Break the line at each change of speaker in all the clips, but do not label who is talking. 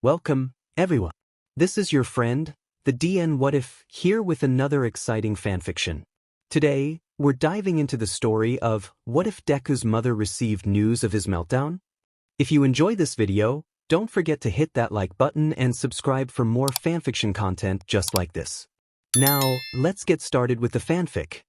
Welcome, everyone. This is your friend, the DN WhatIf, here with another exciting fanfiction. Today, we're diving into the story of what if Deku's mother received news of his meltdown? If you enjoy this video, don't forget to hit that like button and subscribe for more fanfiction content just like this. Now, let's get started with the fanfic.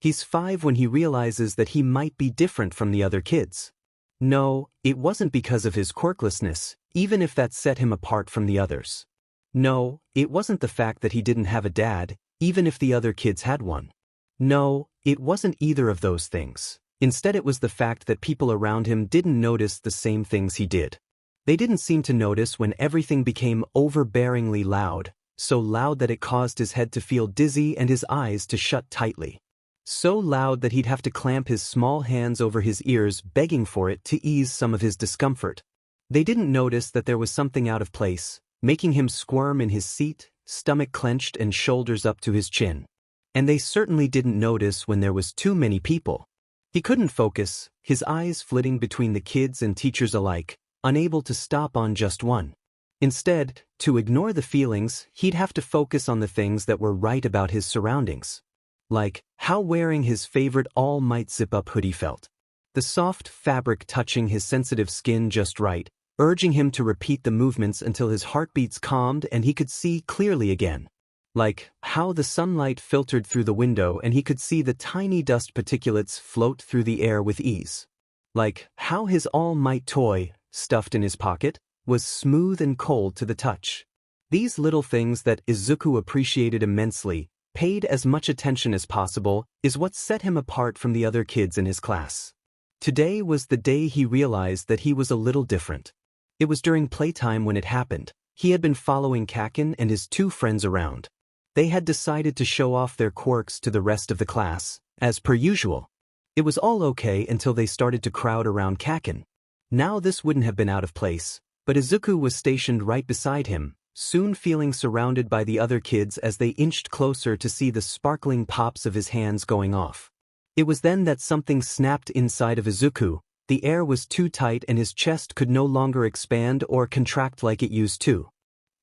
He's 5 when he realizes that he might be different from the other kids. No, it wasn't because of his quirklessness, even if that set him apart from the others. No, it wasn't the fact that he didn't have a dad, even if the other kids had one. No, it wasn't either of those things. Instead, it was the fact that people around him didn't notice the same things he did. They didn't seem to notice when everything became overbearingly loud, so loud that it caused his head to feel dizzy and his eyes to shut tightly. So loud that he'd have to clamp his small hands over his ears, begging for it to ease some of his discomfort. They didn't notice that there was something out of place, making him squirm in his seat, stomach clenched and shoulders up to his chin. And they certainly didn't notice when there was too many people. He couldn't focus, his eyes flitting between the kids and teachers alike, unable to stop on just one. Instead, to ignore the feelings, he'd have to focus on the things that were right about his surroundings. Like how wearing his favorite all-might zip-up hoodie felt. The soft fabric touching his sensitive skin just right, urging him to repeat the movements until his heartbeats calmed and he could see clearly again. Like how the sunlight filtered through the window and he could see the tiny dust particulates float through the air with ease. Like how his all-might toy, stuffed in his pocket, was smooth and cold to the touch. These little things that Izuku appreciated immensely, paid as much attention as possible, is what set him apart from the other kids in his class. Today was the day he realized that he was a little different. It was during playtime when it happened. He had been following Kaken and his 2 friends around. They had decided to show off their quirks to the rest of the class, as per usual. It was all okay until they started to crowd around Kaken. Now this wouldn't have been out of place, but Izuku was stationed right beside him, soon feeling surrounded by the other kids as they inched closer to see the sparkling pops of his hands going off. It was then that something snapped inside of Izuku. The air was too tight and his chest could no longer expand or contract like it used to.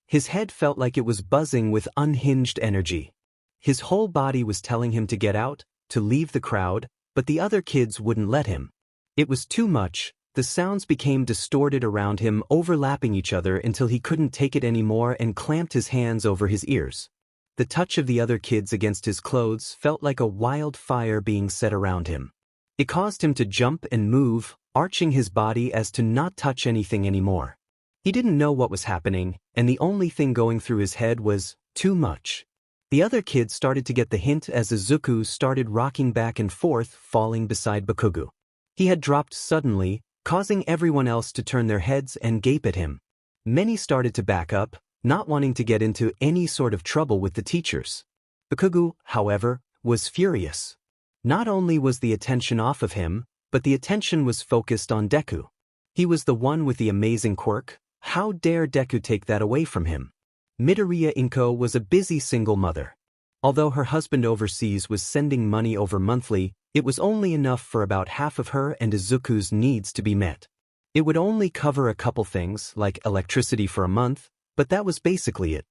His head felt like it was buzzing with unhinged energy. His whole body was telling him to get out, to leave the crowd, but the other kids wouldn't let him. It was too much. The sounds became distorted around him, overlapping each other until he couldn't take it anymore and clamped his hands over his ears. The touch of the other kids against his clothes felt like a wildfire being set around him. It caused him to jump and move, arching his body as to not touch anything anymore. He didn't know what was happening, and the only thing going through his head was, too much. The other kids started to get the hint as Izuku started rocking back and forth, falling beside Bakugo. He had dropped suddenly, causing everyone else to turn their heads and gape at him. Many started to back up, not wanting to get into any sort of trouble with the teachers. Bakugo, however, was furious. Not only was the attention off of him, but the attention was focused on Deku. He was the one with the amazing quirk. How dare Deku take that away from him? Midoriya Inko was a busy single mother. Although her husband overseas was sending money over monthly, it was only enough for about half of her and Izuku's needs to be met. It would only cover a couple things, like electricity for a month, but that was basically it.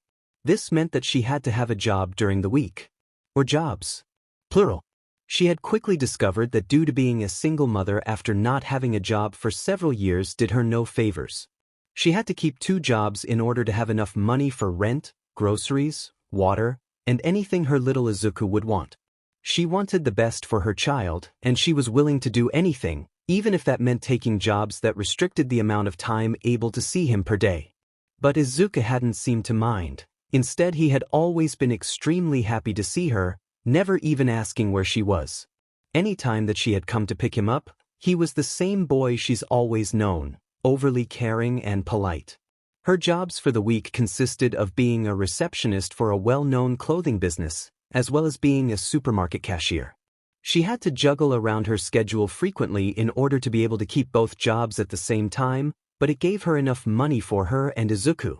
This meant that she had to have a job during the week. Or jobs. Plural. She had quickly discovered that due to being a single mother after not having a job for several years did her no favors. She had to keep 2 jobs in order to have enough money for rent, groceries, water, and anything her little Izuku would want. She wanted the best for her child, and she was willing to do anything, even if that meant taking jobs that restricted the amount of time able to see him per day. But Izuku hadn't seemed to mind. Instead, he had always been extremely happy to see her, never even asking where she was. Any time that she had come to pick him up, he was the same boy she's always known, overly caring and polite. Her jobs for the week consisted of being a receptionist for a well-known clothing business, as well as being a supermarket cashier. She had to juggle around her schedule frequently in order to be able to keep both jobs at the same time, but it gave her enough money for her and Izuku.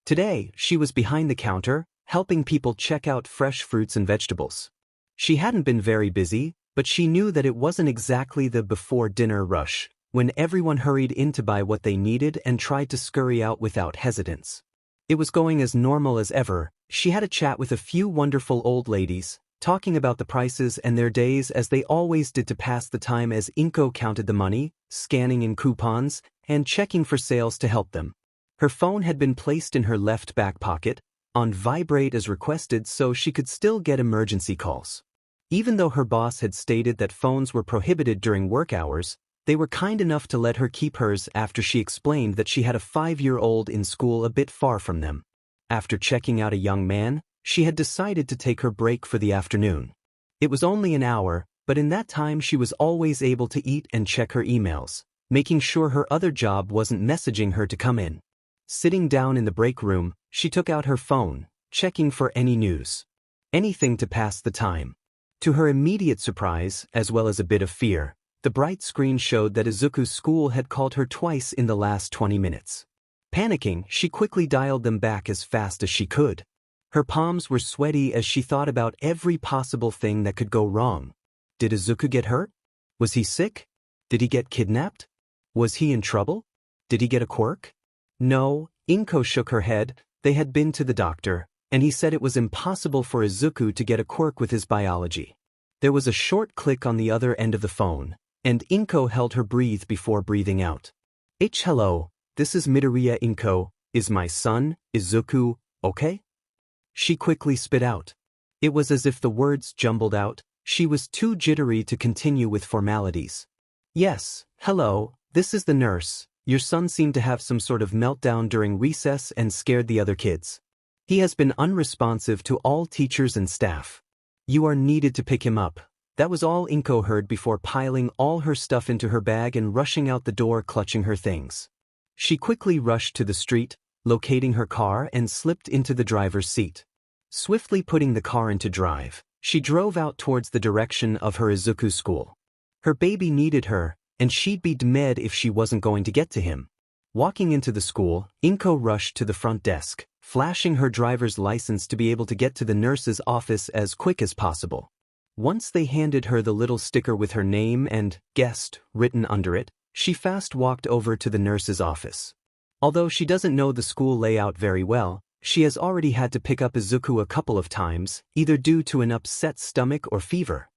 Today, she was behind the counter, helping people check out fresh fruits and vegetables. She hadn't been very busy, but she knew that it wasn't exactly the before-dinner rush, when everyone hurried in to buy what they needed and tried to scurry out without hesitance. It was going as normal as ever. She had a chat with a few wonderful old ladies, talking about the prices and their days as they always did to pass the time as Inko counted the money, scanning in coupons, and checking for sales to help them. Her phone had been placed in her left back pocket, on vibrate as requested so she could still get emergency calls. Even though her boss had stated that phones were prohibited during work hours, they were kind enough to let her keep hers after she explained that she had a 5-year-old in school a bit far from them. After checking out a young man, she had decided to take her break for the afternoon. It was only an hour, but in that time she was always able to eat and check her emails, making sure her other job wasn't messaging her to come in. Sitting down in the break room, she took out her phone, checking for any news. Anything to pass the time. To her immediate surprise, as well as a bit of fear, the bright screen showed that Izuku's school had called her twice in the last 20 minutes. Panicking, she quickly dialed them back as fast as she could. Her palms were sweaty as she thought about every possible thing that could go wrong. Did Izuku get hurt? Was he sick? Did he get kidnapped? Was he in trouble? Did he get a quirk? No, Inko shook her head. They had been to the doctor, and he said it was impossible for Izuku to get a quirk with his biology. There was a short click on the other end of the phone, and Inko held her breath before breathing out. Hello, this is Midoriya Inko. Is my son, Izuku, okay? She quickly spit out. It was as if the words jumbled out. She was too jittery to continue with formalities. Yes, hello, this is the nurse. Your son seemed to have some sort of meltdown during recess and scared the other kids. He has been unresponsive to all teachers and staff. You are needed to pick him up. That was all Inko heard before piling all her stuff into her bag and rushing out the door clutching her things. She quickly rushed to the street, locating her car and slipped into the driver's seat. Swiftly putting the car into drive, she drove out towards the direction of her Izuku school. Her baby needed her, and she'd be dead if she wasn't going to get to him. Walking into the school, Inko rushed to the front desk, flashing her driver's license to be able to get to the nurse's office as quick as possible. Once they handed her the little sticker with her name and guest written under it, she fast walked over to the nurse's office. Although she doesn't know the school layout very well, she has already had to pick up Izuku a couple of times, either due to an upset stomach or fever.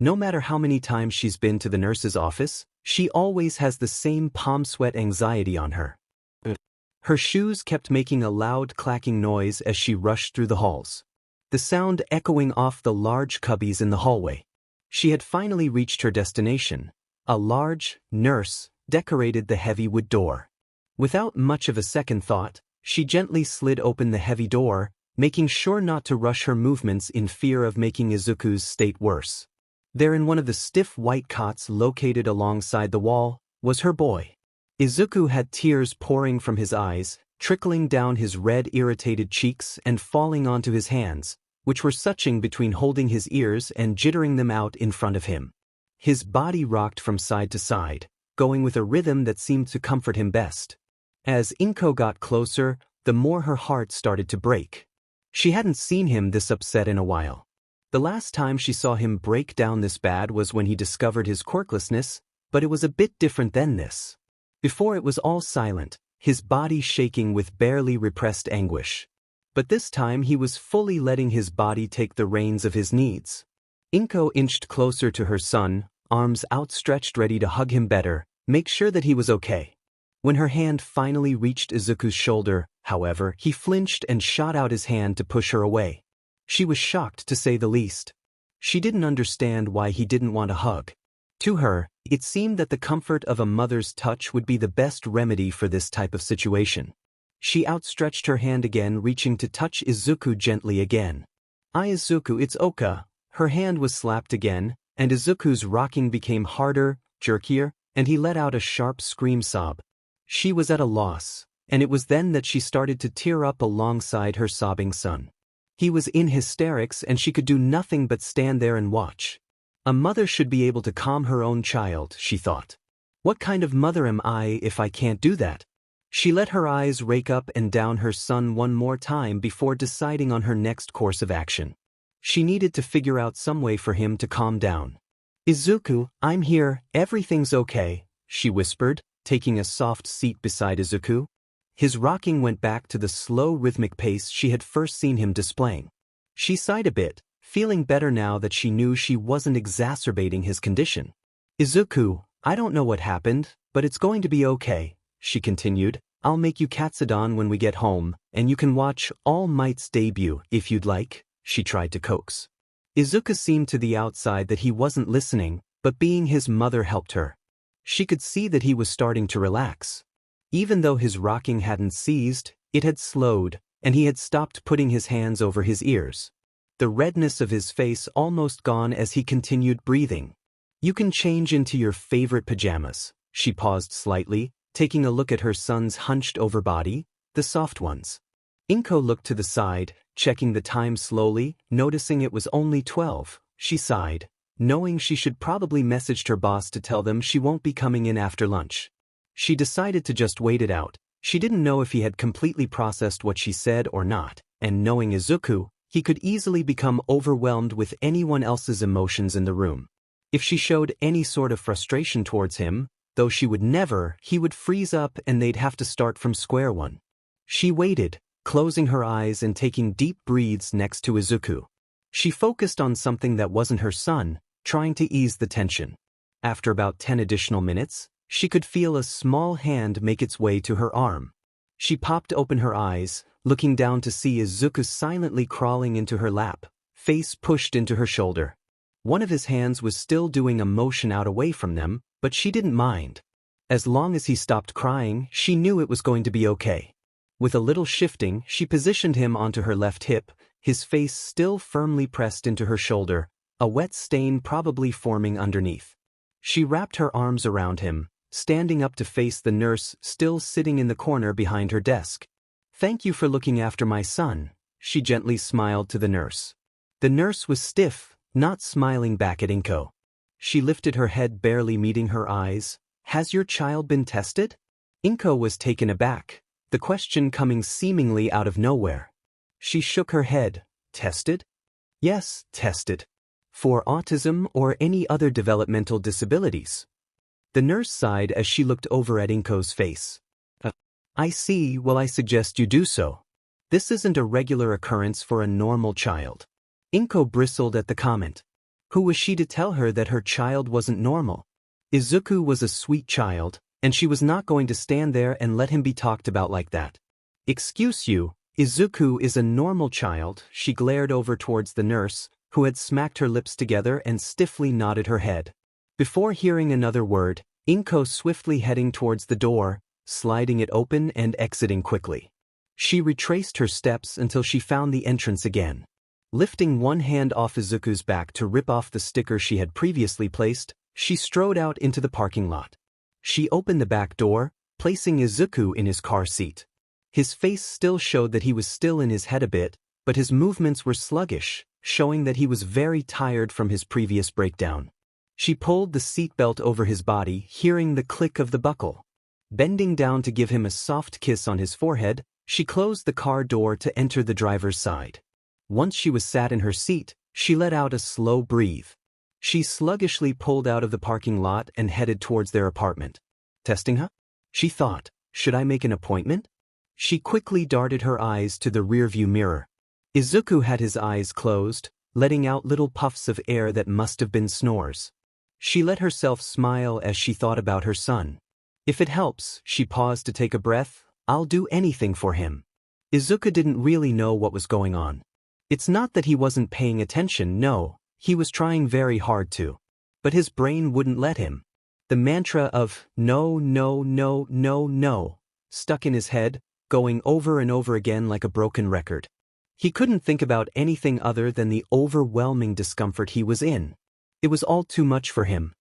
No matter how many times she's been to the nurse's office, she always has the same palm sweat anxiety on her. Her shoes kept making a loud clacking noise as she rushed through the halls, the sound echoing off the large cubbies in the hallway. She had finally reached her destination. A large nurse decorated the heavy wood door. Without much of a second thought, she gently slid open the heavy door, making sure not to rush her movements in fear of making Izuku's state worse. There in one of the stiff white cots located alongside the wall, was her boy. Izuku had tears pouring from his eyes, trickling down his red irritated cheeks and falling onto his hands, which were suching between holding his ears and jittering them out in front of him. His body rocked from side to side, going with a rhythm that seemed to comfort him best. As Inko got closer, the more her heart started to break. She hadn't seen him this upset in a while. The last time she saw him break down this bad was when he discovered his quirklessness, but it was a bit different than this. Before it was all silent, his body shaking with barely repressed anguish. But this time he was fully letting his body take the reins of his needs. Inko inched closer to her son, arms outstretched ready to hug him better, make sure that he was okay. When her hand finally reached Izuku's shoulder, however, he flinched and shot out his hand to push her away. She was shocked to say the least. She didn't understand why he didn't want a hug. To her, it seemed that the comfort of a mother's touch would be the best remedy for this type of situation. She outstretched her hand again, reaching to touch Izuku gently again. Izuku, it's Oka." Her hand was slapped again, and Izuku's rocking became harder, jerkier, and he let out a sharp scream sob. She was at a loss, and it was then that she started to tear up alongside her sobbing son. He was in hysterics and she could do nothing but stand there and watch. A mother should be able to calm her own child, she thought. What kind of mother am I if I can't do that? She let her eyes rake up and down her son one more time before deciding on her next course of action. She needed to figure out some way for him to calm down. "Izuku, I'm here, everything's okay. she whispered, taking a soft seat beside Izuku. His rocking went back to the slow rhythmic pace she had first seen him displaying. She sighed a bit, feeling better now that she knew she wasn't exacerbating his condition. Izuku, I don't know what happened, but it's going to be okay, she continued. I'll make you katsudon when we get home, and you can watch All Might's debut if you'd like, she tried to coax. Izuku seemed to the outside that he wasn't listening, but being his mother helped her. She could see that he was starting to relax. Even though his rocking hadn't ceased, it had slowed, and he had stopped putting his hands over his ears. The redness of his face almost gone as he continued breathing. You can change into your favorite pajamas. She paused slightly, taking a look at her son's hunched-over body, the soft ones. Inko looked to the side, checking the time slowly, noticing it was only 12. She sighed, knowing she should probably message her boss to tell them she won't be coming in after lunch. She decided to just wait it out. She didn't know if he had completely processed what she said or not, and knowing Izuku, he could easily become overwhelmed with anyone else's emotions in the room. If she showed any sort of frustration towards him, though she would never, he would freeze up and they'd have to start from square one. She waited, closing her eyes and taking deep breaths next to Izuku. She focused on something that wasn't her son, trying to ease the tension. After about 10 additional minutes, she could feel a small hand make its way to her arm. She popped open her eyes, looking down to see Izuku silently crawling into her lap, face pushed into her shoulder. One of his hands was still doing a motion out away from them, but she didn't mind. As long as he stopped crying, she knew it was going to be okay. With a little shifting, she positioned him onto her left hip, his face still firmly pressed into her shoulder, a wet stain probably forming underneath. She wrapped her arms around him, standing up to face the nurse still sitting in the corner behind her desk. "Thank you for looking after my son," she gently smiled to the nurse. The nurse was stiff, not smiling back at Inko. She lifted her head, barely meeting her eyes. "Has your child been tested?" Inko was taken aback, the question coming seemingly out of nowhere. She shook her head. "Tested?" "Yes, tested. For autism or any other developmental disabilities." The nurse sighed as she looked over at Inko's face. "I see, well I suggest you do so. This isn't a regular occurrence for a normal child." Inko bristled at the comment. Who was she to tell her that her child wasn't normal? Izuku was a sweet child, and she was not going to stand there and let him be talked about like that. "Excuse you, Izuku is a normal child," she glared over towards the nurse, who had smacked her lips together and stiffly nodded her head. Before hearing another word, Inko swiftly heading towards the door, sliding it open and exiting quickly. She retraced her steps until she found the entrance again. Lifting one hand off Izuku's back to rip off the sticker she had previously placed, she strode out into the parking lot. She opened the back door, placing Izuku in his car seat. His face still showed that he was still in his head a bit, but his movements were sluggish, showing that he was very tired from his previous breakdown. She pulled the seatbelt over his body, hearing the click of the buckle. Bending down to give him a soft kiss on his forehead, she closed the car door to enter the driver's side. Once she was sat in her seat, she let out a slow breath. She sluggishly pulled out of the parking lot and headed towards their apartment. "Testing her?" she thought. "Should I make an appointment?" She quickly darted her eyes to the rearview mirror. Izuku had his eyes closed, letting out little puffs of air that must have been snores. She let herself smile as she thought about her son. "If it helps," she paused to take a breath, "I'll do anything for him." Izuku didn't really know what was going on. It's not that he wasn't paying attention, no, he was trying very hard to. But his brain wouldn't let him. The mantra of no, no, no, no, no stuck in his head, going over and over again like a broken record. He couldn't think about anything other than the overwhelming discomfort he was in. It was all too much for him.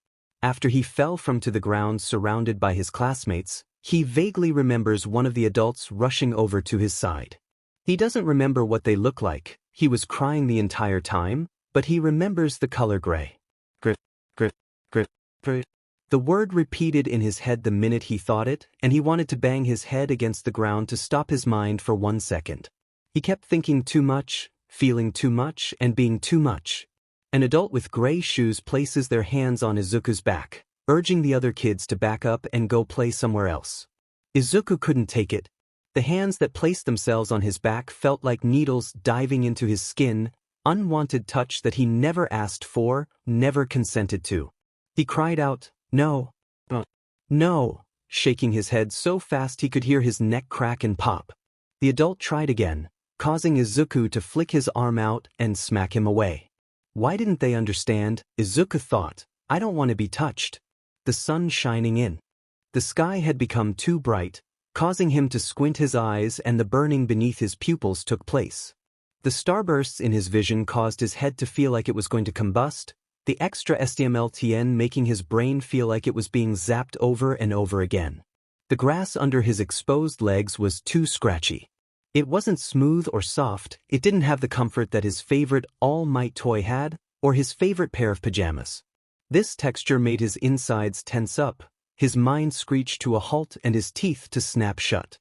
After he fell to the ground surrounded by his classmates, he vaguely remembers one of the adults rushing over to his side. He doesn't remember what they look like, he was crying the entire time, but he remembers the color gray. Grip, grip, grip, grip. The word repeated in his head the minute he thought it, and he wanted to bang his head against the ground to stop his mind for 1 second. He kept thinking too much, feeling too much, and being too much. An adult with gray shoes places their hands on Izuku's back. urging the other kids to back up and go play somewhere else. Izuku couldn't take it. The hands that placed themselves on his back felt like needles diving into his skin, unwanted touch that he never asked for, never consented to. He cried out, "No. No," shaking his head so fast he could hear his neck crack and pop. The adult tried again, causing Izuku to flick his arm out and smack him away. Why didn't they understand? Izuku thought. I don't want to be touched. The sun shining in. The sky had become too bright, causing him to squint his eyes, and the burning beneath his pupils took place. The starbursts in his vision caused his head to feel like it was going to combust, the extra STMLTN making his brain feel like it was being zapped over and over again. The grass under his exposed legs was too scratchy. It wasn't smooth or soft, it didn't have the comfort that his favorite All Might toy had, or his favorite pair of pajamas. This texture made his insides tense up, his mind screech to a halt and his teeth to snap shut.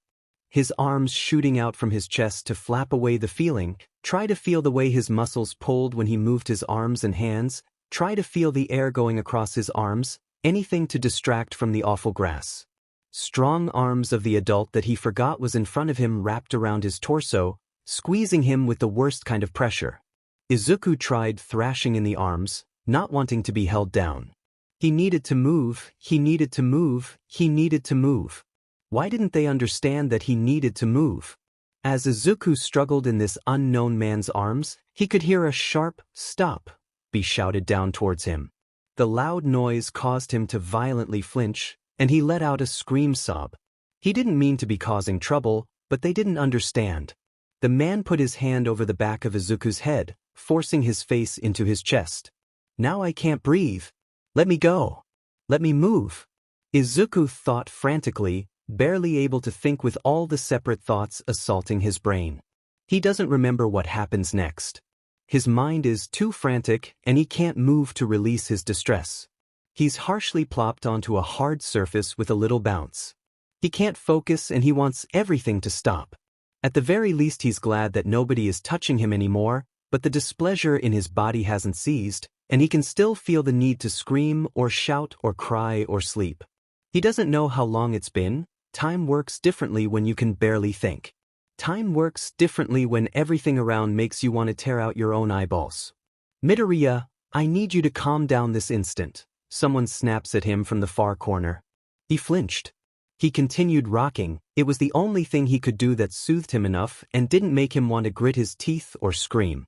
His arms shooting out from his chest to flap away the feeling, try to feel the way his muscles pulled when he moved his arms and hands, try to feel the air going across his arms, anything to distract from the awful grass. Strong arms of the adult that he forgot was in front of him wrapped around his torso, squeezing him with the worst kind of pressure. Izuku tried thrashing in the arms, not wanting to be held down. He needed to move, he needed to move, he needed to move. Why didn't they understand that he needed to move? As Izuku struggled in this unknown man's arms, he could hear a sharp, "Stop," be shouted down towards him. The loud noise caused him to violently flinch, and he let out a scream sob. He didn't mean to be causing trouble, but they didn't understand. The man put his hand over the back of Izuku's head, forcing his face into his chest. "Now I can't breathe. Let me go. Let me move." Izuku thought frantically, barely able to think with all the separate thoughts assaulting his brain. He doesn't remember what happens next. His mind is too frantic and he can't move to release his distress. He's harshly plopped onto a hard surface with a little bounce. He can't focus and he wants everything to stop. At the very least he's glad that nobody is touching him anymore, but the displeasure in his body hasn't ceased, and he can still feel the need to scream or shout or cry or sleep. He doesn't know how long it's been. Time works differently when you can barely think. Time works differently when everything around makes you want to tear out your own eyeballs. "Midoriya, I need you to calm down this instant," someone snaps at him from the far corner. He flinched. He continued rocking. It was the only thing he could do that soothed him enough and didn't make him want to grit his teeth or scream.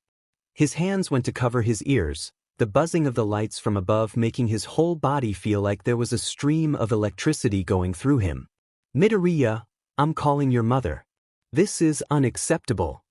His hands went to cover his ears, the buzzing of the lights from above making his whole body feel like there was a stream of electricity going through him. "Midoriya, I'm calling your mother. This is unacceptable."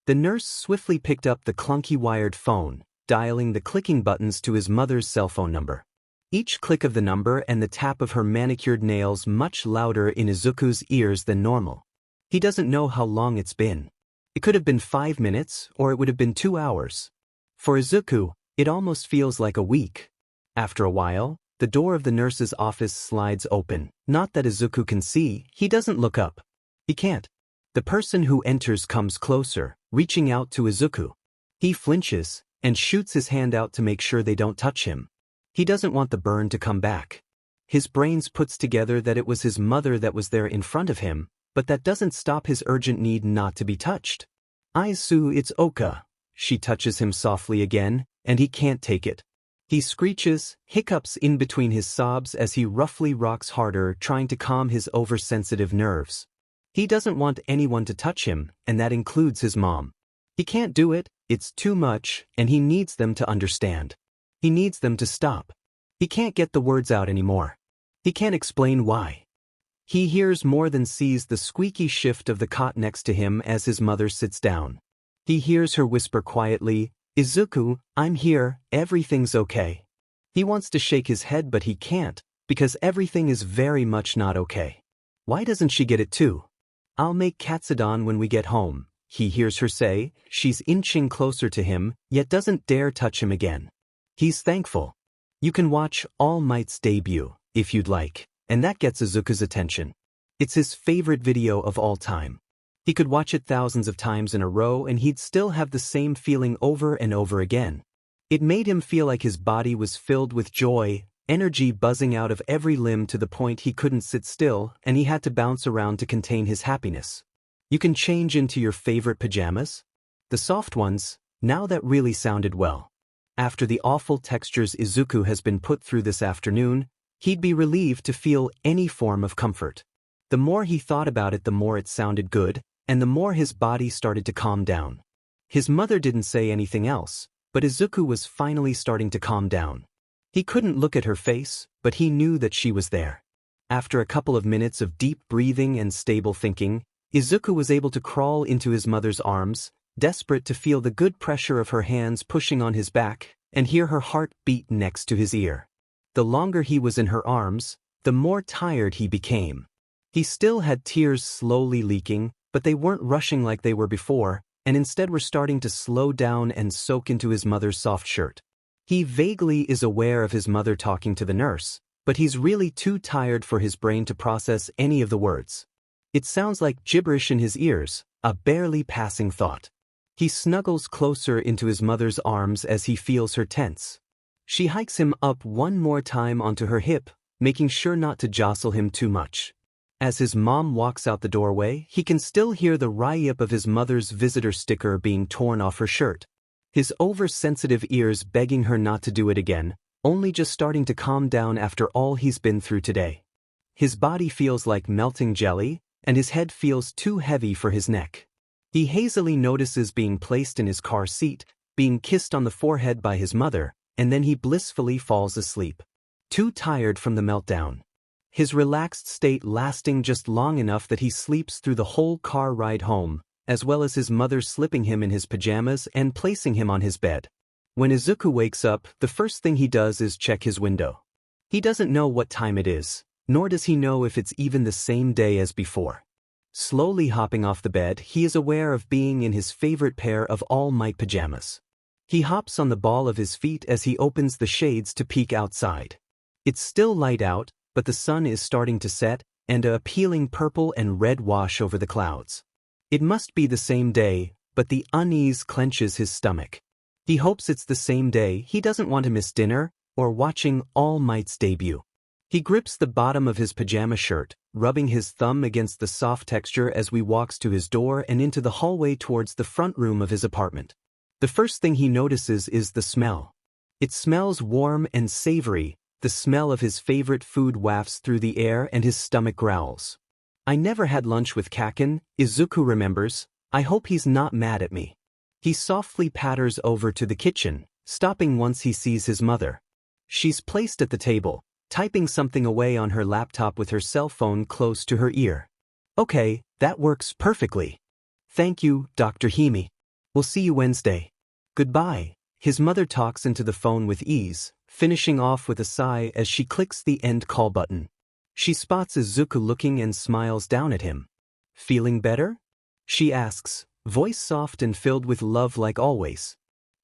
The nurse swiftly picked up the clunky wired phone, dialing the clicking buttons to his mother's cell phone number. Each click of the number and the tap of her manicured nails much louder in Izuku's ears than normal. He doesn't know how long it's been. It could have been 5 minutes, or it would have been 2 hours. For Izuku, it almost feels like a week. After a while, the door of the nurse's office slides open. Not that Izuku can see, he doesn't look up. He can't. The person who enters comes closer, reaching out to Izuku. He flinches, and shoots his hand out to make sure they don't touch him. He doesn't want the burn to come back. His brains puts together that it was his mother that was there in front of him, but that doesn't stop his urgent need not to be touched. "Aisu, it's Oka." She touches him softly again, and he can't take it. He screeches, hiccups in between his sobs as he roughly rocks harder, trying to calm his oversensitive nerves. He doesn't want anyone to touch him, and that includes his mom. He can't do it, it's too much, and he needs them to understand. He needs them to stop. He can't get the words out anymore. He can't explain why. He hears more than sees the squeaky shift of the cot next to him as his mother sits down. He hears her whisper quietly, "Izuku, I'm here, everything's okay." He wants to shake his head but he can't, because everything is very much not okay. Why doesn't she get it too? "I'll make katsudon when we get home," he hears her say. She's inching closer to him, yet doesn't dare touch him again. He's thankful. You can watch All Might's debut, if you'd like, and that gets Izuku's attention. It's his favorite video of all time. He could watch it thousands of times in a row and he'd still have the same feeling over and over again. It made him feel like his body was filled with joy, energy buzzing out of every limb to the point he couldn't sit still and he had to bounce around to contain his happiness. You can change into your favorite pajamas? The soft ones? Now that really sounded well. After the awful textures Izuku has been put through this afternoon, he'd be relieved to feel any form of comfort. The more he thought about it, the more it sounded good, and the more his body started to calm down. His mother didn't say anything else, but Izuku was finally starting to calm down. He couldn't look at her face, but he knew that she was there. After a couple of minutes of deep breathing and stable thinking, Izuku was able to crawl into his mother's arms, desperate to feel the good pressure of her hands pushing on his back, and hear her heart beat next to his ear. The longer he was in her arms, the more tired he became. He still had tears slowly leaking, but they weren't rushing like they were before, and instead were starting to slow down and soak into his mother's soft shirt. He vaguely is aware of his mother talking to the nurse, but he's really too tired for his brain to process any of the words. It sounds like gibberish in his ears, a barely passing thought. He snuggles closer into his mother's arms as he feels her tense. She hikes him up one more time onto her hip, making sure not to jostle him too much. As his mom walks out the doorway, he can still hear the WhatIf of his mother's visitor sticker being torn off her shirt. His oversensitive ears begging her not to do it again, only just starting to calm down after all he's been through today. His body feels like melting jelly, and his head feels too heavy for his neck. He hazily notices being placed in his car seat, being kissed on the forehead by his mother, and then he blissfully falls asleep. Too tired from the meltdown. His relaxed state lasting just long enough that he sleeps through the whole car ride home, as well as his mother slipping him in his pajamas and placing him on his bed. When Izuku wakes up, the first thing he does is check his window. He doesn't know what time it is, nor does he know if it's even the same day as before. Slowly hopping off the bed, he is aware of being in his favorite pair of all-might pajamas. He hops on the ball of his feet as he opens the shades to peek outside. It's still light out, but the sun is starting to set, and a appealing purple and red wash over the clouds. It must be the same day, but the unease clenches his stomach. He hopes it's the same day. He doesn't want to miss dinner, or watching All Might's debut. He grips the bottom of his pajama shirt, rubbing his thumb against the soft texture as he walks to his door and into the hallway towards the front room of his apartment. The first thing he notices is the smell. It smells warm and savory. The smell of his favorite food wafts through the air and his stomach growls. I never had lunch with Kaken, Izuku remembers. I hope he's not mad at me. He softly patters over to the kitchen, stopping once he sees his mother. She's placed at the table, typing something away on her laptop with her cell phone close to her ear. Okay, that works perfectly. Thank you, Dr. Hime. We'll see you Wednesday. Goodbye. His mother talks into the phone with ease, finishing off with a sigh as she clicks the end call button. She spots Izuku looking and smiles down at him. Feeling better? She asks, voice soft and filled with love like always.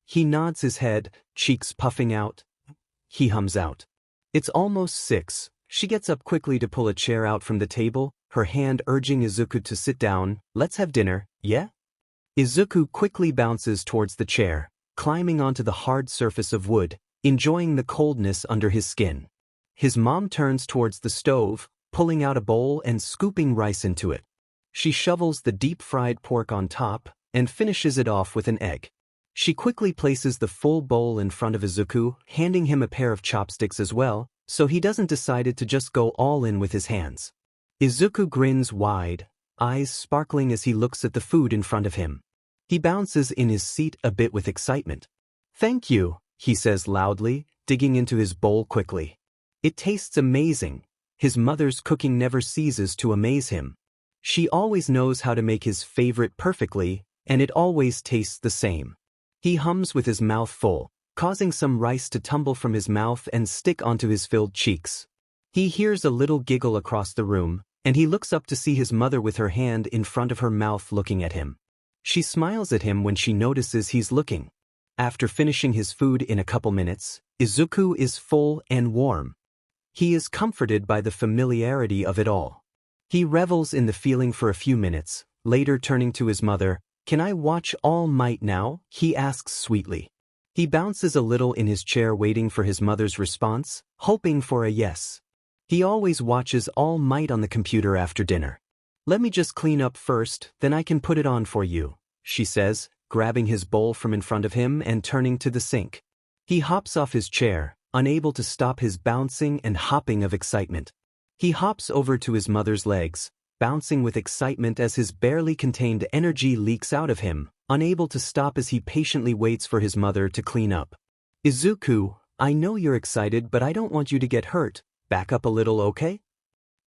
He nods his head, cheeks puffing out. He hums out. It's almost 6. She gets up quickly to pull a chair out from the table, her hand urging Izuku to sit down. Let's have dinner, yeah? Izuku quickly bounces towards the chair, climbing onto the hard surface of wood, enjoying the coldness under his skin. His mom turns towards the stove, pulling out a bowl and scooping rice into it. She shovels the deep-fried pork on top and finishes it off with an egg. She quickly places the full bowl in front of Izuku, handing him a pair of chopsticks as well, so he doesn't decide to just go all in with his hands. Izuku grins wide, eyes sparkling as he looks at the food in front of him. He bounces in his seat a bit with excitement. Thank you, he says loudly, digging into his bowl quickly. It tastes amazing. His mother's cooking never ceases to amaze him. She always knows how to make his favorite perfectly, and it always tastes the same. He hums with his mouth full, causing some rice to tumble from his mouth and stick onto his filled cheeks. He hears a little giggle across the room, and he looks up to see his mother with her hand in front of her mouth looking at him. She smiles at him when she notices he's looking. After finishing his food in a couple minutes, Izuku is full and warm. He is comforted by the familiarity of it all. He revels in the feeling for a few minutes, later turning to his mother. Can I watch All Might now? He asks sweetly. He bounces a little in his chair waiting for his mother's response, hoping for a yes. He always watches All Might on the computer after dinner. "Let me just clean up first, then I can put it on for you," she says, grabbing his bowl from in front of him and turning to the sink. He hops off his chair, unable to stop his bouncing and hopping of excitement. He hops over to his mother's legs, bouncing with excitement as his barely contained energy leaks out of him, unable to stop as he patiently waits for his mother to clean up. "Izuku, I know you're excited, but I don't want you to get hurt. Back up a little, okay?"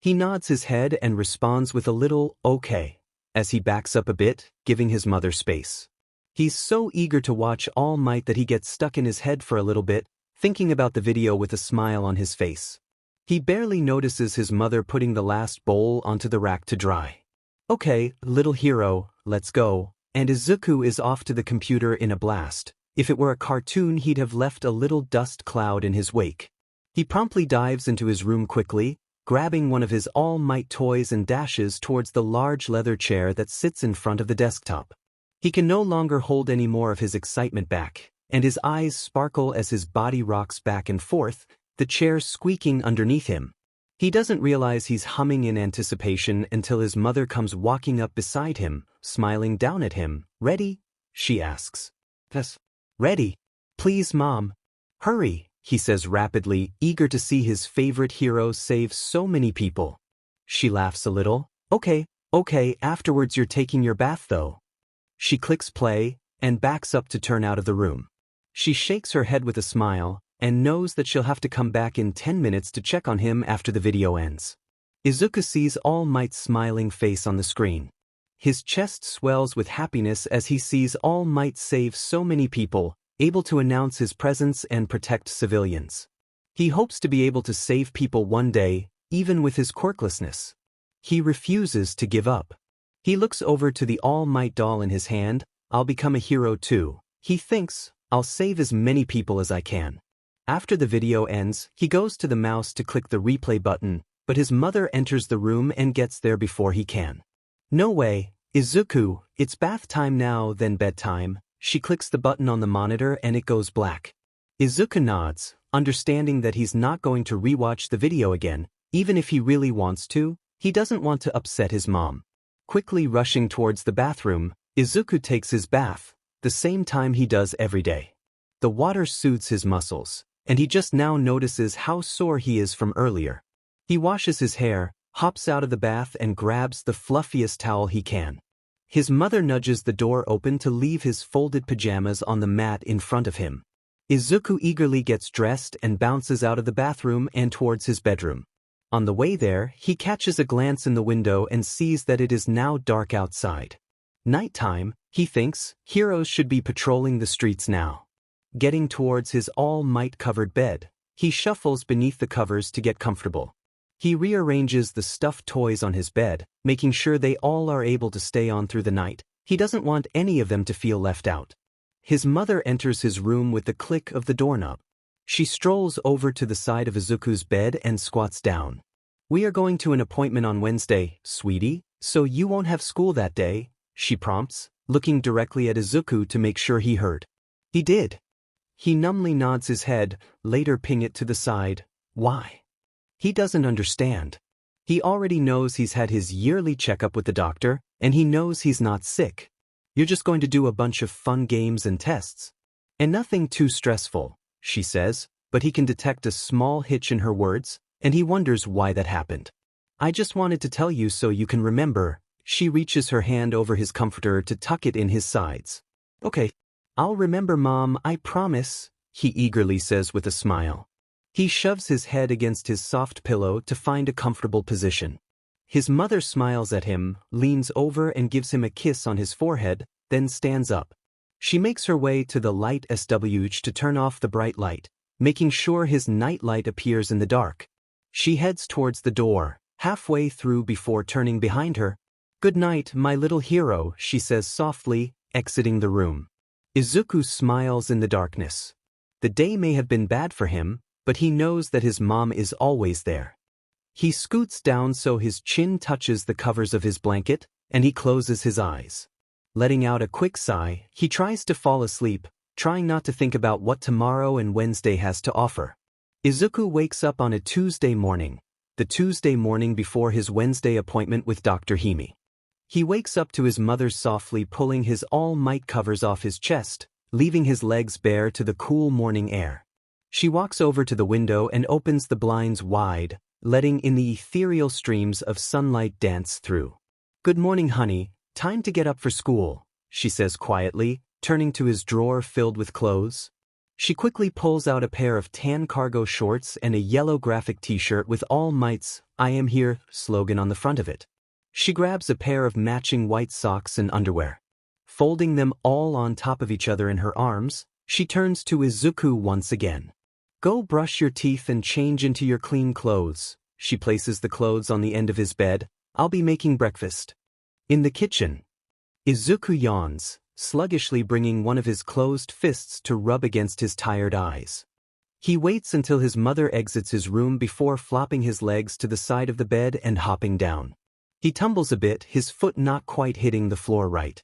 He nods his head and responds with a little "okay" as he backs up a bit, giving his mother space. He's so eager to watch All Might that he gets stuck in his head for a little bit, thinking about the video with a smile on his face. He barely notices his mother putting the last bowl onto the rack to dry. "Okay, little hero, let's go," and Izuku is off to the computer in a blast. If it were a cartoon, he'd have left a little dust cloud in his wake. He promptly dives into his room quickly, grabbing one of his All Might toys and dashes towards the large leather chair that sits in front of the desktop. He can no longer hold any more of his excitement back, and his eyes sparkle as his body rocks back and forth, the chair squeaking underneath him. He doesn't realize he's humming in anticipation until his mother comes walking up beside him, smiling down at him. "Ready?" she asks. "Yes." "Ready. Please, Mom." "Hurry," he says rapidly, eager to see his favorite hero save so many people. She laughs a little. Okay, afterwards you're taking your bath though." She clicks play, and backs up to turn out of the room. She shakes her head with a smile, and knows that she'll have to come back in 10 minutes to check on him after the video ends. Izuku sees All Might's smiling face on the screen. His chest swells with happiness as he sees All Might save so many people, able to announce his presence and protect civilians. He hopes to be able to save people one day, even with his quirklessness. He refuses to give up. He looks over to the All Might doll in his hand. "I'll become a hero too," he thinks. "I'll save as many people as I can." After the video ends, he goes to the mouse to click the replay button, but his mother enters the room and gets there before he can. "No way, Izuku, it's bath time now, then bedtime." She clicks the button on the monitor and it goes black. Izuku nods, understanding that he's not going to rewatch the video again, even if he really wants to. He doesn't want to upset his mom. Quickly rushing towards the bathroom, Izuku takes his bath, the same time he does every day. The water soothes his muscles, and he just now notices how sore he is from earlier. He washes his hair, hops out of the bath and grabs the fluffiest towel he can. His mother nudges the door open to leave his folded pajamas on the mat in front of him. Izuku eagerly gets dressed and bounces out of the bathroom and towards his bedroom. On the way there, he catches a glance in the window and sees that it is now dark outside. Nighttime, he thinks, heroes should be patrolling the streets now. Getting towards his All Might covered bed, he shuffles beneath the covers to get comfortable. He rearranges the stuffed toys on his bed, making sure they all are able to stay on through the night. He doesn't want any of them to feel left out. His mother enters his room with the click of the doorknob. She strolls over to the side of Izuku's bed and squats down. "We are going to an appointment on Wednesday, sweetie, so you won't have school that day," she prompts, looking directly at Izuku to make sure he heard. He did. He numbly nods his head, later ping it to the side. Why? He doesn't understand. He already knows he's had his yearly checkup with the doctor, and he knows he's not sick. "You're just going to do a bunch of fun games and tests. And nothing too stressful," she says, but he can detect a small hitch in her words, and he wonders why that happened. "I just wanted to tell you so you can remember." She reaches her hand over his comforter to tuck it in his sides. "Okay. I'll remember, Mom, I promise," he eagerly says with a smile. He shoves his head against his soft pillow to find a comfortable position. His mother smiles at him, leans over and gives him a kiss on his forehead, then stands up. She makes her way to the light switch to turn off the bright light, making sure his night light appears in the dark. She heads towards the door, halfway through before turning behind her. "Good night, my little hero," she says softly, exiting the room. Izuku smiles in the darkness. The day may have been bad for him, but he knows that his mom is always there. He scoots down so his chin touches the covers of his blanket, and he closes his eyes. Letting out a quick sigh, he tries to fall asleep, trying not to think about what tomorrow and Wednesday has to offer. Izuku wakes up on a Tuesday morning, the Tuesday morning before his Wednesday appointment with Dr. Hime. He wakes up to his mother softly pulling his all-might covers off his chest, leaving his legs bare to the cool morning air. She walks over to the window and opens the blinds wide, letting in the ethereal streams of sunlight dance through. "Good morning, honey, time to get up for school," she says quietly, turning to his drawer filled with clothes. She quickly pulls out a pair of tan cargo shorts and a yellow graphic t-shirt with All Might's "I Am Here" slogan on the front of it. She grabs a pair of matching white socks and underwear. Folding them all on top of each other in her arms, she turns to Izuku once again. "Go brush your teeth and change into your clean clothes." She places the clothes on the end of his bed. "I'll be making breakfast." In the kitchen, Izuku yawns, sluggishly bringing one of his closed fists to rub against his tired eyes. He waits until his mother exits his room before flopping his legs to the side of the bed and hopping down. He tumbles a bit, his foot not quite hitting the floor right.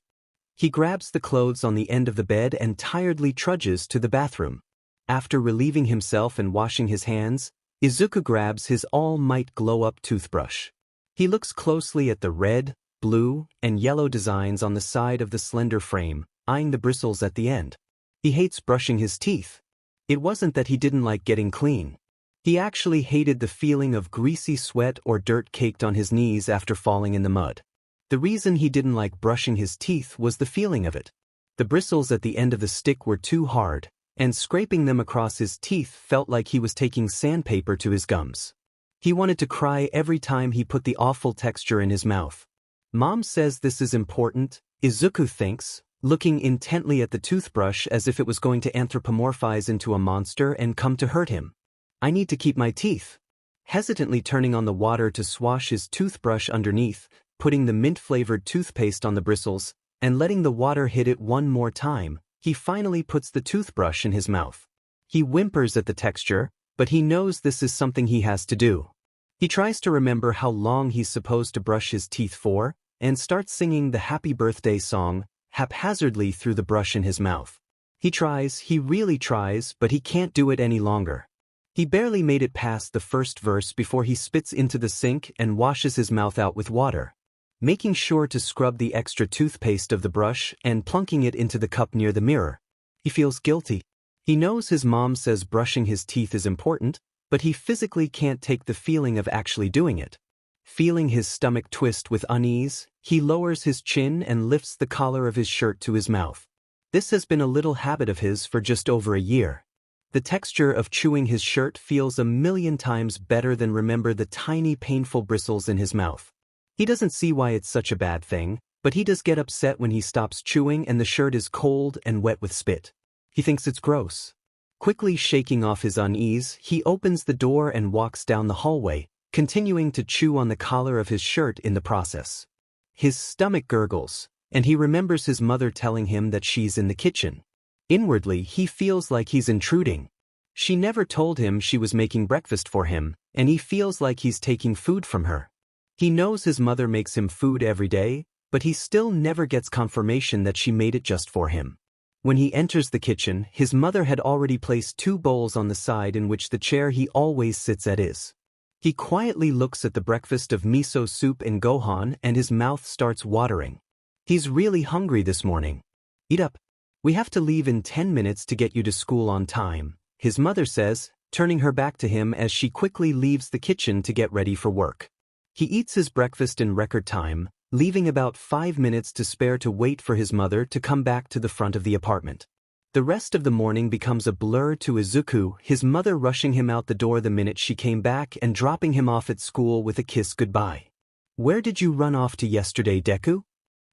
He grabs the clothes on the end of the bed and tiredly trudges to the bathroom. After relieving himself and washing his hands, Izuku grabs his all-might glow-up toothbrush. He looks closely at the red, blue, and yellow designs on the side of the slender frame, eyeing the bristles at the end. He hates brushing his teeth. It wasn't that he didn't like getting clean. He actually hated the feeling of greasy sweat or dirt caked on his knees after falling in the mud. The reason he didn't like brushing his teeth was the feeling of it. The bristles at the end of the stick were too hard, and scraping them across his teeth felt like he was taking sandpaper to his gums. He wanted to cry every time he put the awful texture in his mouth. "Mom says this is important," Izuku thinks, looking intently at the toothbrush as if it was going to anthropomorphize into a monster and come to hurt him. "I need to keep my teeth." Hesitantly turning on the water to swash his toothbrush underneath, putting the mint-flavored toothpaste on the bristles, and letting the water hit it one more time, he finally puts the toothbrush in his mouth. He whimpers at the texture, but he knows this is something he has to do. He tries to remember how long he's supposed to brush his teeth for, and starts singing the Happy Birthday song haphazardly through the brush in his mouth. He really tries, but he can't do it any longer. He barely made it past the first verse before he spits into the sink and washes his mouth out with water, making sure to scrub the extra toothpaste of the brush and plunking it into the cup near the mirror. He feels guilty. He knows his mom says brushing his teeth is important, but he physically can't take the feeling of actually doing it. Feeling his stomach twist with unease, he lowers his chin and lifts the collar of his shirt to his mouth. This has been a little habit of his for just over a year. The texture of chewing his shirt feels a million times better than remember the tiny painful bristles in his mouth. He doesn't see why it's such a bad thing, but he does get upset when he stops chewing and the shirt is cold and wet with spit. He thinks it's gross. Quickly shaking off his unease, he opens the door and walks down the hallway, continuing to chew on the collar of his shirt in the process. His stomach gurgles, and he remembers his mother telling him that she's in the kitchen. Inwardly, he feels like he's intruding. She never told him she was making breakfast for him, and he feels like he's taking food from her. He knows his mother makes him food every day, but he still never gets confirmation that she made it just for him. When he enters the kitchen, his mother had already placed 2 bowls on the side in which the chair he always sits at is. He quietly looks at the breakfast of miso soup and gohan and his mouth starts watering. He's really hungry this morning. "Eat up. We have to leave in 10 minutes to get you to school on time," his mother says, turning her back to him as she quickly leaves the kitchen to get ready for work. He eats his breakfast in record time, leaving about 5 minutes to spare to wait for his mother to come back to the front of the apartment. The rest of the morning becomes a blur to Izuku, his mother rushing him out the door the minute she came back and dropping him off at school with a kiss goodbye. "Where did you run off to yesterday, Deku?"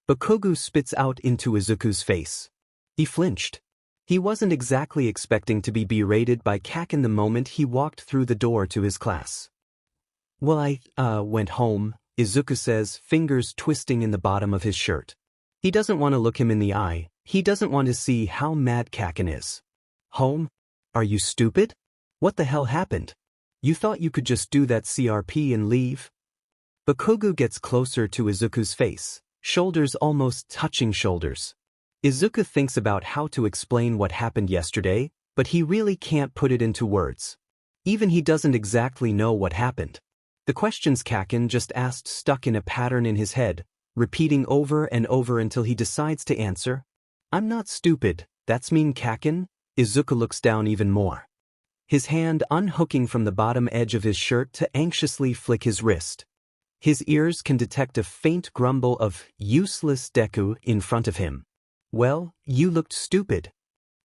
Bakugo spits out into Izuku's face. He flinched. He wasn't exactly expecting to be berated by Kaken the moment he walked through the door to his class. "Well, I went home," Izuku says, fingers twisting in the bottom of his shirt. He doesn't want to look him in the eye. He doesn't want to see how mad Kaken is. "Home? Are you stupid? What the hell happened? You thought you could just do that CRP and leave?" Bakugo gets closer to Izuku's face, shoulders almost touching shoulders. Izuku thinks about how to explain what happened yesterday, but he really can't put it into words. Even he doesn't exactly know what happened. The questions Kaken just asked stuck in a pattern in his head, repeating over and over until he decides to answer. I'm not stupid, that's mean Kaken? Izuku looks down even more. His hand unhooking from the bottom edge of his shirt to anxiously flick his wrist. His ears can detect a faint grumble of useless Deku in front of him. Well, you looked stupid.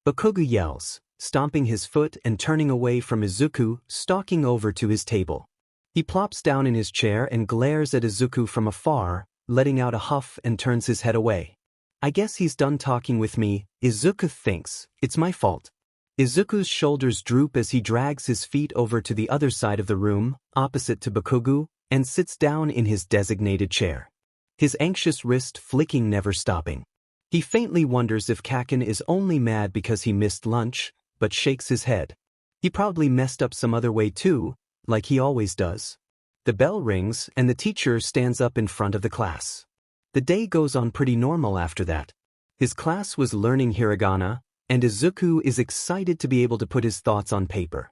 Bakugo yells, stomping his foot and turning away from Izuku, stalking over to his table. He plops down in his chair and glares at Izuku from afar, letting out a huff and turns his head away. I guess he's done talking with me, Izuku thinks. It's my fault. Izuku's shoulders droop as he drags his feet over to the other side of the room, opposite to Bakugo, and sits down in his designated chair. His anxious wrist flicking never stopping. He faintly wonders if Kaken is only mad because he missed lunch, but shakes his head. He probably messed up some other way too, like he always does. The bell rings and the teacher stands up in front of the class. The day goes on pretty normal after that. His class was learning hiragana, and Izuku is excited to be able to put his thoughts on paper.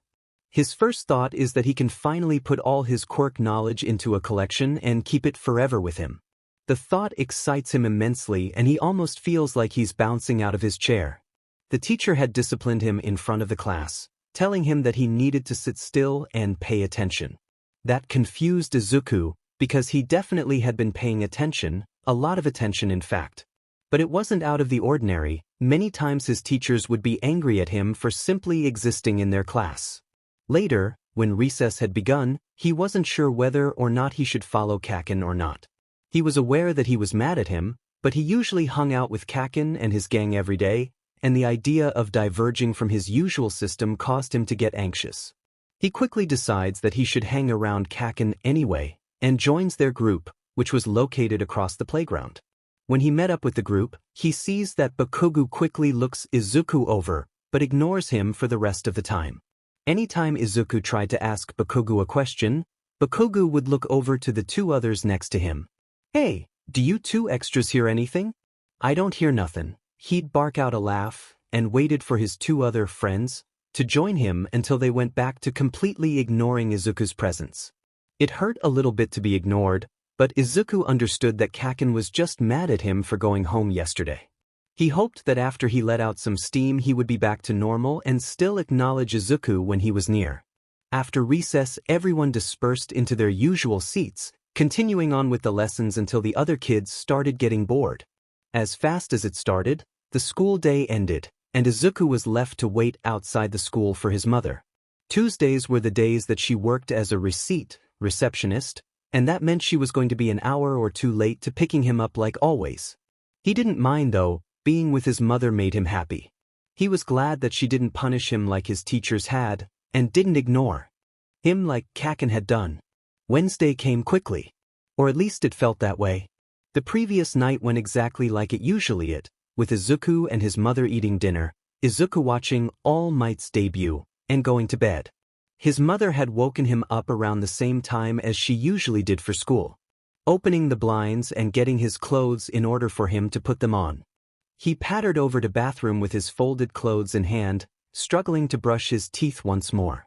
His first thought is that he can finally put all his quirk knowledge into a collection and keep it forever with him. The thought excites him immensely and he almost feels like he's bouncing out of his chair. The teacher had disciplined him in front of the class, telling him that he needed to sit still and pay attention. That confused Izuku, because he definitely had been paying attention, a lot of attention in fact. But it wasn't out of the ordinary. Many times his teachers would be angry at him for simply existing in their class. Later, when recess had begun, he wasn't sure whether or not he should follow Kaken or not. He was aware that he was mad at him, but he usually hung out with Kaken and his gang every day, and the idea of diverging from his usual system caused him to get anxious. He quickly decides that he should hang around Kaken anyway, and joins their group, which was located across the playground. When he met up with the group, he sees that Bakugo quickly looks Izuku over, but ignores him for the rest of the time. Anytime Izuku tried to ask Bakugo a question, Bakugo would look over to the two others next to him. Hey, do you two extras hear anything? I don't hear nothing. He'd bark out a laugh, and waited for his two other friends to join him until they went back to completely ignoring Izuku's presence. It hurt a little bit to be ignored, but Izuku understood that Kaken was just mad at him for going home yesterday. He hoped that after he let out some steam he would be back to normal and still acknowledge Izuku when he was near. After recess, everyone dispersed into their usual seats, continuing on with the lessons until the other kids started getting bored. As fast as it started, the school day ended, and Izuku was left to wait outside the school for his mother. Tuesdays were the days that she worked as a receptionist, and that meant she was going to be an hour or two late to picking him up like always. He didn't mind though, being with his mother made him happy. He was glad that she didn't punish him like his teachers had, and didn't ignore him like Kaken had done. Wednesday came quickly. Or at least it felt that way. The previous night went exactly like it usually did, with Izuku and his mother eating dinner, Izuku watching All Might's debut, and going to bed. His mother had woken him up around the same time as she usually did for school, opening the blinds and getting his clothes in order for him to put them on. He pattered over to bathroom with his folded clothes in hand, struggling to brush his teeth once more.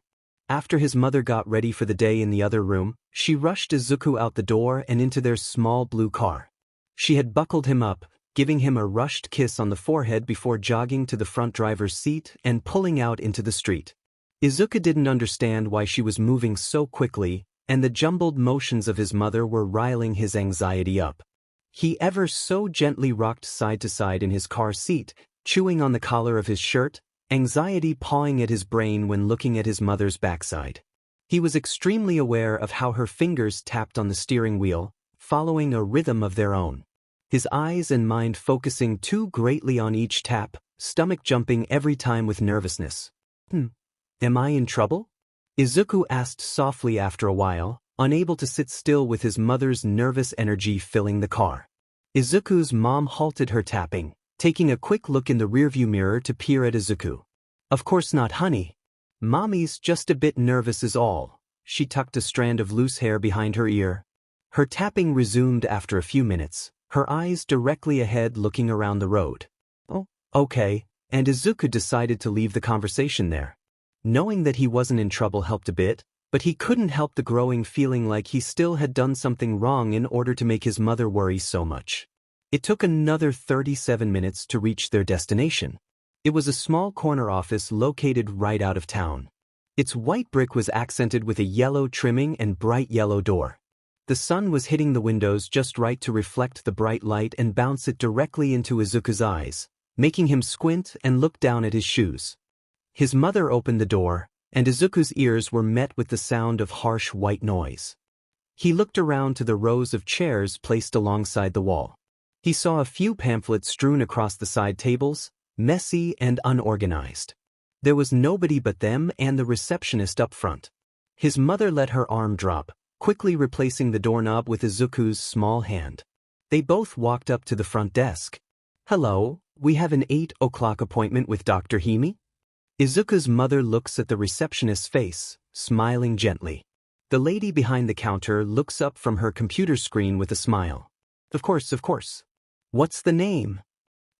After his mother got ready for the day in the other room, she rushed Izuku out the door and into their small blue car. She had buckled him up, giving him a rushed kiss on the forehead before jogging to the front driver's seat and pulling out into the street. Izuku didn't understand why she was moving so quickly, and the jumbled motions of his mother were riling his anxiety up. He ever so gently rocked side to side in his car seat, chewing on the collar of his shirt, anxiety pawing at his brain when looking at his mother's backside. He was extremely aware of how her fingers tapped on the steering wheel, following a rhythm of their own. His eyes and mind focusing too greatly on each tap, stomach jumping every time with nervousness. Am I in trouble? Izuku asked softly after a while, unable to sit still with his mother's nervous energy filling the car. Izuku's mom halted her tapping, taking a quick look in the rearview mirror to peer at Izuku. Of course not, honey. Mommy's just a bit nervous is all. She tucked a strand of loose hair behind her ear. Her tapping resumed after a few minutes, her eyes directly ahead looking around the road. Okay, and Izuku decided to leave the conversation there. Knowing that he wasn't in trouble helped a bit, but he couldn't help the growing feeling like he still had done something wrong in order to make his mother worry so much. It took another 37 minutes to reach their destination. It was a small corner office located right out of town. Its white brick was accented with a yellow trimming and bright yellow door. The sun was hitting the windows just right to reflect the bright light and bounce it directly into Izuku's eyes, making him squint and look down at his shoes. His mother opened the door, and Izuku's ears were met with the sound of harsh white noise. He looked around to the rows of chairs placed alongside the wall. He saw a few pamphlets strewn across the side tables, messy and unorganized. There was nobody but them and the receptionist up front. His mother let her arm drop, quickly replacing the doorknob with Izuku's small hand. They both walked up to the front desk. "Hello, we have an 8 o'clock appointment with Dr. Hime?" Izuku's mother looks at the receptionist's face, smiling gently. The lady behind the counter looks up from her computer screen with a smile. Of course, of course. What's the name?"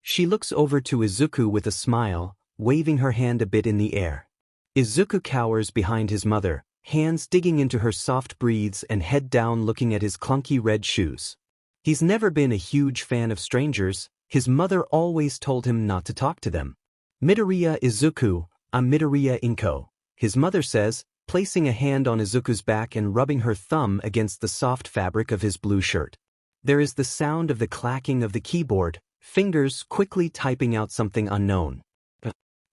She looks over to Izuku with a smile, waving her hand a bit in the air. Izuku cowers behind his mother, hands digging into her soft breathes and head down looking at his clunky red shoes. He's never been a huge fan of strangers. His mother always told him not to talk to them. "Midoriya Izuku, I'm Midoriya Inko," his mother says, placing a hand on Izuku's back and rubbing her thumb against the soft fabric of his blue shirt. There is the sound of the clacking of the keyboard, fingers quickly typing out something unknown.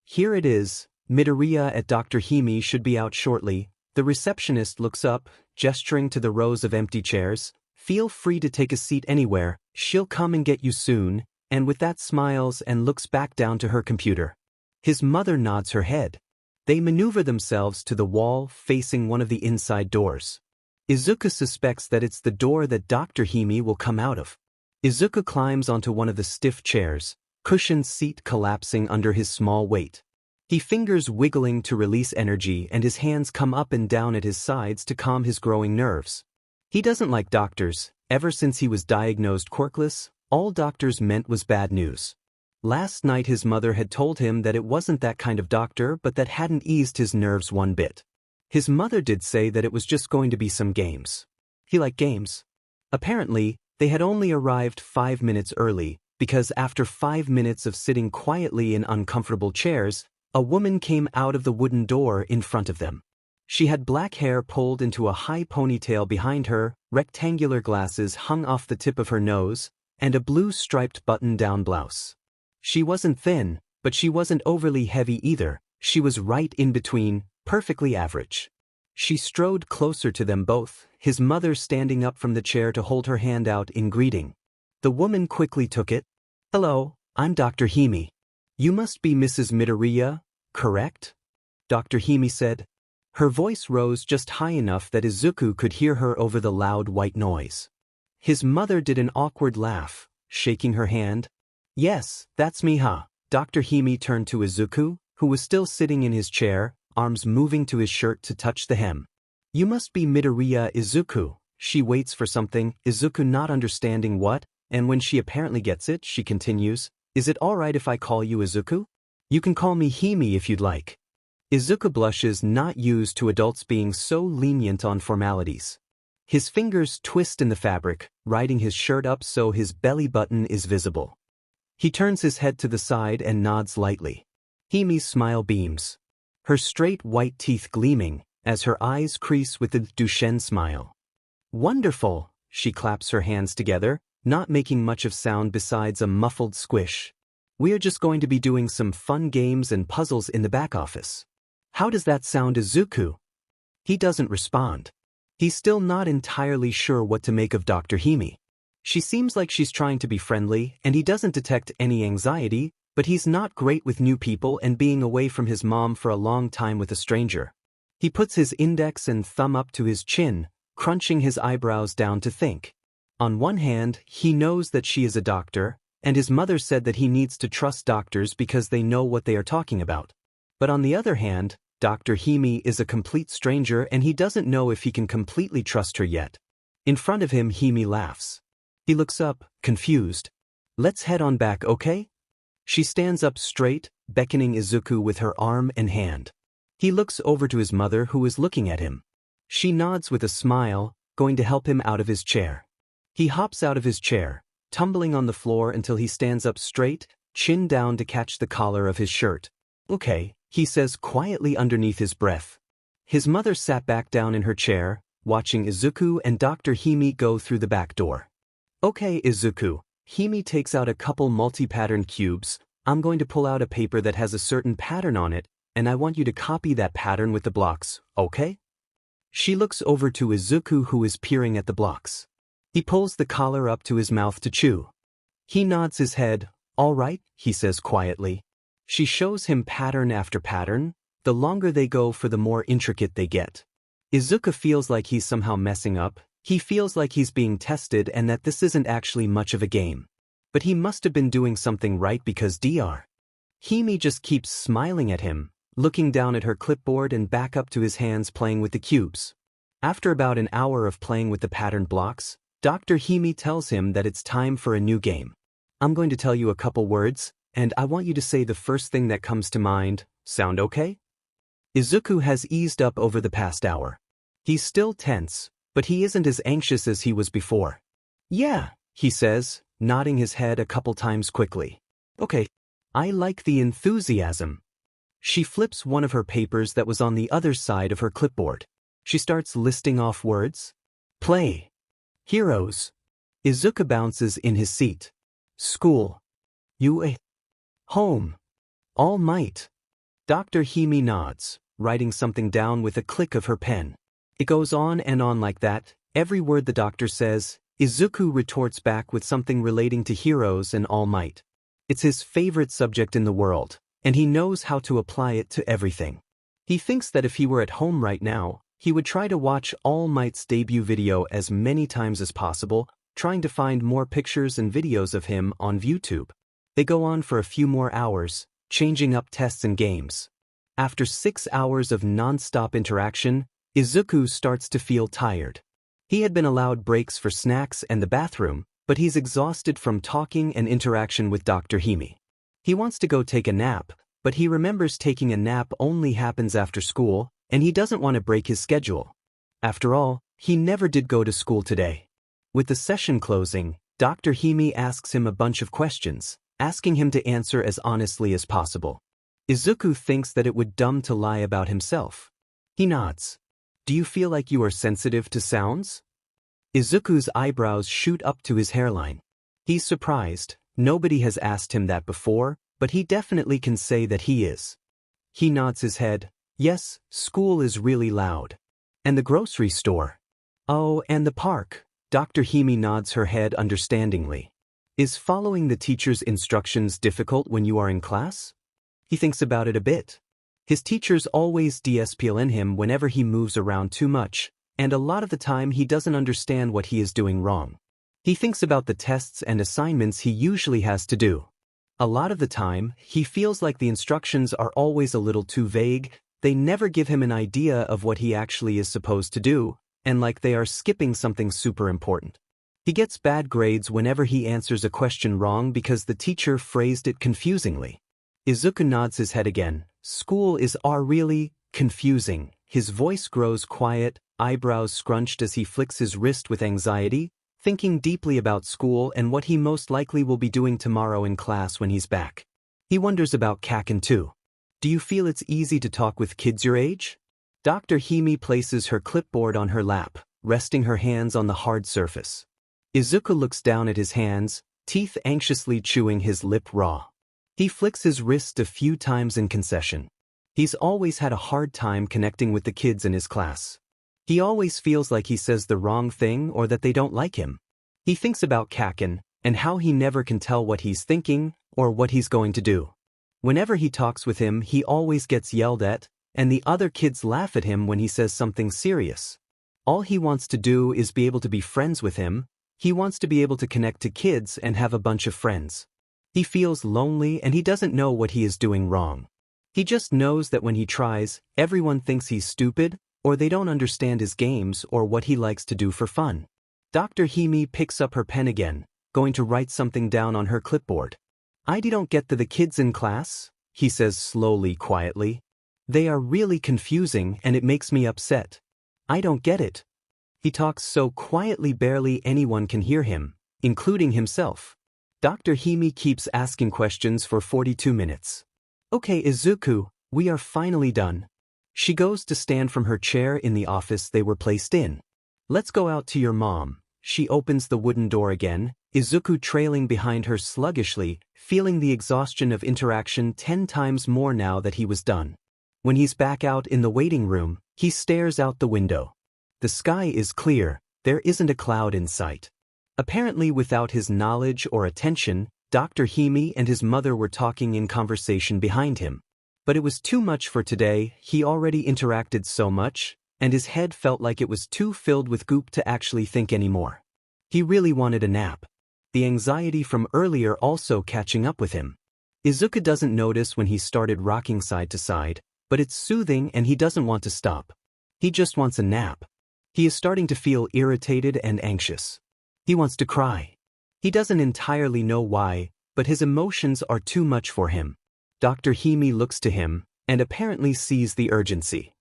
"Here it is, Midoriya at Dr. Hime should be out shortly." The receptionist looks up, gesturing to the rows of empty chairs. "Feel free to take a seat anywhere, she'll come and get you soon," and with that smiles and looks back down to her computer. His mother nods her head. They maneuver themselves to the wall facing one of the inside doors. Izuku suspects that it's the door that Dr. Hime will come out of. Izuku climbs onto one of the stiff chairs, cushioned seat collapsing under his small weight. He fingers wiggling to release energy and his hands come up and down at his sides to calm his growing nerves. He doesn't like doctors. Ever since he was diagnosed quirkless, all doctors meant was bad news. Last night his mother had told him that it wasn't that kind of doctor, but that hadn't eased his nerves one bit. His mother did say that it was just going to be some games. He liked games. Apparently, they had only arrived 5 minutes early, because after 5 minutes of sitting quietly in uncomfortable chairs, a woman came out of the wooden door in front of them. She had black hair pulled into a high ponytail behind her, rectangular glasses hung off the tip of her nose, and a blue striped button-down blouse. She wasn't thin, but she wasn't overly heavy either. She was right in between, perfectly average. She strode closer to them both, his mother standing up from the chair to hold her hand out in greeting. The woman quickly took it. "Hello, I'm Dr. Hime. You must be Mrs. Midoriya, correct?" Dr. Hime said. Her voice rose just high enough that Izuku could hear her over the loud white noise. His mother did an awkward laugh, shaking her hand. "Yes, that's me, huh?" Dr. Hime turned to Izuku, who was still sitting in his chair, arms moving to his shirt to touch the hem. "You must be Midoriya Izuku." She waits for something, Izuku not understanding what, and when she apparently gets it, she continues, "Is it alright if I call you Izuku? You can call me Hime if you'd like." Izuku blushes, not used to adults being so lenient on formalities. His fingers twist in the fabric, riding his shirt up so his belly button is visible. He turns his head to the side and nods lightly. Hime's smile beams, her straight white teeth gleaming, as her eyes crease with the Duchenne smile. "Wonderful!" She claps her hands together, not making much of sound besides a muffled squish. "We are just going to be doing some fun games and puzzles in the back office. How does that sound, Izuku?" He doesn't respond. He's still not entirely sure what to make of Dr. Hime. She seems like she's trying to be friendly, and he doesn't detect any anxiety, but he's not great with new people and being away from his mom for a long time with a stranger. He puts his index and thumb up to his chin, crunching his eyebrows down to think. On one hand, he knows that she is a doctor, and his mother said that he needs to trust doctors because they know what they are talking about. But on the other hand, Dr. Hime is a complete stranger and he doesn't know if he can completely trust her yet. In front of him, Hime laughs. He looks up, confused. "Let's head on back, okay?" She stands up straight, beckoning Izuku with her arm and hand. He looks over to his mother who is looking at him. She nods with a smile, going to help him out of his chair. He hops out of his chair, tumbling on the floor until he stands up straight, chin down to catch the collar of his shirt. "Okay," he says quietly underneath his breath. His mother sat back down in her chair, watching Izuku and Dr. Hime go through the back door. "Okay, Izuku." Hime takes out a couple multi-patterned cubes. "I'm going to pull out a paper that has a certain pattern on it, and I want you to copy that pattern with the blocks, okay?" She looks over to Izuku who is peering at the blocks. He pulls the collar up to his mouth to chew. He nods his head. "All right," he says quietly. She shows him pattern after pattern. The longer they go for the more intricate they get. Izuku feels like he's somehow messing up. He feels like he's being tested and that this isn't actually much of a game. But he must have been doing something right because Dr. Hime just keeps smiling at him, looking down at her clipboard and back up to his hands playing with the cubes. After about an hour of playing with the patterned blocks, Dr. Hime tells him that it's time for a new game. "I'm going to tell you a couple words, and I want you to say the first thing that comes to mind. Sound okay?" Izuku has eased up over the past hour. He's still tense, but he isn't as anxious as he was before. "Yeah," he says, nodding his head a couple times quickly. "Okay. I like the enthusiasm." She flips one of her papers that was on the other side of her clipboard. She starts listing off words. Play. Heroes. Izuku bounces in his seat. School. UA. Home. All Might. Dr. Hime nods, writing something down with a click of her pen. It goes on and on like that. Every word the doctor says, Izuku retorts back with something relating to heroes and All Might. It's his favorite subject in the world, and he knows how to apply it to everything. He thinks that if he were at home right now, he would try to watch All Might's debut video as many times as possible, trying to find more pictures and videos of him on YouTube. They go on for a few more hours, changing up tests and games. After 6 hours of non-stop interaction, Izuku starts to feel tired. He had been allowed breaks for snacks and the bathroom, but he's exhausted from talking and interaction with Dr. Hime. He wants to go take a nap, but he remembers taking a nap only happens after school, and he doesn't want to break his schedule. After all, he never did go to school today. With the session closing, Dr. Hime asks him a bunch of questions, asking him to answer as honestly as possible. Izuku thinks that it would dumb to lie about himself. He nods. Do you feel like you are sensitive to sounds? Izuku's eyebrows shoot up to his hairline. He's surprised. Nobody has asked him that before, but he definitely can say that he is. He nods his head. Yes, school is really loud. And the grocery store. Oh, and the park. Dr. Hime nods her head understandingly. Is following the teacher's instructions difficult when you are in class? He thinks about it a bit. His teachers always discipline him whenever he moves around too much, and a lot of the time he doesn't understand what he is doing wrong. He thinks about the tests and assignments he usually has to do. A lot of the time, he feels like the instructions are always a little too vague, they never give him an idea of what he actually is supposed to do, and like they are skipping something super important. He gets bad grades whenever he answers a question wrong because the teacher phrased it confusingly. Izuku nods his head again. School is really confusing. His voice grows quiet, eyebrows scrunched as he flicks his wrist with anxiety, thinking deeply about school and what he most likely will be doing tomorrow in class when he's back. He wonders about Kaken too. Do you feel it's easy to talk with kids your age? Dr. Hime places her clipboard on her lap, resting her hands on the hard surface. Izuku looks down at his hands, teeth anxiously chewing his lip raw. He flicks his wrist a few times in concession. He's always had a hard time connecting with the kids in his class. He always feels like he says the wrong thing or that they don't like him. He thinks about Kaken and how he never can tell what he's thinking or what he's going to do. Whenever he talks with him, he always gets yelled at, and the other kids laugh at him when he says something serious. All he wants to do is be able to be friends with him. He wants to be able to connect to kids and have a bunch of friends. He feels lonely and he doesn't know what he is doing wrong. He just knows that when he tries, everyone thinks he's stupid, or they don't understand his games or what he likes to do for fun. Dr. Hime picks up her pen again, going to write something down on her clipboard. I don't get the kids in class, he says slowly, quietly. They are really confusing and it makes me upset. I don't get it. He talks so quietly barely anyone can hear him, including himself. Dr. Hime keeps asking questions for 42 minutes. Okay, Izuku, we are finally done. She goes to stand from her chair in the office they were placed in. Let's go out to your mom. She opens the wooden door again, Izuku trailing behind her sluggishly, feeling the exhaustion of interaction 10 times more now that he was done. When he's back out in the waiting room, he stares out the window. The sky is clear, there isn't a cloud in sight. Apparently without his knowledge or attention, Dr. Hime and his mother were talking in conversation behind him. But it was too much for today, he already interacted so much, and his head felt like it was too filled with goop to actually think anymore. He really wanted a nap. The anxiety from earlier also catching up with him. Izuku doesn't notice when he started rocking side to side, but it's soothing and he doesn't want to stop. He just wants a nap. He is starting to feel irritated and anxious. He wants to cry. He doesn't entirely know why, but his emotions are too much for him. Dr. Hime looks to him, and apparently sees the urgency.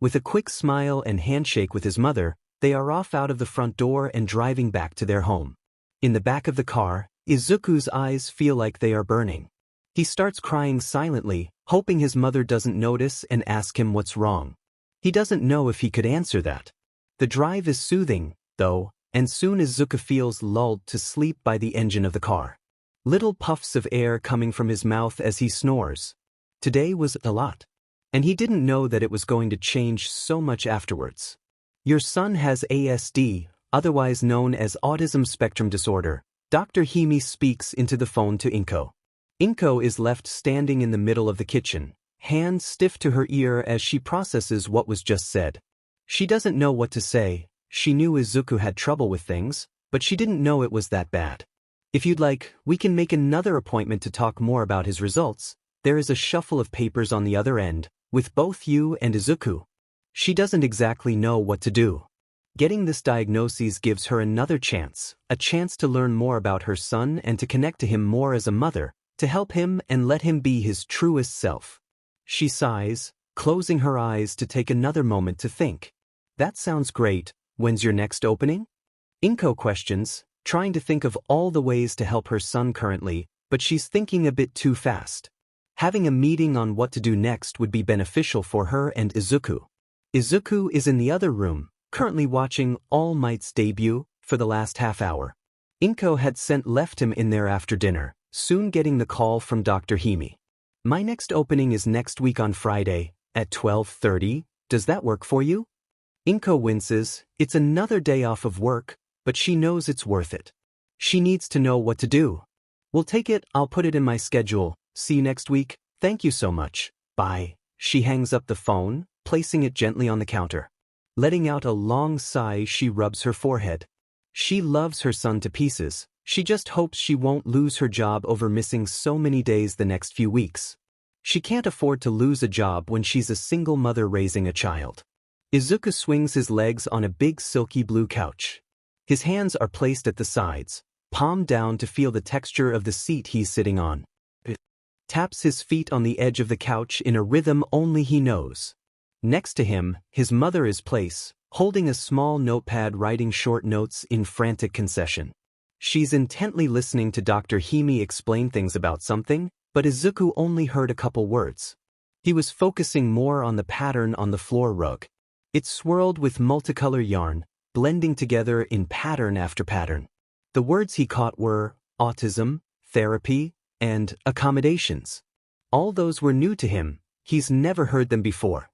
With a quick smile and handshake with his mother, they are off out of the front door and driving back to their home. In the back of the car, Izuku's eyes feel like they are burning. He starts crying silently, hoping his mother doesn't notice and ask him what's wrong. He doesn't know if he could answer that. The drive is soothing, though, and soon Izuku feels lulled to sleep by the engine of the car. Little puffs of air coming from his mouth as he snores. Today was a lot. And he didn't know that it was going to change so much afterwards. Your son has ASD, otherwise known as autism spectrum disorder. Dr. Hime speaks into the phone to Inko. Inko is left standing in the middle of the kitchen, hands stiff to her ear as she processes what was just said. She doesn't know what to say. She knew Izuku had trouble with things, but she didn't know it was that bad. If you'd like, we can make another appointment to talk more about his results. There is a shuffle of papers on the other end, with both you and Izuku. She doesn't exactly know what to do. Getting this diagnosis gives her another chance, a chance to learn more about her son and to connect to him more as a mother, to help him and let him be his truest self. She sighs, closing her eyes to take another moment to think. That sounds great. When's your next opening? Inko questions, trying to think of all the ways to help her son currently, but she's thinking a bit too fast. Having a meeting on what to do next would be beneficial for her and Izuku. Izuku is in the other room, currently watching All Might's debut for the last half hour. Inko had left him in there after dinner, soon getting the call from Dr. Hime. My next opening is next week on Friday, at 12:30. Does that work for you? Inko winces. It's another day off of work, but she knows it's worth it. She needs to know what to do. We'll take it, I'll put it in my schedule. See you next week. Thank you so much. Bye. She hangs up the phone, placing it gently on the counter. Letting out a long sigh, she rubs her forehead. She loves her son to pieces. She just hopes she won't lose her job over missing so many days the next few weeks. She can't afford to lose a job when she's a single mother raising a child. Izuku swings his legs on a big silky blue couch. His hands are placed at the sides, palm down to feel the texture of the seat he's sitting on. Taps his feet on the edge of the couch in a rhythm only he knows. Next to him, his mother is placed, holding a small notepad writing short notes in frantic concession. She's intently listening to Dr. Hime explain things about something, but Izuku only heard a couple words. He was focusing more on the pattern on the floor rug. It swirled with multicolor yarn, blending together in pattern after pattern. The words he caught were autism, therapy, and accommodations. All those were new to him. He's never heard them before.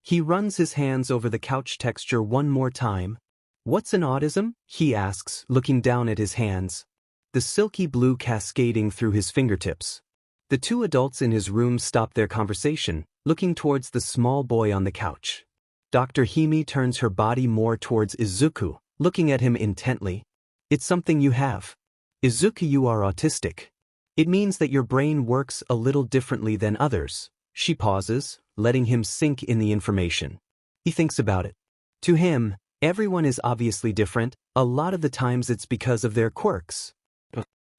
He runs his hands over the couch texture one more time. What's an autism? He asks, looking down at his hands. The silky blue cascading through his fingertips. The two adults in his room stop their conversation, looking towards the small boy on the couch. Dr. Hime turns her body more towards Izuku, looking at him intently. It's something you have. Izuku, you are autistic. It means that your brain works a little differently than others. She pauses, letting him sink in the information. He thinks about it. To him, everyone is obviously different. A lot of the times it's because of their quirks.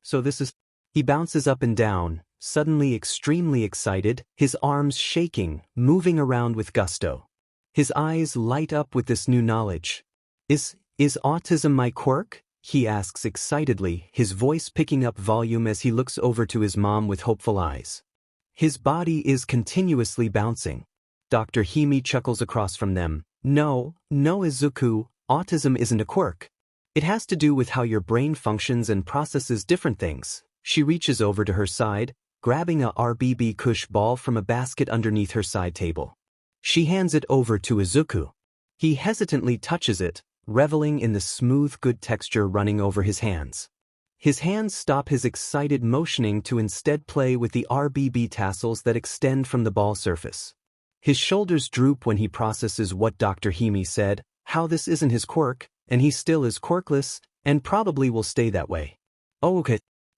So this is... He bounces up and down, suddenly extremely excited, his arms shaking, moving around with gusto. His eyes light up with this new knowledge. Is autism my quirk? He asks excitedly, his voice picking up volume as he looks over to his mom with hopeful eyes. His body is continuously bouncing. Dr. Hime chuckles across from them. No, Izuku, autism isn't a quirk. It has to do with how your brain functions and processes different things. She reaches over to her side, grabbing a RBB Kush ball from a basket underneath her side table. She hands it over to Izuku. He hesitantly touches it, reveling in the smooth good texture running over his hands. His hands stop his excited motioning to instead play with the RBB tassels that extend from the ball surface. His shoulders droop when he processes what Dr. Hime said, how this isn't his quirk, and he still is quirkless, and probably will stay that way. Oh,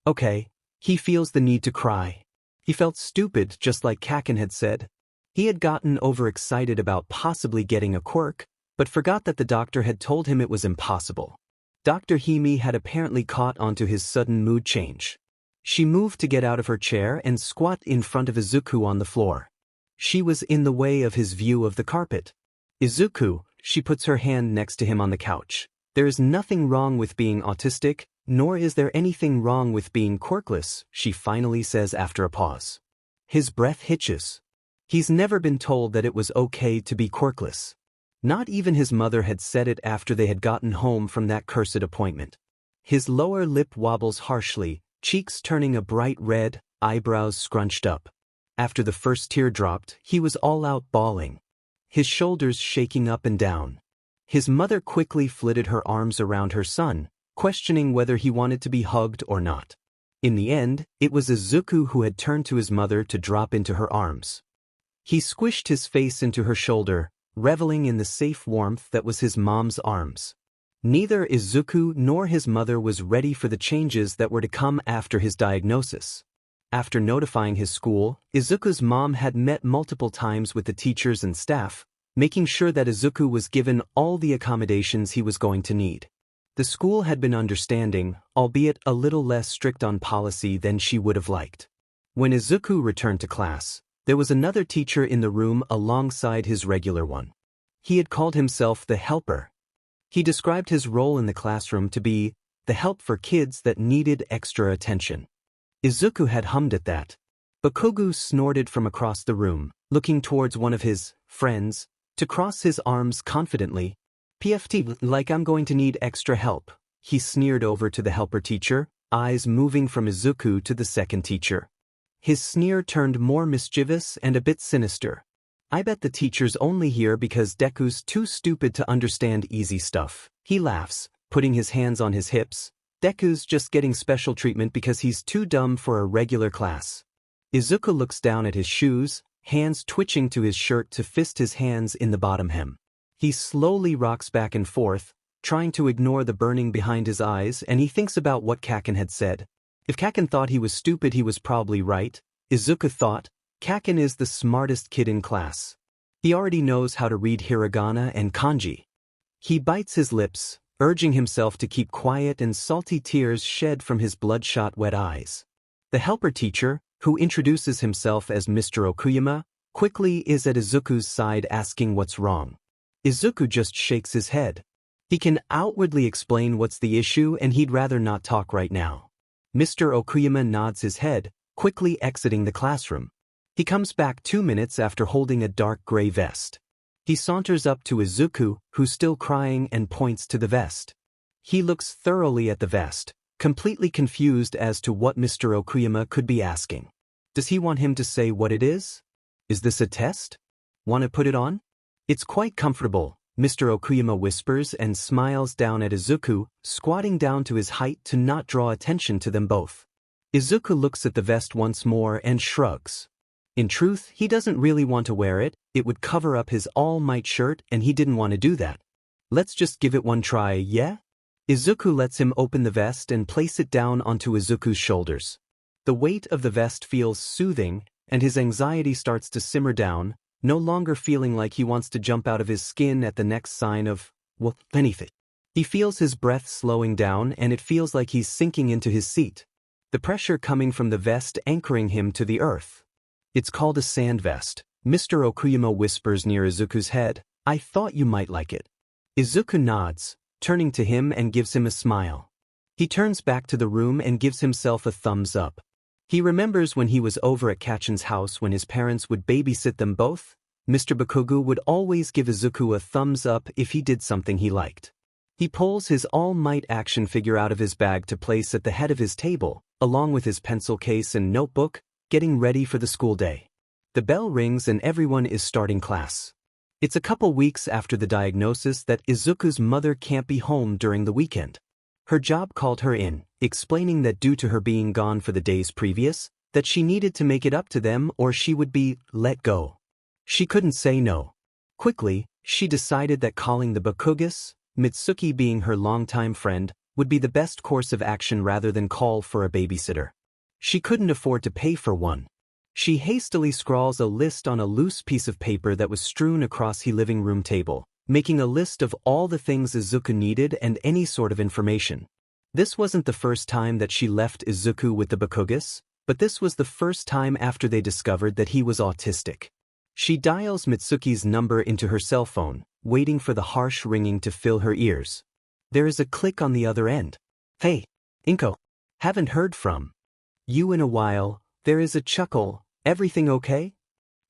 okay. He feels the need to cry. He felt stupid, just like Kaken had said. He had gotten overexcited about possibly getting a quirk, but forgot that the doctor had told him it was impossible. Dr. Hime had apparently caught onto his sudden mood change. She moved to get out of her chair and squat in front of Izuku on the floor. She was in the way of his view of the carpet. Izuku, she puts her hand next to him on the couch. There is nothing wrong with being autistic, nor is there anything wrong with being quirkless, she finally says after a pause. His breath hitches. He's never been told that it was okay to be quirkless. Not even his mother had said it after they had gotten home from that cursed appointment. His lower lip wobbles harshly, cheeks turning a bright red, eyebrows scrunched up. After the first tear dropped, he was all out bawling. His shoulders shaking up and down. His mother quickly flitted her arms around her son, questioning whether he wanted to be hugged or not. In the end, it was Izuku who had turned to his mother to drop into her arms. He squished his face into her shoulder, reveling in the safe warmth that was his mom's arms. Neither Izuku nor his mother was ready for the changes that were to come after his diagnosis. After notifying his school, Izuku's mom had met multiple times with the teachers and staff, making sure that Izuku was given all the accommodations he was going to need. The school had been understanding, albeit a little less strict on policy than she would have liked. When Izuku returned to class, there was another teacher in the room alongside his regular one. He had called himself the helper. He described his role in the classroom to be the help for kids that needed extra attention. Izuku had hummed at that. Bakugo snorted from across the room, looking towards one of his friends, to cross his arms confidently. PFT, like I'm going to need extra help. He sneered over to the helper teacher, eyes moving from Izuku to the second teacher. His sneer turned more mischievous and a bit sinister. I bet the teacher's only here because Deku's too stupid to understand easy stuff. He laughs, putting his hands on his hips. Deku's just getting special treatment because he's too dumb for a regular class. Izuku looks down at his shoes, hands twitching to his shirt to fist his hands in the bottom hem. He slowly rocks back and forth, trying to ignore the burning behind his eyes, and he thinks about what Kaken had said. If Kaken thought he was stupid, he was probably right. Izuku thought, Kaken is the smartest kid in class. He already knows how to read hiragana and kanji. He bites his lips, urging himself to keep quiet, and salty tears shed from his bloodshot wet eyes. The helper teacher, who introduces himself as Mr. Okuyama, quickly is at Izuku's side asking what's wrong. Izuku just shakes his head. He can outwardly explain what's the issue, and he'd rather not talk right now. Mr. Okuyama nods his head, quickly exiting the classroom. He comes back 2 minutes after holding a dark gray vest. He saunters up to Izuku, who's still crying, and points to the vest. He looks thoroughly at the vest, completely confused as to what Mr. Okuyama could be asking. Does he want him to say what it is? Is this a test? Want to put it on? It's quite comfortable, Mr. Okuyama whispers and smiles down at Izuku, squatting down to his height to not draw attention to them both. Izuku looks at the vest once more and shrugs. In truth, he doesn't really want to wear it. It would cover up his all-might shirt, and he didn't want to do that. Let's just give it one try, yeah? Izuku lets him open the vest and place it down onto Izuku's shoulders. The weight of the vest feels soothing, and his anxiety starts to simmer down, no longer feeling like he wants to jump out of his skin at the next sign of, well, anything. He feels his breath slowing down, and it feels like he's sinking into his seat. the pressure coming from the vest anchoring him to the earth. It's called a sand vest, Mr. Okuyama whispers near Izuku's head. I thought you might like it. Izuku nods, turning to him and gives him a smile. He turns back to the room and gives himself a thumbs up. He remembers when he was over at Kachin's house when his parents would babysit them both. Mr. Bakugo would always give Izuku a thumbs up if he did something he liked. He pulls his All Might action figure out of his bag to place at the head of his table, along with his pencil case and notebook, getting ready for the school day. The bell rings and everyone is starting class. It's a couple weeks after the diagnosis that Izuku's mother can't be home during the weekend. Her job called her in, explaining that due to her being gone for the days previous, that she needed to make it up to them or she would be let go. She couldn't say no. Quickly, she decided that calling the Bakugas, Mitsuki being her longtime friend, would be the best course of action rather than call for a babysitter. She couldn't afford to pay for one. She hastily scrawls a list on a loose piece of paper that was strewn across the living room table, making a list of all the things Izuku needed and any sort of information. This wasn't the first time that she left Izuku with the Bakugas, but this was the first time after they discovered that he was autistic. She dials Mitsuki's number into her cell phone, waiting for the harsh ringing to fill her ears. There is a click on the other end. Hey, Inko. Haven't heard from you in a while. There is a chuckle. Everything okay?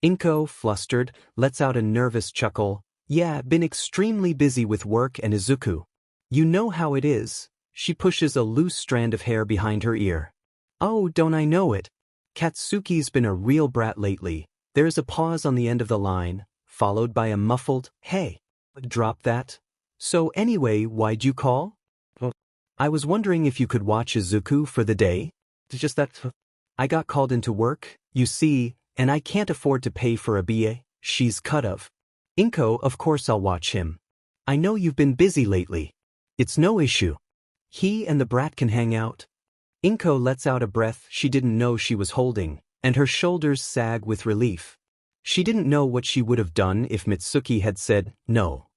Inko, flustered, lets out a nervous chuckle. Yeah, been extremely busy with work and Izuku. You know how it is. She pushes a loose strand of hair behind her ear. Oh, don't I know it? Katsuki's been a real brat lately. There is a pause on the end of the line, followed by a muffled, hey. Drop that. So anyway, why'd you call? I was wondering if you could watch Izuku for the day. Just that. I got called into work, you see, and I can't afford to pay for a BA. She's cut of. Inko, of course I'll watch him. I know you've been busy lately. It's no issue. He and the brat can hang out. Inko lets out a breath she didn't know she was holding, and her shoulders sag with relief. She didn't know what she would have done if Mitsuki had said no.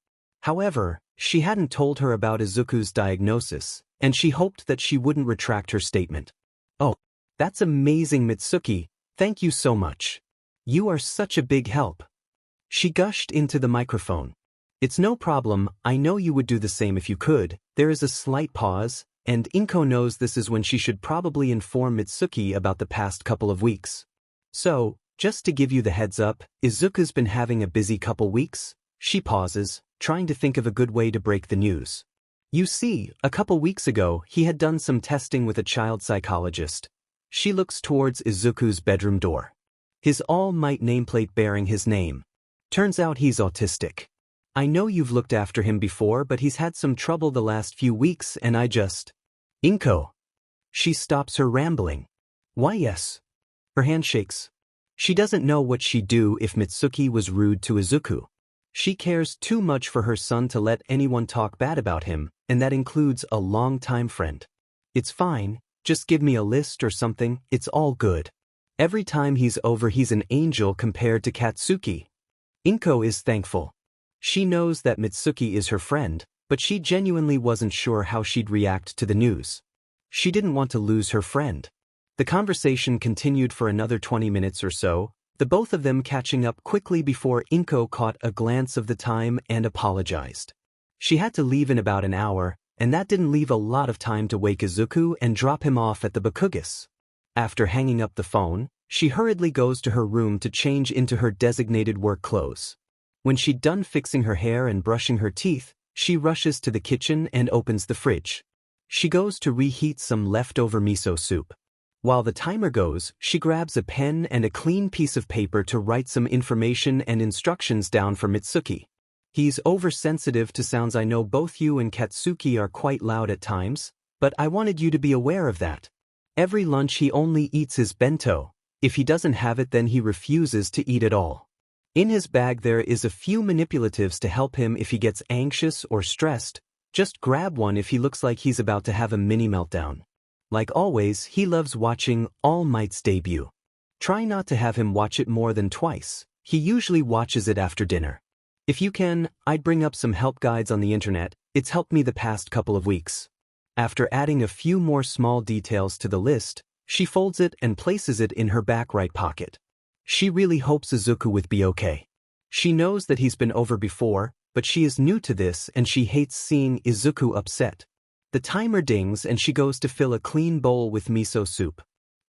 However, she hadn't told her about Izuku's diagnosis, and she hoped that she wouldn't retract her statement. Oh, that's amazing, Mitsuki. Thank you so much. You are such a big help. She gushed into the microphone. It's no problem, I know you would do the same if you could. There is a slight pause, and Inko knows this is when she should probably inform Mitsuki about the past couple of weeks. So, just to give you the heads up, Izuku's been having a busy couple weeks. She pauses, trying to think of a good way to break the news. You see, a couple weeks ago, he had done some testing with a child psychologist. She looks towards Izuku's bedroom door. His All Might nameplate bearing his name. Turns out he's autistic. I know you've looked after him before, but he's had some trouble the last few weeks and I just... Inko. She stops her rambling. Why yes. Her hand shakes. She doesn't know what she'd do if Mitsuki was rude to Izuku. She cares too much for her son to let anyone talk bad about him, and that includes a longtime friend. It's fine, just give me a list or something, it's all good. Every time he's over he's an angel compared to Katsuki. Inko is thankful. She knows that Mitsuki is her friend, but she genuinely wasn't sure how she'd react to the news. She didn't want to lose her friend. The conversation continued for another 20 minutes or so, the both of them catching up quickly before Inko caught a glance of the time and apologized. She had to leave in about an hour, and that didn't leave a lot of time to wake Izuku and drop him off at the Bakugas. After hanging up the phone, she hurriedly goes to her room to change into her designated work clothes. When she'd done fixing her hair and brushing her teeth, she rushes to the kitchen and opens the fridge. She goes to reheat some leftover miso soup. While the timer goes, she grabs a pen and a clean piece of paper to write some information and instructions down for Mitsuki. He's oversensitive to sounds. I know both you and Katsuki are quite loud at times, but I wanted you to be aware of that. Every lunch he only eats his bento. If he doesn't have it then he refuses to eat at all. In his bag there is a few manipulatives to help him if he gets anxious or stressed. Just grab one if he looks like he's about to have a mini meltdown. Like always, he loves watching All Might's debut. Try not to have him watch it more than twice. He usually watches it after dinner. If you can, I'd bring up some help guides on the internet. It's helped me the past couple of weeks. After adding a few more small details to the list, She folds it and places it in her back right pocket. She really hopes Izuku will be okay. She knows that he's been over before, but she is new to this and she hates seeing Izuku upset. The timer dings and she goes to fill a clean bowl with miso soup.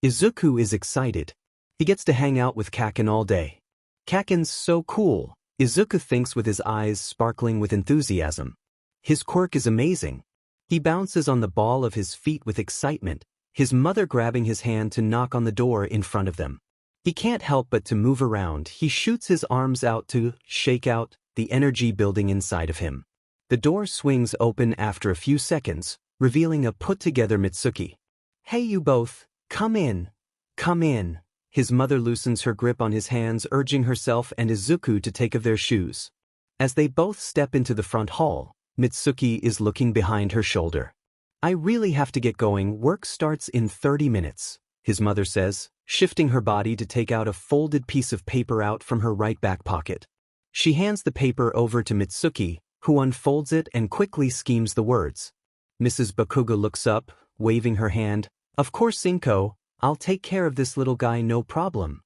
Izuku is excited. He gets to hang out with Kaken all day. Kaken's so cool, Izuku thinks with his eyes sparkling with enthusiasm. His quirk is amazing. He bounces on the ball of his feet with excitement, his mother grabbing his hand to knock on the door in front of them. He can't help but to move around. He shoots his arms out to shake out the energy building inside of him. The door swings open after a few seconds, revealing a put-together Mitsuki. "Hey you both, come in. Come in." His mother loosens her grip on his hands, urging herself and Izuku to take off their shoes. As they both step into the front hall, Mitsuki is looking behind her shoulder. "I really have to get going. Work starts in 30 minutes, his mother says, shifting her body to take out a folded piece of paper out from her right back pocket. She hands the paper over to Mitsuki, who unfolds it and quickly schemes the words. Mrs. Bakugo looks up, waving her hand. "Of course, Inko, I'll take care of this little guy, no problem."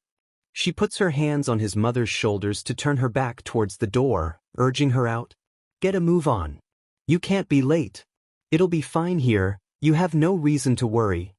She puts her hands on his mother's shoulders to turn her back towards the door, urging her out. "Get a move on. You can't be late. It'll be fine here, you have no reason to worry."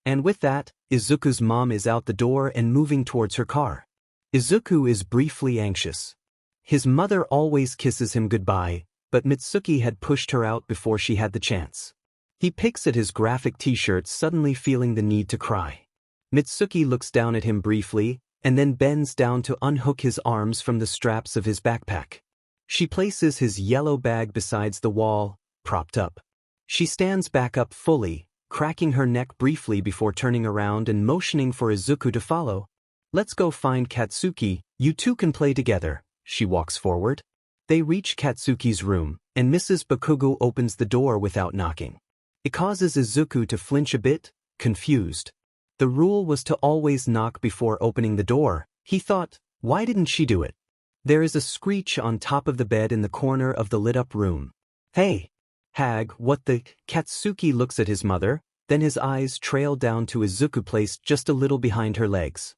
And with that, Izuku's mom is out the door and moving towards her car. Izuku is briefly anxious. His mother always kisses him goodbye, but Mitsuki had pushed her out before she had the chance. He picks at his graphic t-shirt, suddenly feeling the need to cry. Mitsuki looks down at him briefly, and then bends down to unhook his arms from the straps of his backpack. She places his yellow bag beside the wall, propped up. She stands back up fully, cracking her neck briefly before turning around and motioning for Izuku to follow. "Let's go find Katsuki, you two can play together," she walks forward. They reach Katsuki's room, and Mrs. Bakugo opens the door without knocking. It causes Izuku to flinch a bit, confused. The rule was to always knock before opening the door, he thought. Why didn't she do it? There is a screech on top of the bed in the corner of the lit-up room. "Hey, Hag, what the?" Katsuki looks at his mother, then his eyes trail down to Izuku placed just a little behind her legs.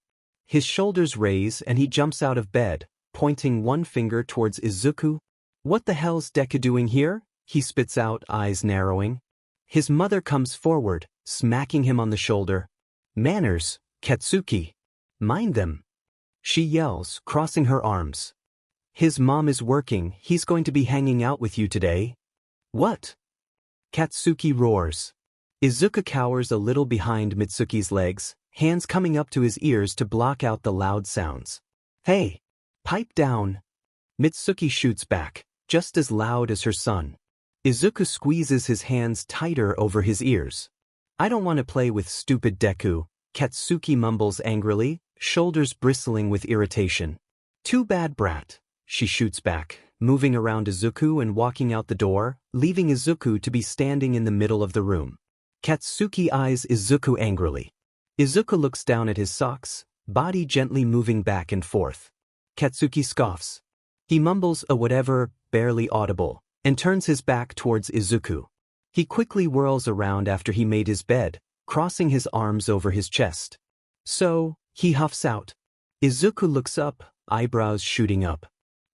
His shoulders raise and he jumps out of bed, pointing one finger towards Izuku. "What the hell's Deku doing here?" he spits out, eyes narrowing. His mother comes forward, smacking him on the shoulder. "Manners, Katsuki. Mind them," she yells, crossing her arms. "His mom is working, he's going to be hanging out with you today." "What?" Katsuki roars. Izuku cowers a little behind Mitsuki's legs, hands coming up to his ears to block out the loud sounds. "Hey, pipe down." Mitsuki shoots back, just as loud as her son. Izuku squeezes his hands tighter over his ears. "I don't want to play with stupid Deku," Katsuki mumbles angrily, shoulders bristling with irritation. "Too bad, brat," she shoots back, moving around Izuku and walking out the door, leaving Izuku to be standing in the middle of the room. Katsuki eyes Izuku angrily. Izuku looks down at his socks, body gently moving back and forth. Katsuki scoffs. He mumbles a whatever, barely audible, and turns his back towards Izuku. He quickly whirls around after he made his bed, crossing his arms over his chest. "So," he huffs out. Izuku looks up, eyebrows shooting up.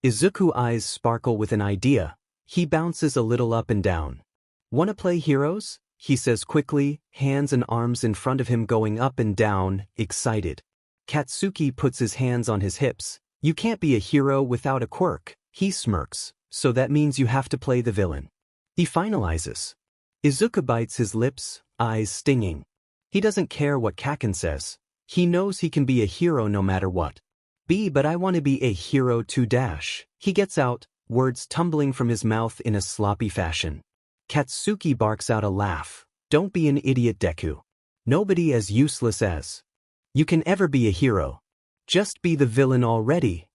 Izuku's eyes sparkle with an idea. He bounces a little up and down. "Wanna play heroes?" he says quickly, hands and arms in front of him going up and down, excited. Katsuki puts his hands on his hips. "You can't be a hero without a quirk," he smirks. "So that means you have to play the villain." He finalizes. Izuku bites his lips, eyes stinging. He doesn't care what Kaken says. He knows he can be a hero no matter what. But I want to be a hero too dash. He gets out, words tumbling from his mouth in a sloppy fashion. Katsuki barks out a laugh. "Don't be an idiot, Deku. Nobody as useless as you can ever be a hero. Just be the villain already."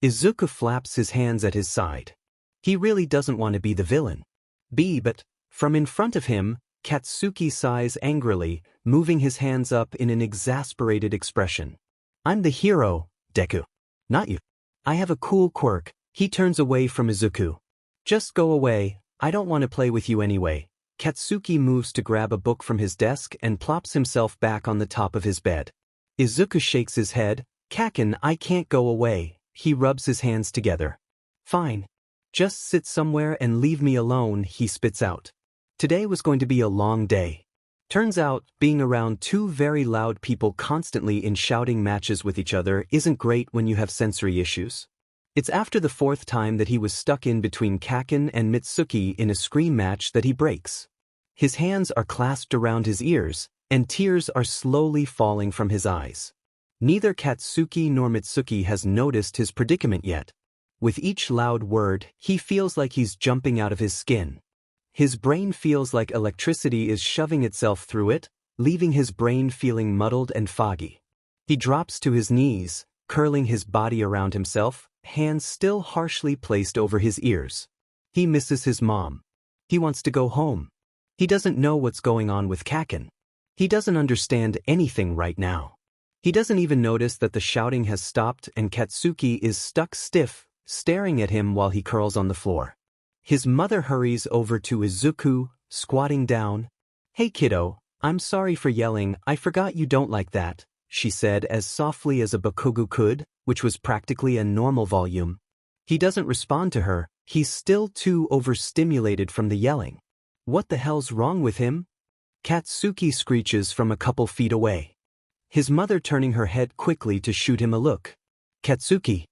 Izuku flaps his hands at his side. He really doesn't want to be the villain. But, from in front of him, Katsuki sighs angrily, moving his hands up in an exasperated expression. "I'm the hero, Deku. Not you. I have a cool quirk." He turns away from Izuku. "Just go away, I don't want to play with you anyway." Katsuki moves to grab a book from his desk and plops himself back on the top of his bed. Izuku shakes his head. Kaken, I can't go away. He rubs his hands together. Fine. Just sit somewhere and leave me alone, he spits out. Today was going to be a long day. Turns out, being around two very loud people constantly in shouting matches with each other isn't great when you have sensory issues. It's after the fourth time that he was stuck in between Kaken and Mitsuki in a scream match that he breaks. His hands are clasped around his ears, and tears are slowly falling from his eyes. Neither Katsuki nor Mitsuki has noticed his predicament yet. With each loud word, he feels like he's jumping out of his skin. His brain feels like electricity is shoving itself through it, leaving his brain feeling muddled and foggy. He drops to his knees, curling his body around himself, hands still harshly placed over his ears. He misses his mom. He wants to go home. He doesn't know what's going on with Kaken. He doesn't understand anything right now. He doesn't even notice that the shouting has stopped and Katsuki is stuck stiff, staring at him while he curls on the floor. His mother hurries over to Izuku, squatting down. Hey kiddo, I'm sorry for yelling, I forgot you don't like that, she said as softly as a Bakugo could, which was practically a normal volume. He doesn't respond to her, he's still too overstimulated from the yelling. What the hell's wrong with him? Katsuki screeches from a couple feet away. His mother turning her head quickly to shoot him a look. Katsuki.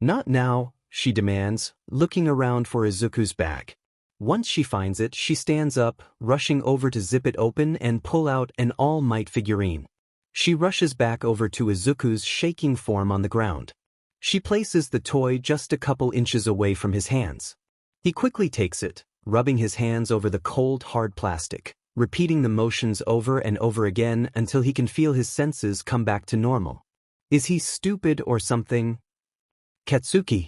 Not now, she demands, looking around for Izuku's bag. Once she finds it, she stands up, rushing over to zip it open and pull out an All Might figurine. She rushes back over to Izuku's shaking form on the ground. She places the toy just a couple inches away from his hands. He quickly takes it, rubbing his hands over the cold, hard plastic, repeating the motions over and over again until he can feel his senses come back to normal. Is he stupid or something? Katsuki.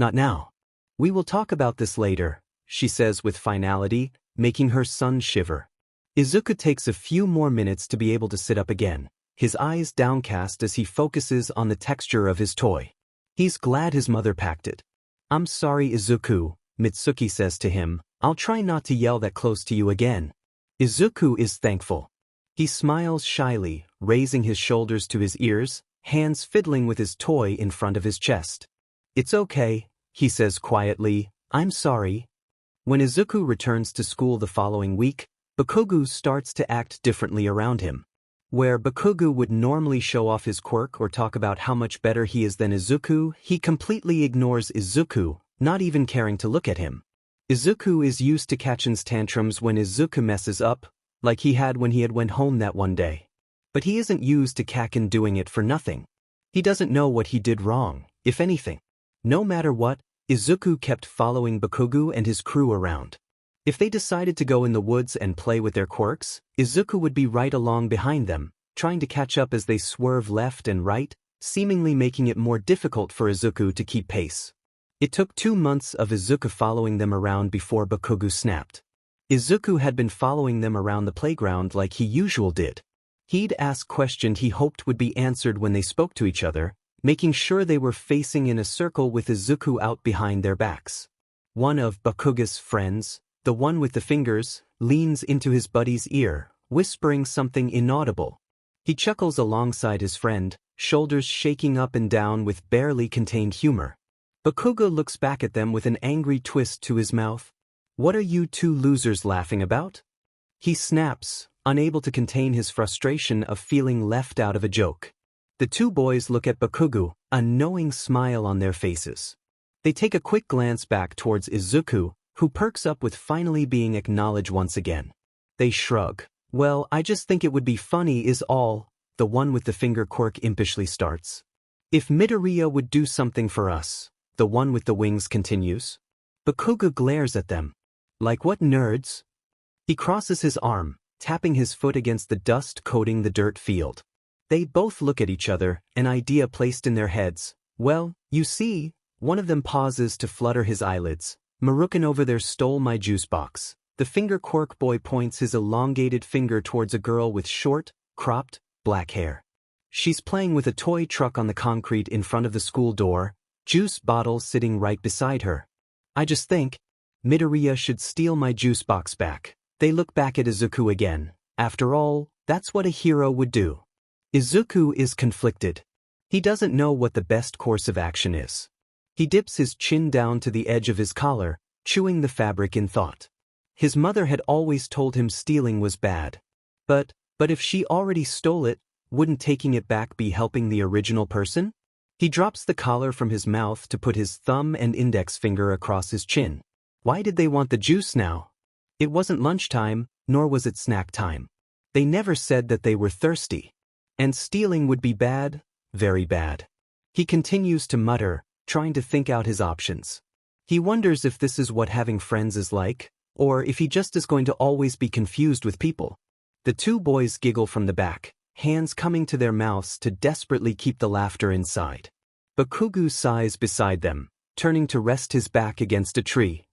Not now. We will talk about this later, she says with finality, making her son shiver. Izuku takes a few more minutes to be able to sit up again, his eyes downcast as he focuses on the texture of his toy. He's glad his mother packed it. I'm sorry, Izuku, Mitsuki says to him, I'll try not to yell that close to you again. Izuku is thankful. He smiles shyly, raising his shoulders to his ears, hands fiddling with his toy in front of his chest. It's okay, he says quietly, I'm sorry. When Izuku returns to school the following week, Bakugo starts to act differently around him. Where Bakugo would normally show off his quirk or talk about how much better he is than Izuku, he completely ignores Izuku, not even caring to look at him. Izuku is used to Kaken's tantrums when Izuku messes up, like he had when he had went home that one day. But he isn't used to Kaken doing it for nothing. He doesn't know what he did wrong, if anything. No matter what, Izuku kept following Bakugo and his crew around. If they decided to go in the woods and play with their quirks, Izuku would be right along behind them, trying to catch up as they swerve left and right, seemingly making it more difficult for Izuku to keep pace. It took 2 months of Izuku following them around before Bakugo snapped. Izuku had been following them around the playground like he usually did. He'd ask questions he hoped would be answered when they spoke to each other, making sure they were facing in a circle with Izuku out behind their backs. One of Bakugo's friends, the one with the fingers, leans into his buddy's ear, whispering something inaudible. He chuckles alongside his friend, shoulders shaking up and down with barely contained humor. Bakugo looks back at them with an angry twist to his mouth. What are you two losers laughing about? He snaps, unable to contain his frustration of feeling left out of a joke. The two boys look at Bakugo, a knowing smile on their faces. They take a quick glance back towards Izuku, who perks up with finally being acknowledged once again. They shrug. Well, I just think it would be funny is all, the one with the finger quirk impishly starts. If Midoriya would do something for us, the one with the wings continues. Bakugo glares at them. Like what nerds? He crosses his arm, tapping his foot against the dust coating the dirt field. They both look at each other, an idea placed in their heads. Well, you see, one of them pauses to flutter his eyelids. Marukin over there stole my juice box. The finger quirk boy points his elongated finger towards a girl with short, cropped, black hair. She's playing with a toy truck on the concrete in front of the school door, juice bottle sitting right beside her. I just think, Midoriya should steal my juice box back. They look back at Izuku again. After all, that's what a hero would do. Izuku is conflicted. He doesn't know what the best course of action is. He dips his chin down to the edge of his collar, chewing the fabric in thought. His mother had always told him stealing was bad. But if she already stole it, wouldn't taking it back be helping the original person? He drops the collar from his mouth to put his thumb and index finger across his chin. Why did they want the juice now? It wasn't lunchtime, nor was it snack time. They never said that they were thirsty. And stealing would be bad, very bad. He continues to mutter, trying to think out his options. He wonders if this is what having friends is like, or if he just is going to always be confused with people. The two boys giggle from the back, hands coming to their mouths to desperately keep the laughter inside. Bakugo sighs beside them, turning to rest his back against a tree.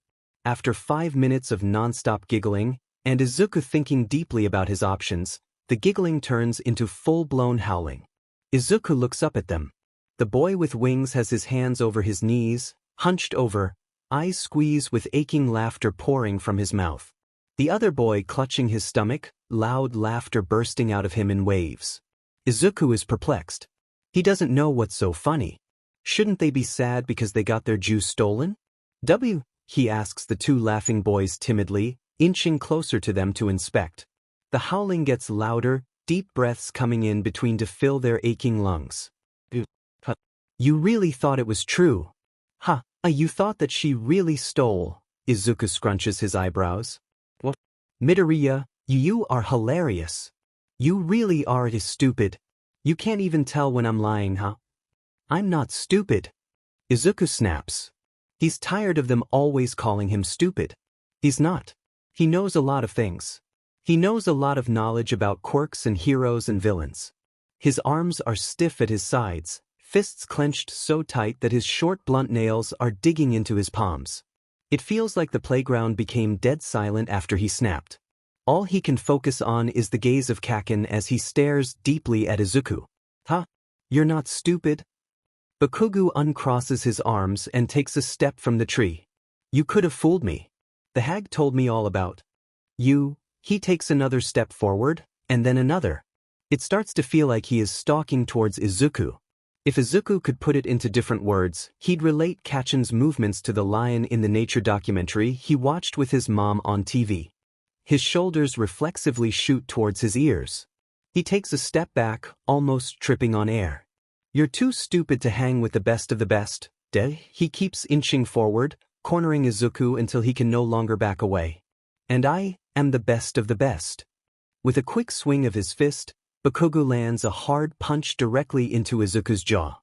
After 5 minutes of non-stop giggling, and Izuku thinking deeply about his options, the giggling turns into full-blown howling. Izuku looks up at them. The boy with wings has his hands over his knees, hunched over, eyes squeezed with aching laughter pouring from his mouth. The other boy clutching his stomach, loud laughter bursting out of him in waves. Izuku is perplexed. He doesn't know what's so funny. Shouldn't they be sad because they got their juice stolen? He asks the two laughing boys timidly, inching closer to them to inspect. The howling gets louder, deep breaths coming in between to fill their aching lungs. You really thought it was true? You thought that she really stole? Izuku scrunches his eyebrows. What? Midoriya, you are hilarious. You really are stupid. You can't even tell when I'm lying, huh? I'm not stupid. Izuku snaps. He's tired of them always calling him stupid. He's not. He knows a lot of things. He knows a lot of knowledge about quirks and heroes and villains. His arms are stiff at his sides, fists clenched so tight that his short blunt nails are digging into his palms. It feels like the playground became dead silent after he snapped. All he can focus on is the gaze of Kaken as he stares deeply at Izuku. You're not stupid? Bakugo uncrosses his arms and takes a step from the tree. You could have fooled me. The hag told me all about you. He takes another step forward, and then another. It starts to feel like he is stalking towards Izuku. If Izuku could put it into different words, he'd relate Kaken's movements to the lion in the nature documentary he watched with his mom on TV. His shoulders reflexively shoot towards his ears. He takes a step back, almost tripping on air. You're too stupid to hang with the best of the best, He keeps inching forward, cornering Izuku until he can no longer back away. And I am the best of the best. With a quick swing of his fist, Bakugo lands a hard punch directly into Izuku's jaw.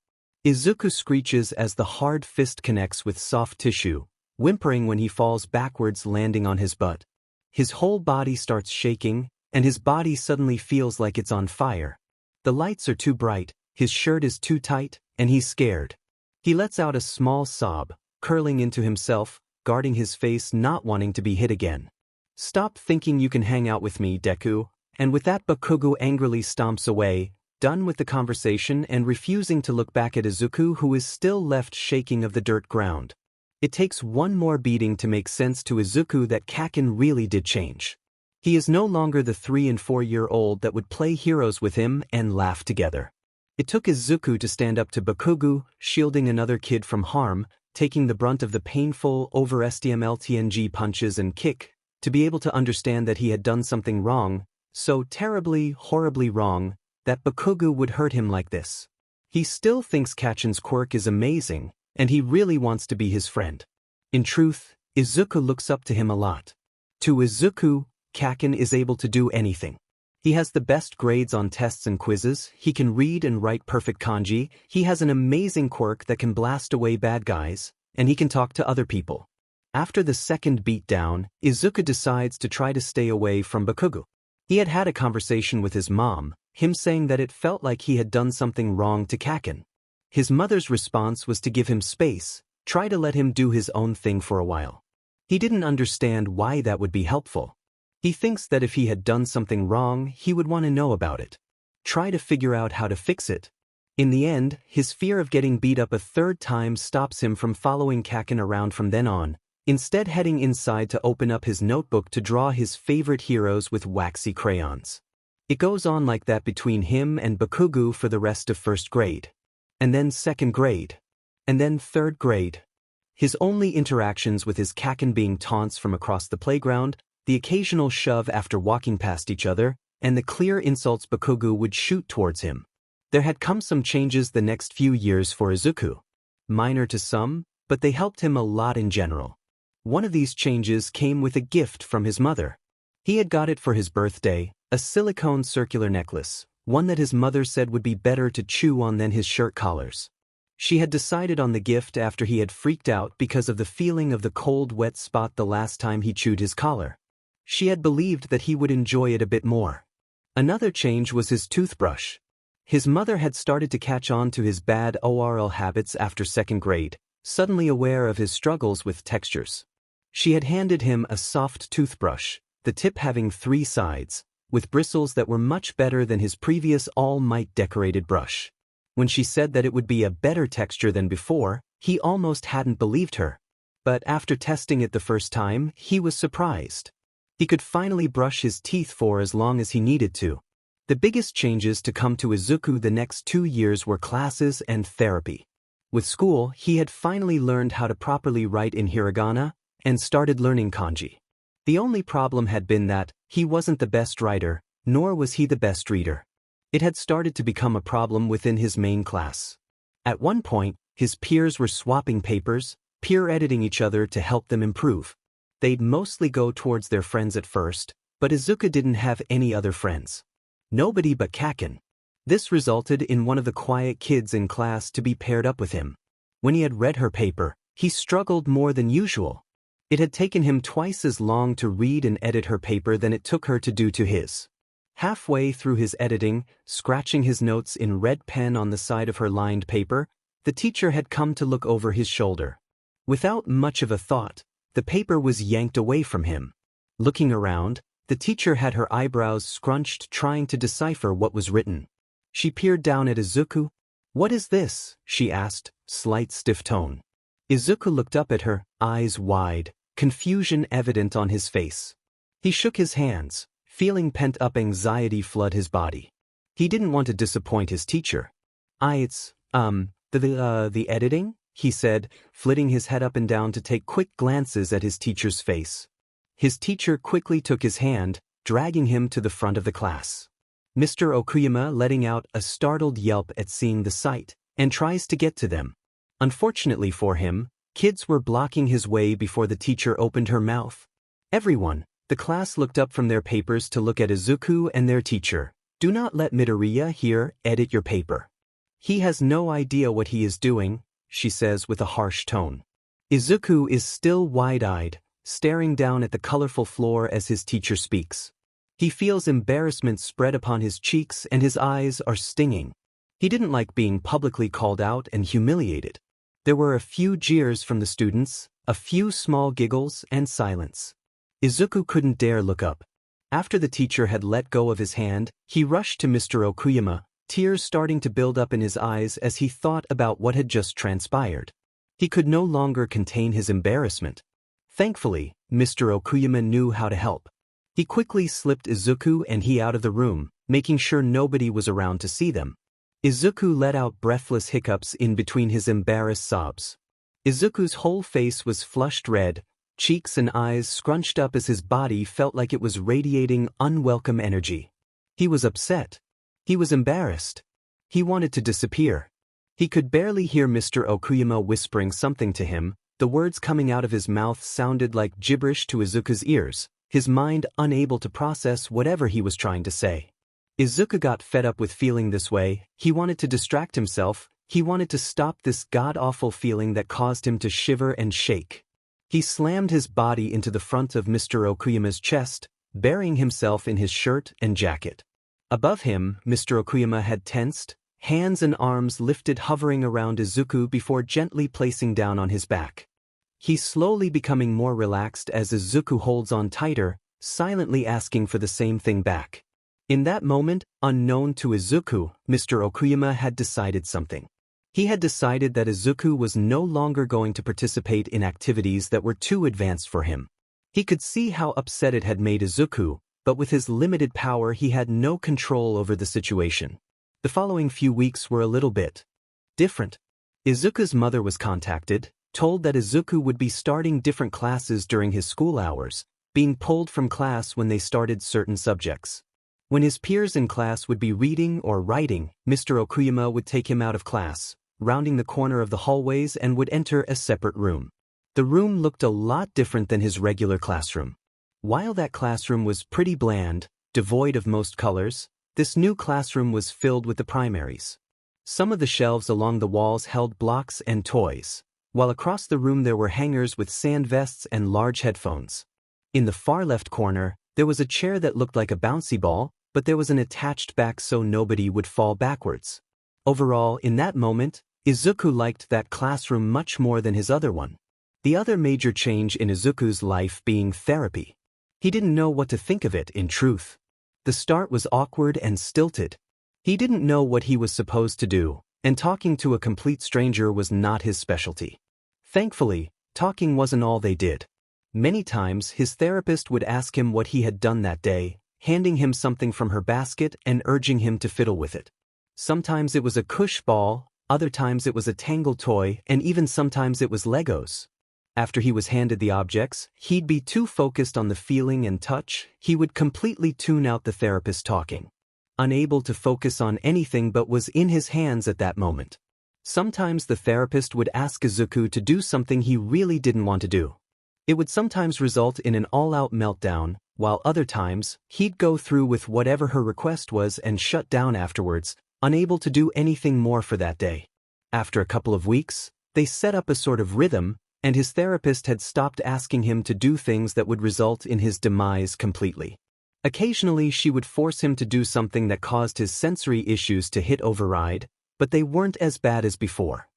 Izuku screeches as the hard fist connects with soft tissue, whimpering when he falls backwards, landing on his butt. His whole body starts shaking, and his body suddenly feels like it's on fire. The lights are too bright, his shirt is too tight, and he's scared. He lets out a small sob, curling into himself, guarding his face, not wanting to be hit again. Stop thinking you can hang out with me, Deku. And with that, Bakugo angrily stomps away, done with the conversation and refusing to look back at Izuku, who is still left shaking of the dirt ground. It takes one more beating to make sense to Izuku that Kaken really did change. He is no longer the 3- and 4-year-old that would play heroes with him and laugh together. It took Izuku to stand up to Bakugo, shielding another kid from harm, taking the brunt of the painful, over-STMLTNG punches and kick, to be able to understand that he had done something wrong, so terribly, horribly wrong, that Bakugo would hurt him like this. He still thinks Kaken's quirk is amazing, and he really wants to be his friend. In truth, Izuku looks up to him a lot. To Izuku, Kaken is able to do anything. He has the best grades on tests and quizzes, he can read and write perfect kanji, he has an amazing quirk that can blast away bad guys, and he can talk to other people. After the second beatdown, Izuku decides to try to stay away from Bakugo. He had had a conversation with his mom, him saying that it felt like he had done something wrong to Kaken. His mother's response was to give him space, try to let him do his own thing for a while. He didn't understand why that would be helpful. He thinks that if he had done something wrong, he would want to know about it. Try to figure out how to fix it. In the end, his fear of getting beat up a third time stops him from following Kaken around from then on, instead heading inside to open up his notebook to draw his favorite heroes with waxy crayons. It goes on like that between him and Bakugo for the rest of first grade. And then second grade. And then third grade. His only interactions with his Kaken being taunts from across the playground, the occasional shove after walking past each other, and the clear insults Bakugo would shoot towards him. There had come some changes the next few years for Izuku. Minor to some, but they helped him a lot in general. One of these changes came with a gift from his mother. He had got it for his birthday, a silicone circular necklace, one that his mother said would be better to chew on than his shirt collars. She had decided on the gift after he had freaked out because of the feeling of the cold wet spot the last time he chewed his collar. She had believed that he would enjoy it a bit more. Another change was his toothbrush. His mother had started to catch on to his bad oral habits after second grade, suddenly aware of his struggles with textures. She had handed him a soft toothbrush, the tip having 3 sides, with bristles that were much better than his previous all-might decorated brush. When she said that it would be a better texture than before, he almost hadn't believed her. But after testing it the first time, he was surprised. He could finally brush his teeth for as long as he needed to. The biggest changes to come to Izuku the next 2 years were classes and therapy. With school, he had finally learned how to properly write in hiragana, and started learning kanji. The only problem had been that he wasn't the best writer, nor was he the best reader. It had started to become a problem within his main class. At one point, his peers were swapping papers, peer editing each other to help them improve. They'd mostly go towards their friends at first, but Izuku didn't have any other friends. Nobody but Kaken. This resulted in one of the quiet kids in class to be paired up with him. When he had read her paper, he struggled more than usual. It had taken him twice as long to read and edit her paper than it took her to do to his. Halfway through his editing, scratching his notes in red pen on the side of her lined paper, the teacher had come to look over his shoulder. Without much of a thought, the paper was yanked away from him. Looking around, the teacher had her eyebrows scrunched trying to decipher what was written. She peered down at Izuku. "What is this?" she asked, slight stiff tone. Izuku looked up at her, eyes wide, confusion evident on his face. He shook his hands, feeling pent-up anxiety flood his body. He didn't want to disappoint his teacher. It's the editing?" he said, flitting his head up and down to take quick glances at his teacher's face. His teacher quickly took his hand, dragging him to the front of the class. Mr. Okuyama letting out a startled yelp at seeing the sight, and tries to get to them. Unfortunately for him, kids were blocking his way before the teacher opened her mouth. Everyone, the class looked up from their papers to look at Izuku and their teacher. "Do not let Midoriya here edit your paper. He has no idea what he is doing," she says with a harsh tone. Izuku is still wide-eyed, staring down at the colorful floor as his teacher speaks. He feels embarrassment spread upon his cheeks and his eyes are stinging. He didn't like being publicly called out and humiliated. There were a few jeers from the students, a few small giggles, and silence. Izuku couldn't dare look up. After the teacher had let go of his hand, he rushed to Mr. Okuyama, tears starting to build up in his eyes as he thought about what had just transpired. He could no longer contain his embarrassment. Thankfully, Mr. Okuyama knew how to help. He quickly slipped Izuku and he out of the room, making sure nobody was around to see them. Izuku let out breathless hiccups in between his embarrassed sobs. Izuku's whole face was flushed red, cheeks and eyes scrunched up as his body felt like it was radiating unwelcome energy. He was upset. He was embarrassed. He wanted to disappear. He could barely hear Mr. Okuyama whispering something to him. The words coming out of his mouth sounded like gibberish to Izuku's ears, his mind unable to process whatever he was trying to say. Izuku got fed up with feeling this way. He wanted to distract himself. He wanted to stop this god-awful feeling that caused him to shiver and shake. He slammed his body into the front of Mr. Okuyama's chest, burying himself in his shirt and jacket. Above him, Mr. Okuyama had tensed, hands and arms lifted hovering around Izuku before gently placing down on his back. He's slowly becoming more relaxed as Izuku holds on tighter, silently asking for the same thing back. In that moment, unknown to Izuku, Mr. Okuyama had decided something. He had decided that Izuku was no longer going to participate in activities that were too advanced for him. He could see how upset it had made Izuku, but with his limited power he had no control over the situation. The following few weeks were a little bit different. Izuku's mother was contacted, told that Izuku would be starting different classes during his school hours, being pulled from class when they started certain subjects. When his peers in class would be reading or writing, Mr. Okuyama would take him out of class, rounding the corner of the hallways, and would enter a separate room. The room looked a lot different than his regular classroom. While that classroom was pretty bland, devoid of most colors, this new classroom was filled with the primaries. Some of the shelves along the walls held blocks and toys, while across the room there were hangers with sand vests and large headphones. In the far left corner, there was a chair that looked like a bouncy ball, but there was an attached back so nobody would fall backwards. Overall, in that moment, Izuku liked that classroom much more than his other one. The other major change in Izuku's life being therapy. He didn't know what to think of it, in truth. The start was awkward and stilted. He didn't know what he was supposed to do, and talking to a complete stranger was not his specialty. Thankfully, talking wasn't all they did. Many times his therapist would ask him what he had done that day, handing him something from her basket and urging him to fiddle with it. Sometimes it was a cush ball, other times it was a Tangle toy, and even sometimes it was Legos. After he was handed the objects, he'd be too focused on the feeling and touch, he would completely tune out the therapist talking. Unable to focus on anything but was in his hands at that moment. Sometimes the therapist would ask Izuku to do something he really didn't want to do. It would sometimes result in an all-out meltdown, while other times, he'd go through with whatever her request was and shut down afterwards, unable to do anything more for that day. After a couple of weeks, they set up a sort of rhythm, and his therapist had stopped asking him to do things that would result in his demise completely. Occasionally she would force him to do something that caused his sensory issues to hit override, but they weren't as bad as before.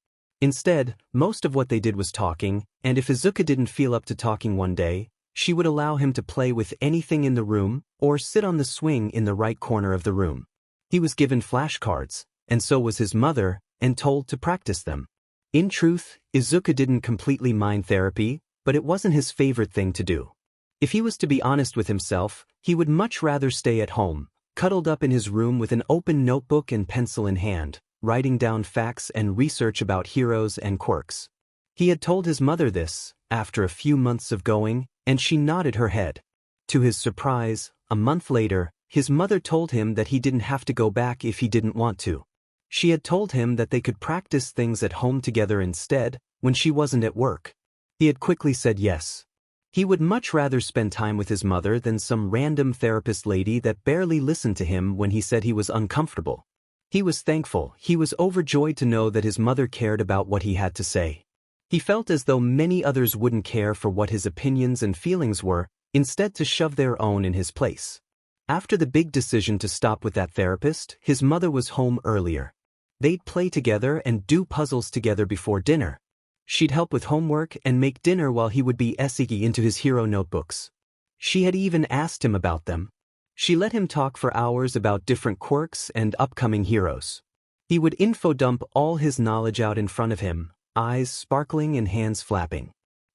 Instead, most of what they did was talking, and if Izuku didn't feel up to talking one day, she would allow him to play with anything in the room or sit on the swing in the right corner of the room. He was given flashcards, and so was his mother, and told to practice them. In truth, Izuku didn't completely mind therapy, but it wasn't his favorite thing to do. If he was to be honest with himself, he would much rather stay at home, cuddled up in his room with an open notebook and pencil in hand, writing down facts and research about heroes and quirks. He had told his mother this, after a few months of going, and she nodded her head. To his surprise, a month later, his mother told him that he didn't have to go back if he didn't want to. She had told him that they could practice things at home together instead, when she wasn't at work. He had quickly said yes. He would much rather spend time with his mother than some random therapist lady that barely listened to him when he said he was uncomfortable. He was thankful, he was overjoyed to know that his mother cared about what he had to say. He felt as though many others wouldn't care for what his opinions and feelings were, instead to shove their own in his place. After the big decision to stop with that therapist, his mother was home earlier. They'd play together and do puzzles together before dinner. She'd help with homework and make dinner while he would be essing into his hero notebooks. She had even asked him about them. She let him talk for hours about different quirks and upcoming heroes. He would info-dump all his knowledge out in front of him, eyes sparkling and hands flapping.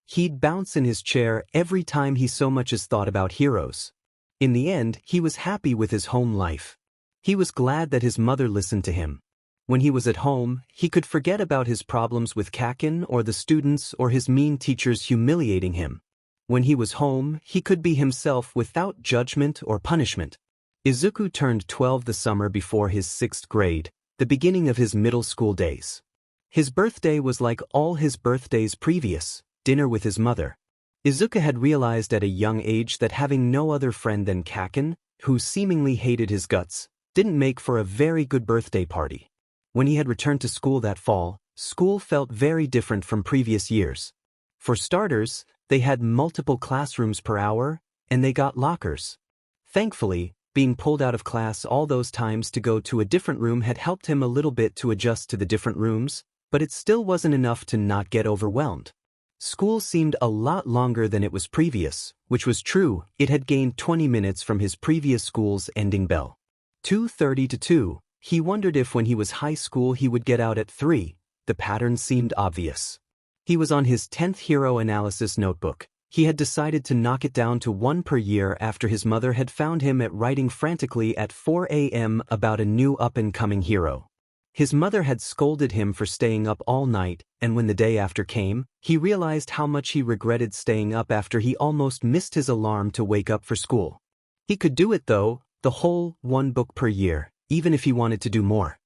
He'd bounce in his chair every time he so much as thought about heroes. In the end, he was happy with his home life. He was glad that his mother listened to him. When he was at home, he could forget about his problems with Kakin or the students or his mean teachers humiliating him. When he was home, he could be himself without judgment or punishment. Izuku turned 12 the summer before his 6th grade, the beginning of his middle school days. His birthday was like all his birthdays previous, dinner with his mother. Izuku had realized at a young age that having no other friend than Kakin, who seemingly hated his guts, didn't make for a very good birthday party. When he had returned to school that fall, school felt very different from previous years. For starters, they had multiple classrooms per hour, and they got lockers. Thankfully, being pulled out of class all those times to go to a different room had helped him a little bit to adjust to the different rooms, but it still wasn't enough to not get overwhelmed. School seemed a lot longer than it was previous, which was true. It had gained 20 minutes from his previous school's ending bell. 2:30 to 2, he wondered if when he was high school he would get out at 3, The pattern seemed obvious. He was on his 10th hero analysis notebook. He had decided to knock it down to one per year after his mother had found him writing frantically at 4 a.m. about a new up-and-coming hero. His mother had scolded him for staying up all night, and when the day after came, he realized how much he regretted staying up after he almost missed his alarm to wake up for school. He could do it though, the whole one book per year, even if he wanted to do more.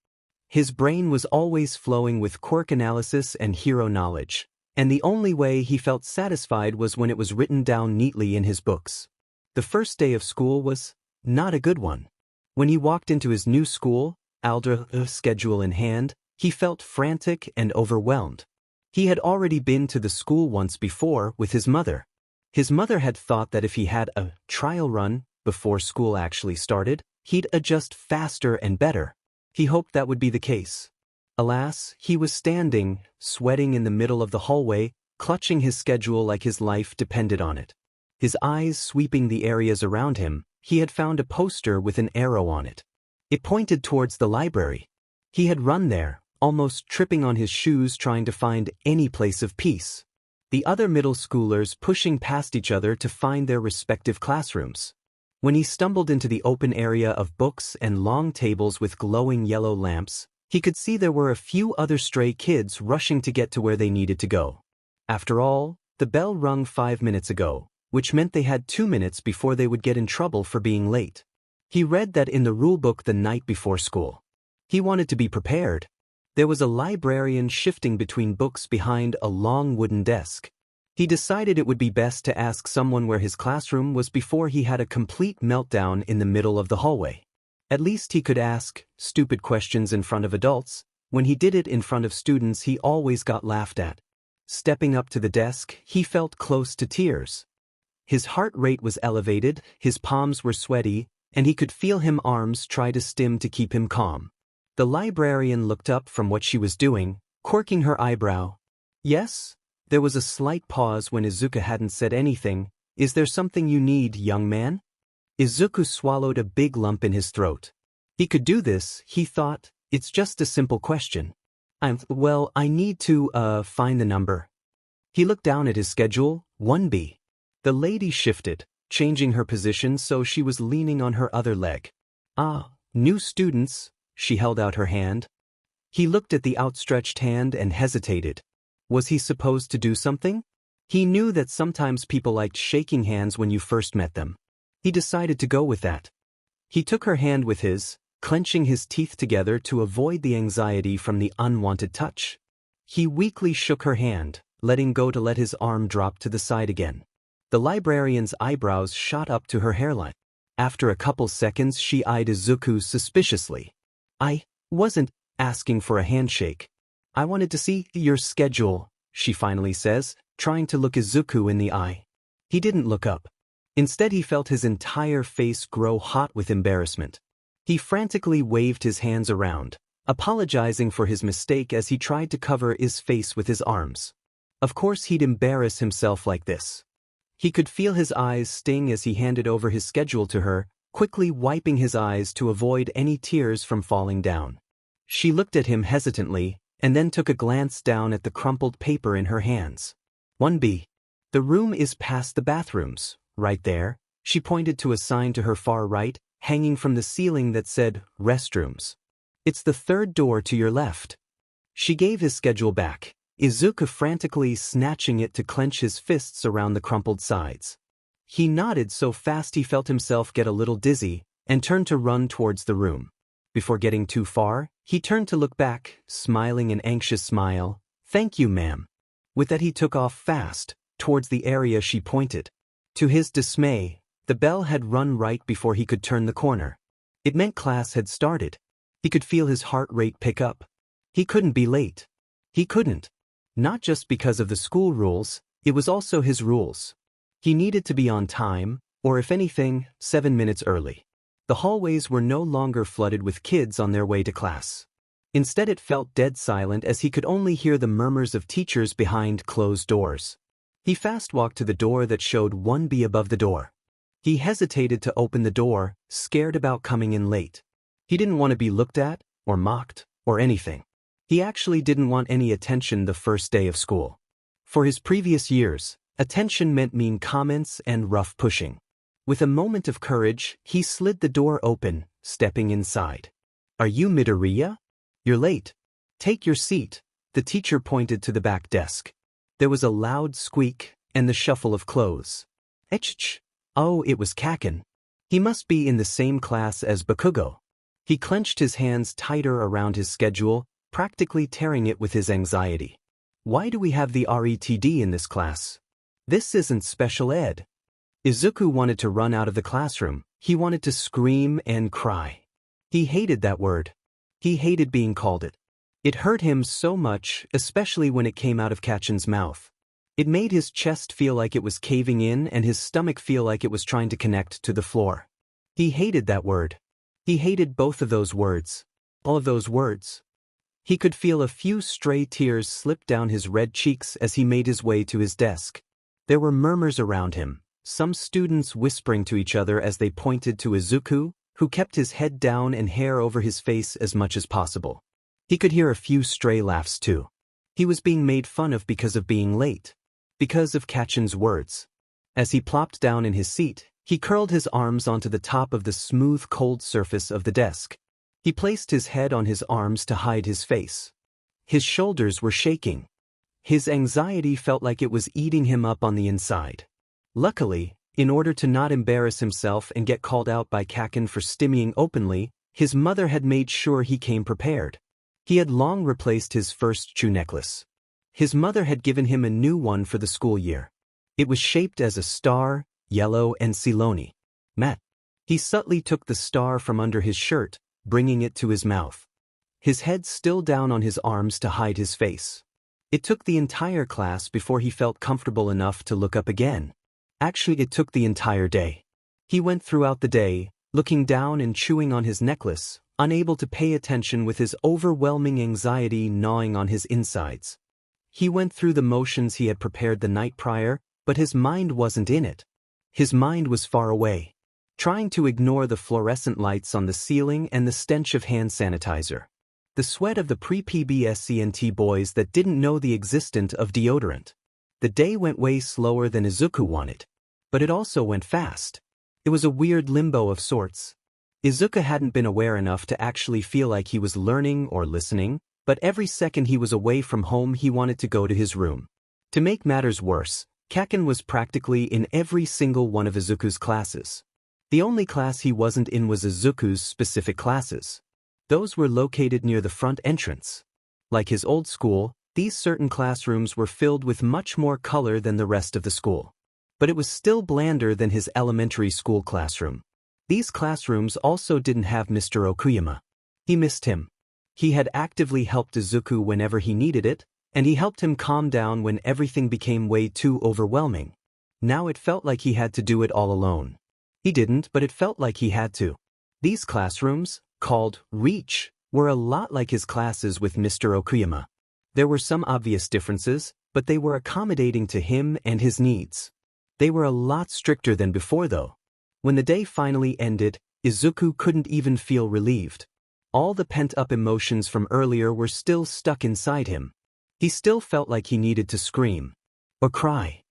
His brain was always flowing with quirk analysis and hero knowledge, and the only way he felt satisfied was when it was written down neatly in his books. The first day of school was not a good one. When he walked into his new school, schedule in hand, he felt frantic and overwhelmed. He had already been to the school once before with his mother. His mother had thought that if he had a trial run before school actually started, he'd adjust faster and better. He hoped that would be the case. Alas, he was standing, sweating in the middle of the hallway, clutching his schedule like his life depended on it. His eyes sweeping the areas around him, he had found a poster with an arrow on it. It pointed towards the library. He had run there, almost tripping on his shoes trying to find any place of peace. The other middle schoolers pushing past each other to find their respective classrooms. When he stumbled into the open area of books and long tables with glowing yellow lamps, he could see there were a few other stray kids rushing to get to where they needed to go. After all, the bell rung 5 minutes ago, which meant they had 2 minutes before they would get in trouble for being late. He read that in the rulebook the night before school. He wanted to be prepared. There was a librarian shifting between books behind a long wooden desk. He decided it would be best to ask someone where his classroom was before he had a complete meltdown in the middle of the hallway. At least he could ask stupid questions in front of adults. When he did it in front of students, he always got laughed at. Stepping up to the desk, he felt close to tears. His heart rate was elevated, his palms were sweaty, and he could feel his arms try to stim to keep him calm. The librarian looked up from what she was doing, quirking her eyebrow. Yes? There was a slight pause when Izuku hadn't said anything. Is there something you need, young man? Izuku swallowed a big lump in his throat. He could do this, he thought. It's just a simple question. I need to, find the number. He looked down at his schedule, 1B. The lady shifted, changing her position so she was leaning on her other leg. New students, she held out her hand. He looked at the outstretched hand and hesitated. Was he supposed to do something? He knew that sometimes people liked shaking hands when you first met them. He decided to go with that. He took her hand with his, clenching his teeth together to avoid the anxiety from the unwanted touch. He weakly shook her hand, letting go to let his arm drop to the side again. The librarian's eyebrows shot up to her hairline. After a couple seconds, she eyed Izuku suspiciously. I wasn't asking for a handshake. I wanted to see your schedule, she finally says, trying to look Izuku in the eye. He didn't look up. Instead, he felt his entire face grow hot with embarrassment. He frantically waved his hands around, apologizing for his mistake as he tried to cover his face with his arms. Of course he'd embarrass himself like this. He could feel his eyes sting as he handed over his schedule to her, quickly wiping his eyes to avoid any tears from falling down. She looked at him hesitantly, and then took a glance down at the crumpled paper in her hands. 1B. The room is past the bathrooms, right there. She pointed to a sign to her far right, hanging from the ceiling that said, restrooms. It's the third door to your left. She gave his schedule back, Izuku frantically snatching it to clench his fists around the crumpled sides. He nodded so fast he felt himself get a little dizzy, and turned to run towards the room. Before getting too far, he turned to look back, smiling an anxious smile. Thank you, ma'am. With that he took off fast, towards the area she pointed. To his dismay, the bell had run right before he could turn the corner. It meant class had started. He could feel his heart rate pick up. He couldn't be late. He couldn't. Not just because of the school rules, it was also his rules. He needed to be on time, or if anything, 7 minutes early. The hallways were no longer flooded with kids on their way to class. Instead, it felt dead silent as he could only hear the murmurs of teachers behind closed doors. He fast-walked to the door that showed 1B above the door. He hesitated to open the door, scared about coming in late. He didn't want to be looked at, or mocked, or anything. He actually didn't want any attention the first day of school. For his previous years, attention meant mean comments and rough pushing. With a moment of courage, he slid the door open, stepping inside. "Are you Midoriya? You're late. Take your seat." The teacher pointed to the back desk. There was a loud squeak and the shuffle of clothes. Ech! Oh, it was Kaken. He must be in the same class as Bakugo. He clenched his hands tighter around his schedule, practically tearing it with his anxiety. "Why do we have the RETD in this class? This isn't special ed." Izuku wanted to run out of the classroom. He wanted to scream and cry. He hated that word. He hated being called it. It hurt him so much, especially when it came out of Kaken's mouth. It made his chest feel like it was caving in and his stomach feel like it was trying to connect to the floor. He hated that word. He hated both of those words. All of those words. He could feel a few stray tears slip down his red cheeks as he made his way to his desk. There were murmurs around him, some students whispering to each other as they pointed to Izuku, who kept his head down and hair over his face as much as possible. He could hear a few stray laughs too. He was being made fun of because of being late. Because of Kaken's words. As he plopped down in his seat, he curled his arms onto the top of the smooth, cold surface of the desk. He placed his head on his arms to hide his face. His shoulders were shaking. His anxiety felt like it was eating him up on the inside. Luckily, in order to not embarrass himself and get called out by Kaken for stimmying openly, his mother had made sure he came prepared. He had long replaced his first Chu necklace. His mother had given him a new one for the school year. It was shaped as a star, yellow and Siloni. Matt. He subtly took the star from under his shirt, bringing it to his mouth. His head still down on his arms to hide his face. It took the entire class before he felt comfortable enough to look up again. Actually, it took the entire day. He went throughout the day, looking down and chewing on his necklace, unable to pay attention with his overwhelming anxiety gnawing on his insides. He went through the motions he had prepared the night prior, but his mind wasn't in it. His mind was far away, trying to ignore the fluorescent lights on the ceiling and the stench of hand sanitizer. The sweat of the pre-PBSCNT boys that didn't know the existence of deodorant. The day went way slower than Izuku wanted, but it also went fast. It was a weird limbo of sorts. Izuku hadn't been aware enough to actually feel like he was learning or listening, but every second he was away from home he wanted to go to his room. To make matters worse, Kaken was practically in every single one of Izuku's classes. The only class he wasn't in was Izuku's specific classes. Those were located near the front entrance. Like his old school, these certain classrooms were filled with much more color than the rest of the school. But it was still blander than his elementary school classroom. These classrooms also didn't have Mr. Okuyama. He missed him. He had actively helped Izuku whenever he needed it, and he helped him calm down when everything became way too overwhelming. Now it felt like he had to do it all alone. He didn't, but it felt like he had to. These classrooms, called Reach, were a lot like his classes with Mr. Okuyama. There were some obvious differences, but they were accommodating to him and his needs. They were a lot stricter than before though. When the day finally ended, Izuku couldn't even feel relieved. All the pent-up emotions from earlier were still stuck inside him. He still felt like he needed to scream. Or cry.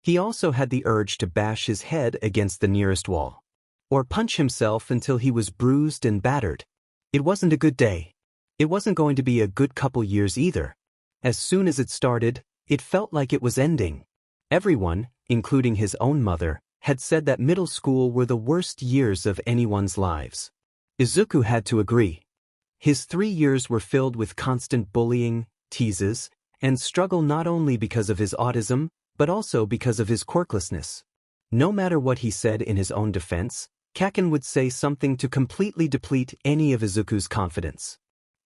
He also had the urge to bash his head against the nearest wall. Or punch himself until he was bruised and battered. It wasn't a good day. It wasn't going to be a good couple years either. As soon as it started, it felt like it was ending. Everyone, including his own mother, had said that middle school were the worst years of anyone's lives. Izuku had to agree. His 3 years were filled with constant bullying, teases, and struggle not only because of his autism, but also because of his quirklessness. No matter what he said in his own defense, Kaken would say something to completely deplete any of Izuku's confidence.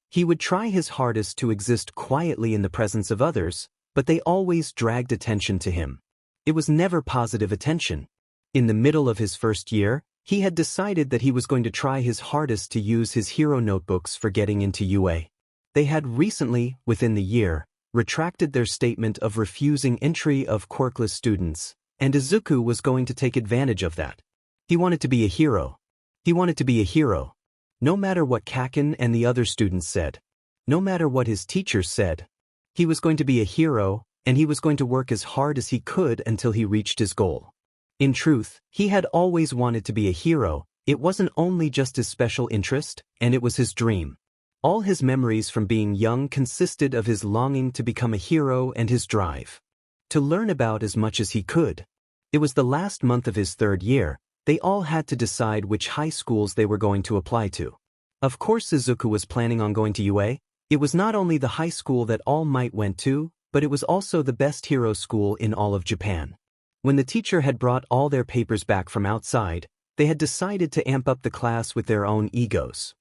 He would try his hardest to exist quietly in the presence of others, but they always dragged attention to him. It was never positive attention. In the middle of his first year, he had decided that he was going to try his hardest to use his hero notebooks for getting into UA. They had recently, within the year, retracted their statement of refusing entry of Quirkless students, and Izuku was going to take advantage of that. He wanted to be a hero. He wanted to be a hero. No matter what Kaken and the other students said. no matter what his teachers said. He was going to be a hero, and he was going to work as hard as he could until he reached his goal. In truth, he had always wanted to be a hero. It wasn't only just his special interest, and it was his dream. All his memories from being young consisted of his longing to become a hero and his drive to learn about as much as he could. It was the last month of his 3rd year. They all had to decide which high schools they were going to apply to. Of course, Izuku was planning on going to UA. It was not only the high school that All Might went to, but it was also the best hero school in all of Japan. When the teacher had brought all their papers back from outside, they had decided to amp up the class with their own egos.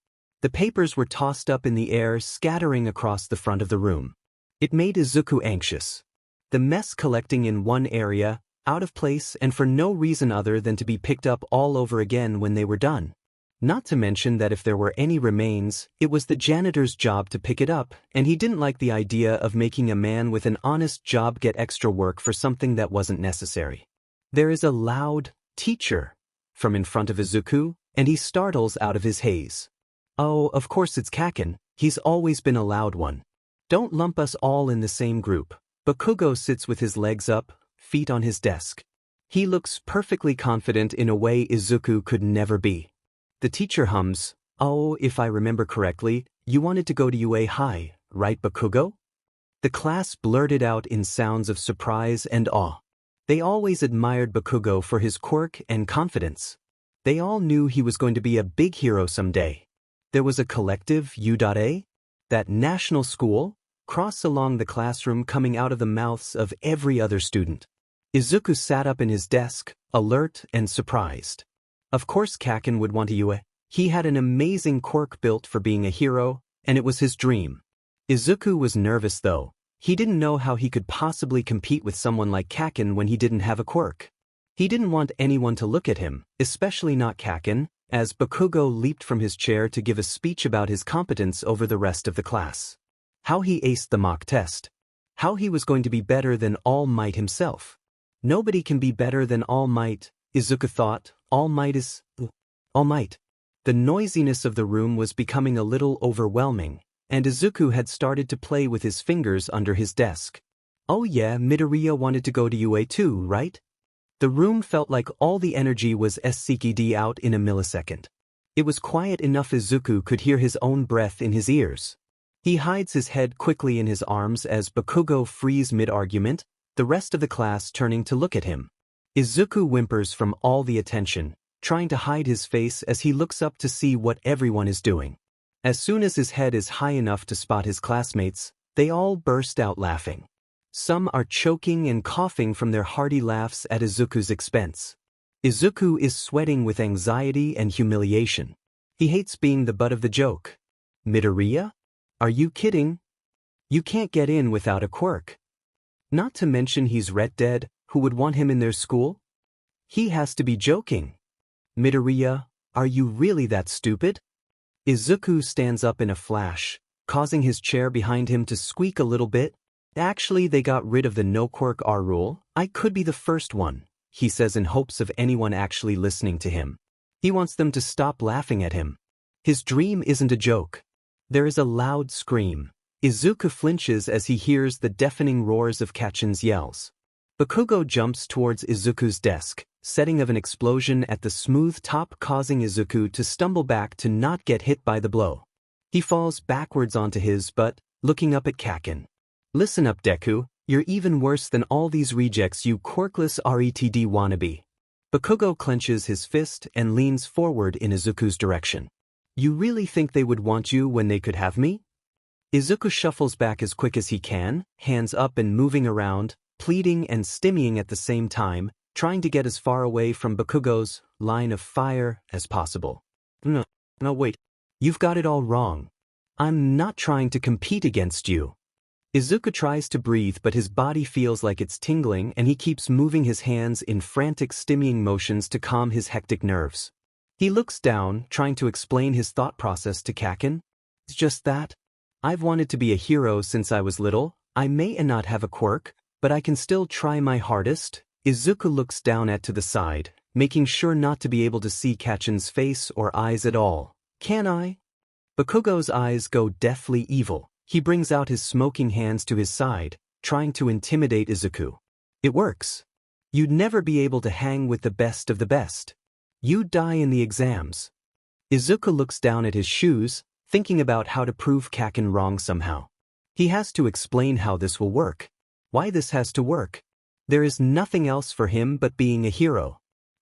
The papers were tossed up in the air, scattering across the front of the room. It made Izuku anxious. The mess collecting in one area, out of place and for no reason other than to be picked up all over again when they were done. Not to mention that if there were any remains, it was the janitor's job to pick it up, and he didn't like the idea of making a man with an honest job get extra work for something that wasn't necessary. There is a loud teacher from in front of Izuku, and he startles out of his haze. Oh, of course it's Kaken. He's always been a loud one. Don't lump us all in the same group. Bakugo sits with his legs up, feet on his desk. He looks perfectly confident in a way Izuku could never be. The teacher hums, "Oh, if I remember correctly, you wanted to go to UA High, right, Bakugo?" The class blurted out in sounds of surprise and awe. They always admired Bakugo for his quirk and confidence. They all knew he was going to be a big hero someday. There was a collective U.A, that national school, cross along the classroom coming out of the mouths of every other student. Izuku sat up in his desk, alert and surprised. Of course Kaken would want a UA. He had an amazing quirk built for being a hero, and it was his dream. Izuku was nervous though. He didn't know how he could possibly compete with someone like Kaken when he didn't have a quirk. He didn't want anyone to look at him, especially not Kaken, as Bakugo leaped from his chair to give a speech about his competence over the rest of the class. How he aced the mock test. How he was going to be better than All Might himself. Nobody can be better than All Might, Izuku thought. All Might is All Might. The noisiness of the room was becoming a little overwhelming, and Izuku had started to play with his fingers under his desk. Oh yeah, Midoriya wanted to go to UA too, right? The room felt like all the energy was SCKD out in a millisecond. It was quiet enough Izuku could hear his own breath in his ears. He hides his head quickly in his arms as Bakugo frees mid-argument, the rest of the class turning to look at him. Izuku whimpers from all the attention, trying to hide his face as he looks up to see what everyone is doing. As soon as his head is high enough to spot his classmates, they all burst out laughing. Some are choking and coughing from their hearty laughs at Izuku's expense. Izuku is sweating with anxiety and humiliation. He hates being the butt of the joke. Midoriya? Are you kidding? You can't get in without a quirk. Not to mention he's ret dead, who would want him in their school? He has to be joking. Midoriya, are you really that stupid? Izuku stands up in a flash, causing his chair behind him to squeak a little bit. Actually, they got rid of the no quirk R rule. I could be the first one, he says in hopes of anyone actually listening to him. He wants them to stop laughing at him. His dream isn't a joke. There is a loud scream. Izuku flinches as he hears the deafening roars of Kaken's yells. Bakugo jumps towards Izuku's desk, setting of an explosion at the smooth top causing Izuku to stumble back to not get hit by the blow. He falls backwards onto his butt, looking up at Kaken. Listen up, Deku, you're even worse than all these rejects, you quirkless RETD wannabe. Bakugo clenches his fist and leans forward in Izuku's direction. You really think they would want you when they could have me? Izuku shuffles back as quick as he can, hands up and moving around, pleading and stimmying at the same time, trying to get as far away from Bakugo's line of fire as possible. No, wait. You've got it all wrong. I'm not trying to compete against you. Izuku tries to breathe, but his body feels like it's tingling and he keeps moving his hands in frantic stimmying motions to calm his hectic nerves. He looks down, trying to explain his thought process to Kaken. It's just that. I've wanted to be a hero since I was little. I may not have a quirk, but I can still try my hardest. Izuku looks down to the side, making sure not to be able to see Kaken's face or eyes at all. Can I? Bakugo's eyes go deathly evil. He brings out his smoking hands to his side, trying to intimidate Izuku. It works. You'd never be able to hang with the best of the best. You'd die in the exams. Izuku looks down at his shoes, thinking about how to prove Kaken wrong somehow. He has to explain how this will work. Why this has to work. There is nothing else for him but being a hero.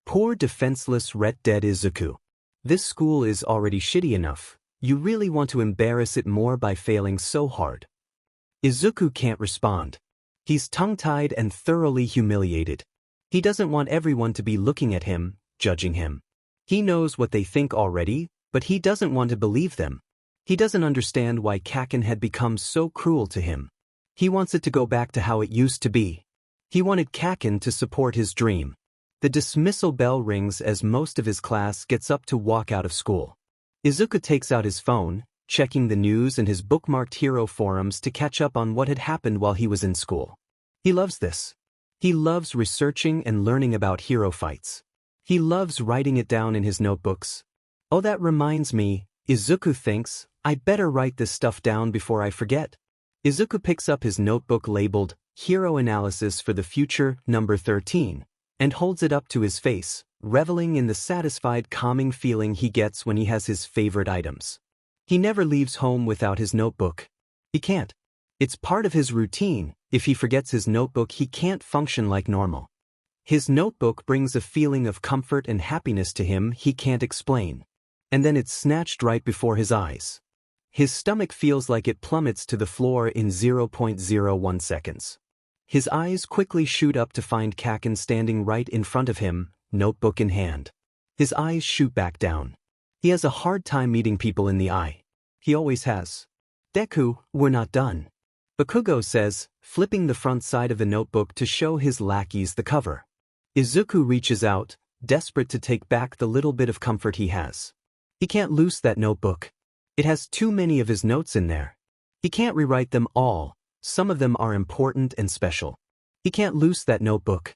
Poor defenseless Red Dead Izuku. This school is already shitty enough. You really want to embarrass it more by failing so hard. Izuku can't respond. He's tongue-tied and thoroughly humiliated. He doesn't want everyone to be looking at him, judging him. He knows what they think already, but he doesn't want to believe them. He doesn't understand why Kaken had become so cruel to him. He wants it to go back to how it used to be. He wanted Kaken to support his dream. The dismissal bell rings as most of his class gets up to walk out of school. Izuku takes out his phone, checking the news and his bookmarked hero forums to catch up on what had happened while he was in school. He loves this. He loves researching and learning about hero fights. He loves writing it down in his notebooks. Oh, that reminds me, Izuku thinks, I better write this stuff down before I forget. Izuku picks up his notebook labeled, Hero Analysis for the Future, number 13, and holds it up to his face, reveling in the satisfied, calming feeling he gets when he has his favorite items. He never leaves home without his notebook. He can't. It's part of his routine. If he forgets his notebook, he can't function like normal. His notebook brings a feeling of comfort and happiness to him he can't explain. And then it's snatched right before his eyes. His stomach feels like it plummets to the floor in 0.01 seconds. His eyes quickly shoot up to find Kaken standing right in front of him, notebook in hand. His eyes shoot back down. He has a hard time meeting people in the eye. He always has. Deku, we're not done. Bakugo says, flipping the front side of the notebook to show his lackeys the cover. Izuku reaches out, desperate to take back the little bit of comfort he has. He can't loose that notebook. It has too many of his notes in there. He can't rewrite them all. Some of them are important and special. He can't loose that notebook.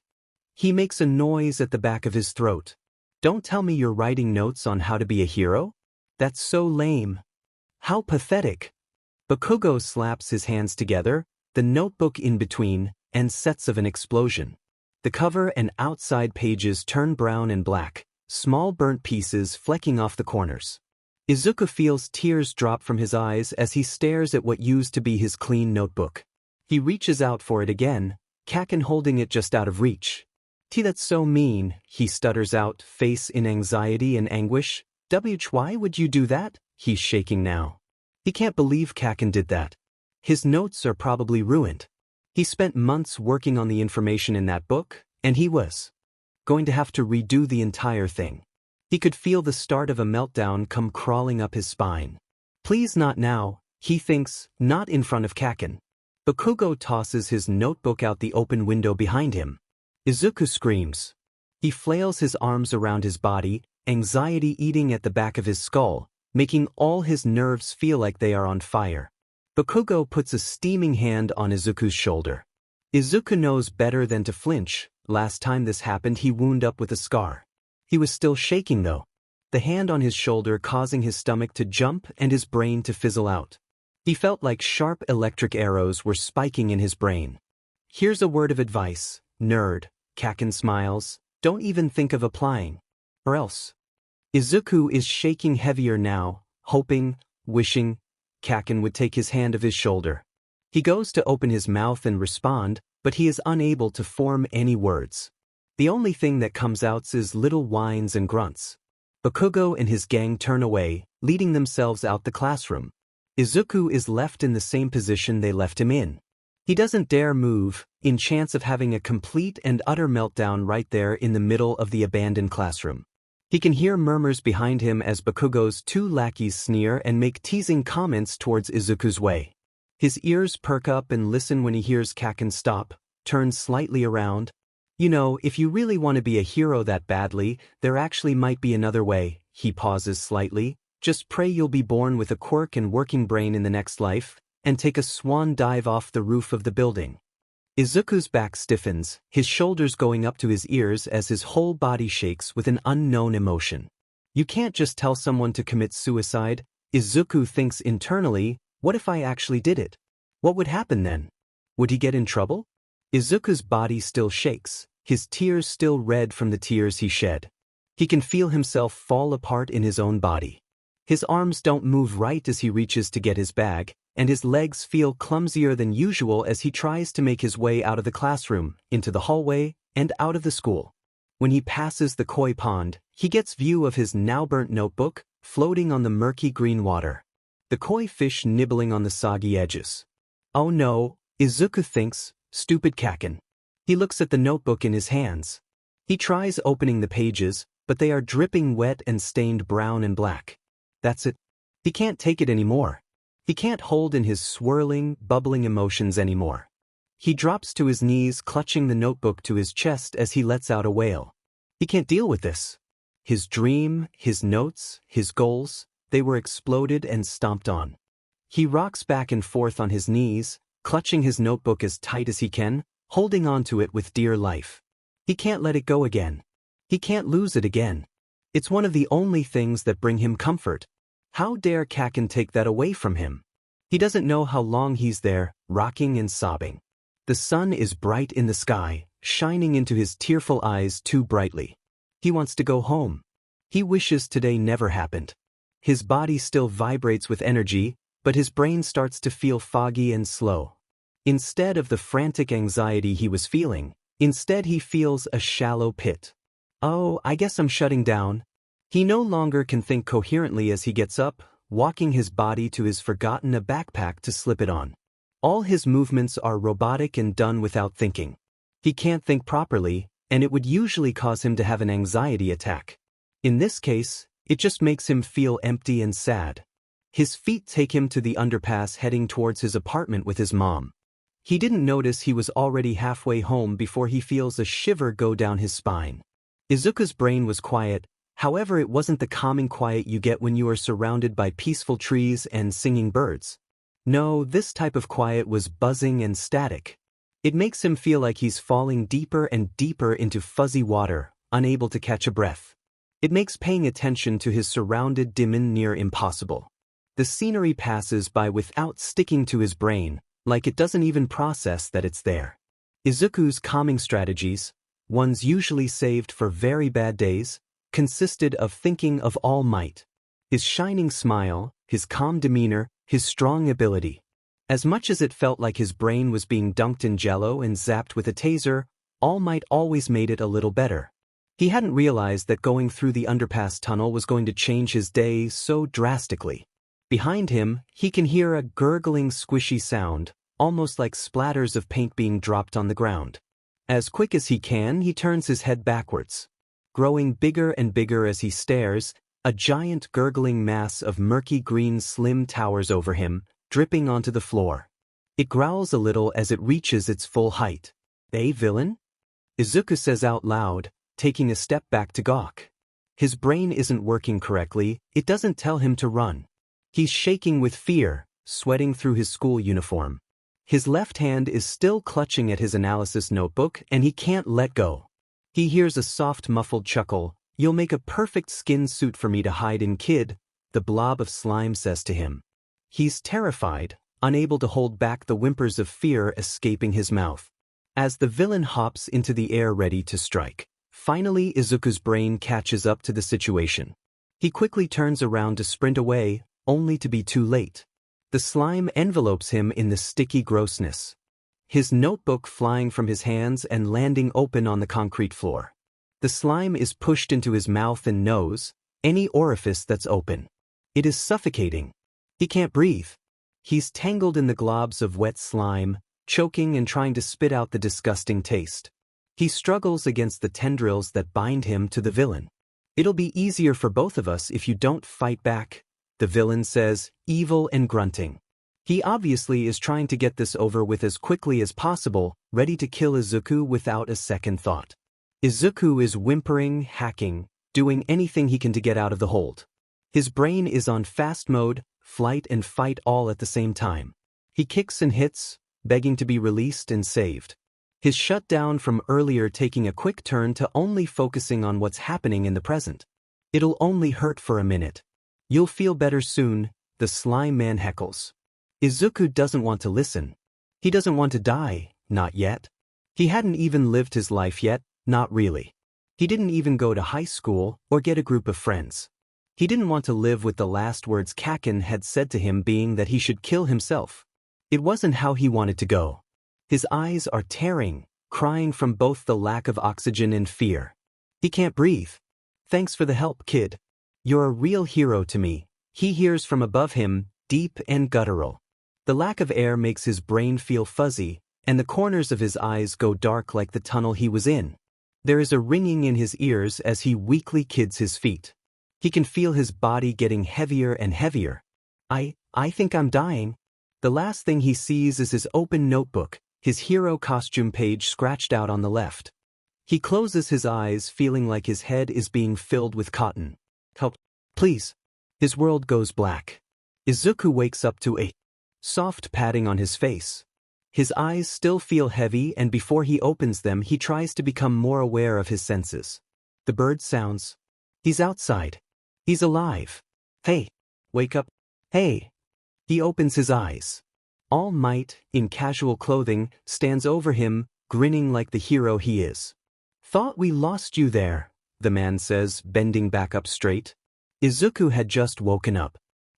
He makes a noise at the back of his throat. Don't tell me you're writing notes on how to be a hero? That's so lame. How pathetic. Bakugo slaps his hands together, the notebook in between, and sets of an explosion. The cover and outside pages turn brown and black, small burnt pieces flecking off the corners. Izuku feels tears drop from his eyes as he stares at what used to be his clean notebook. He reaches out for it again, Kaken holding it just out of reach. That's so mean, he stutters out, face in anxiety and anguish. Why would you do that? He's shaking now. He can't believe Kaken did that. His notes are probably ruined. He spent months working on the information in that book, and he was going to have to redo the entire thing. He could feel the start of a meltdown come crawling up his spine. Please not now, he thinks, not in front of Kaken. Bakugo tosses his notebook out the open window behind him. Izuku screams. He flails his arms around his body, anxiety eating at the back of his skull, making all his nerves feel like they are on fire. Bakugo puts a steaming hand on Izuku's shoulder. Izuku knows better than to flinch. Last time this happened he wound up with a scar. He was still shaking though. The hand on his shoulder causing his stomach to jump and his brain to fizzle out. He felt like sharp electric arrows were spiking in his brain. Here's a word of advice, nerd. Kaken smiles. Don't even think of applying. Or else. Izuku is shaking heavier now, hoping, wishing, Kaken would take his hand off his shoulder. He goes to open his mouth and respond, but he is unable to form any words. The only thing that comes out is little whines and grunts. Bakugo and his gang turn away, leading themselves out the classroom. Izuku is left in the same position they left him in. He doesn't dare move, in chance of having a complete and utter meltdown right there in the middle of the abandoned classroom. He can hear murmurs behind him as Bakugo's two lackeys sneer and make teasing comments towards Izuku's way. His ears perk up and listen when he hears Kaken stop, turn slightly around. You know, if you really want to be a hero that badly, there actually might be another way. He pauses slightly. Just pray you'll be born with a quirk and working brain in the next life, and take a swan dive off the roof of the building. Izuku's back stiffens, his shoulders going up to his ears as his whole body shakes with an unknown emotion. You can't just tell someone to commit suicide, Izuku thinks internally, What if I actually did it? What would happen then? Would he get in trouble? Izuku's body still shakes, his tears still red from the tears he shed. He can feel himself fall apart in his own body. His arms don't move right as he reaches to get his bag, and his legs feel clumsier than usual as he tries to make his way out of the classroom, into the hallway, and out of the school. When he passes the koi pond, he gets view of his now-burnt notebook, floating on the murky green water. The koi fish nibbling on the soggy edges. Oh no, Izuku thinks, stupid Kaken. He looks at the notebook in his hands. He tries opening the pages, but they are dripping wet and stained brown and black. That's it. He can't take it anymore. He can't hold in his swirling, bubbling emotions anymore. He drops to his knees, clutching the notebook to his chest as he lets out a wail. He can't deal with this. His dream, his notes, his goals, they were exploded and stomped on. He rocks back and forth on his knees, clutching his notebook as tight as he can, holding on to it with dear life. He can't let it go again. He can't lose it again. It's one of the only things that bring him comfort. How dare Kaken take that away from him? He doesn't know how long he's there, rocking and sobbing. The sun is bright in the sky, shining into his tearful eyes too brightly. He wants to go home. He wishes today never happened. His body still vibrates with energy, but his brain starts to feel foggy and slow. Instead of the frantic anxiety he was feeling, instead he feels a shallow pit. Oh, I guess I'm shutting down. He no longer can think coherently as he gets up, walking his body to his forgotten a backpack to slip it on. All his movements are robotic and done without thinking. He can't think properly, and it would usually cause him to have an anxiety attack. In this case, it just makes him feel empty and sad. His feet take him to the underpass heading towards his apartment with his mom. He didn't notice he was already halfway home before he feels a shiver go down his spine. Izuku's brain was quiet, however it wasn't the calming quiet you get when you are surrounded by peaceful trees and singing birds. No, this type of quiet was buzzing and static. It makes him feel like he's falling deeper and deeper into fuzzy water, unable to catch a breath. It makes paying attention to his surrounded dimmen near impossible. The scenery passes by without sticking to his brain, like it doesn't even process that it's there. Izuku's calming strategies, ones usually saved for very bad days, consisted of thinking of All Might. His shining smile, his calm demeanor, his strong ability. As much as it felt like his brain was being dunked in jello and zapped with a taser, All Might always made it a little better. He hadn't realized that going through the underpass tunnel was going to change his day so drastically. Behind him, he can hear a gurgling squishy sound, almost like splatters of paint being dropped on the ground. As quick as he can, he turns his head backwards. Growing bigger and bigger as he stares, a giant gurgling mass of murky green slim towers over him, dripping onto the floor. It growls a little as it reaches its full height. "A villain?" Izuku says out loud, taking a step back to gawk. His brain isn't working correctly, it doesn't tell him to run. He's shaking with fear, sweating through his school uniform. His left hand is still clutching at his analysis notebook and he can't let go. He hears a soft muffled chuckle. "You'll make a perfect skin suit for me to hide in, kid," the blob of slime says to him. He's terrified, unable to hold back the whimpers of fear escaping his mouth. As the villain hops into the air ready to strike, finally Izuku's brain catches up to the situation. He quickly turns around to sprint away, only to be too late. The slime envelopes him in the sticky grossness. His notebook flying from his hands and landing open on the concrete floor. The slime is pushed into his mouth and nose, any orifice that's open. It is suffocating. He can't breathe. He's tangled in the globs of wet slime, choking and trying to spit out the disgusting taste. He struggles against the tendrils that bind him to the villain. "It'll be easier for both of us if you don't fight back," the villain says, evil and grunting. He obviously is trying to get this over with as quickly as possible, ready to kill Izuku without a second thought. Izuku is whimpering, hacking, doing anything he can to get out of the hold. His brain is on fast mode, flight and fight all at the same time. He kicks and hits, begging to be released and saved. His shutdown from earlier taking a quick turn to only focusing on what's happening in the present. "It'll only hurt for a minute. You'll feel better soon," the slime man heckles. Izuku doesn't want to listen. He doesn't want to die, not yet. He hadn't even lived his life yet, not really. He didn't even go to high school or get a group of friends. He didn't want to live with the last words Kaken had said to him being that he should kill himself. It wasn't how he wanted to go. His eyes are tearing, crying from both the lack of oxygen and fear. He can't breathe. Thanks for the help, kid. You're a real hero to me, he hears from above him, deep and guttural. The lack of air makes his brain feel fuzzy, and the corners of his eyes go dark like the tunnel he was in. There is a ringing in his ears as he weakly kids his feet. He can feel his body getting heavier and heavier. I think I'm dying. The last thing he sees is his open notebook, his hero costume page scratched out on the left. He closes his eyes, feeling like his head is being filled with cotton. Help, please. His world goes black. Izuku wakes up to a soft patting on his face. His eyes still feel heavy, and before he opens them he tries to become more aware of his senses. The bird sounds. He's outside. He's alive. Hey, wake up. Hey. He opens his eyes. All Might, in casual clothing, stands over him, grinning like the hero he is. Thought we lost you there, the man says, bending back up straight. Izuku had just woken up.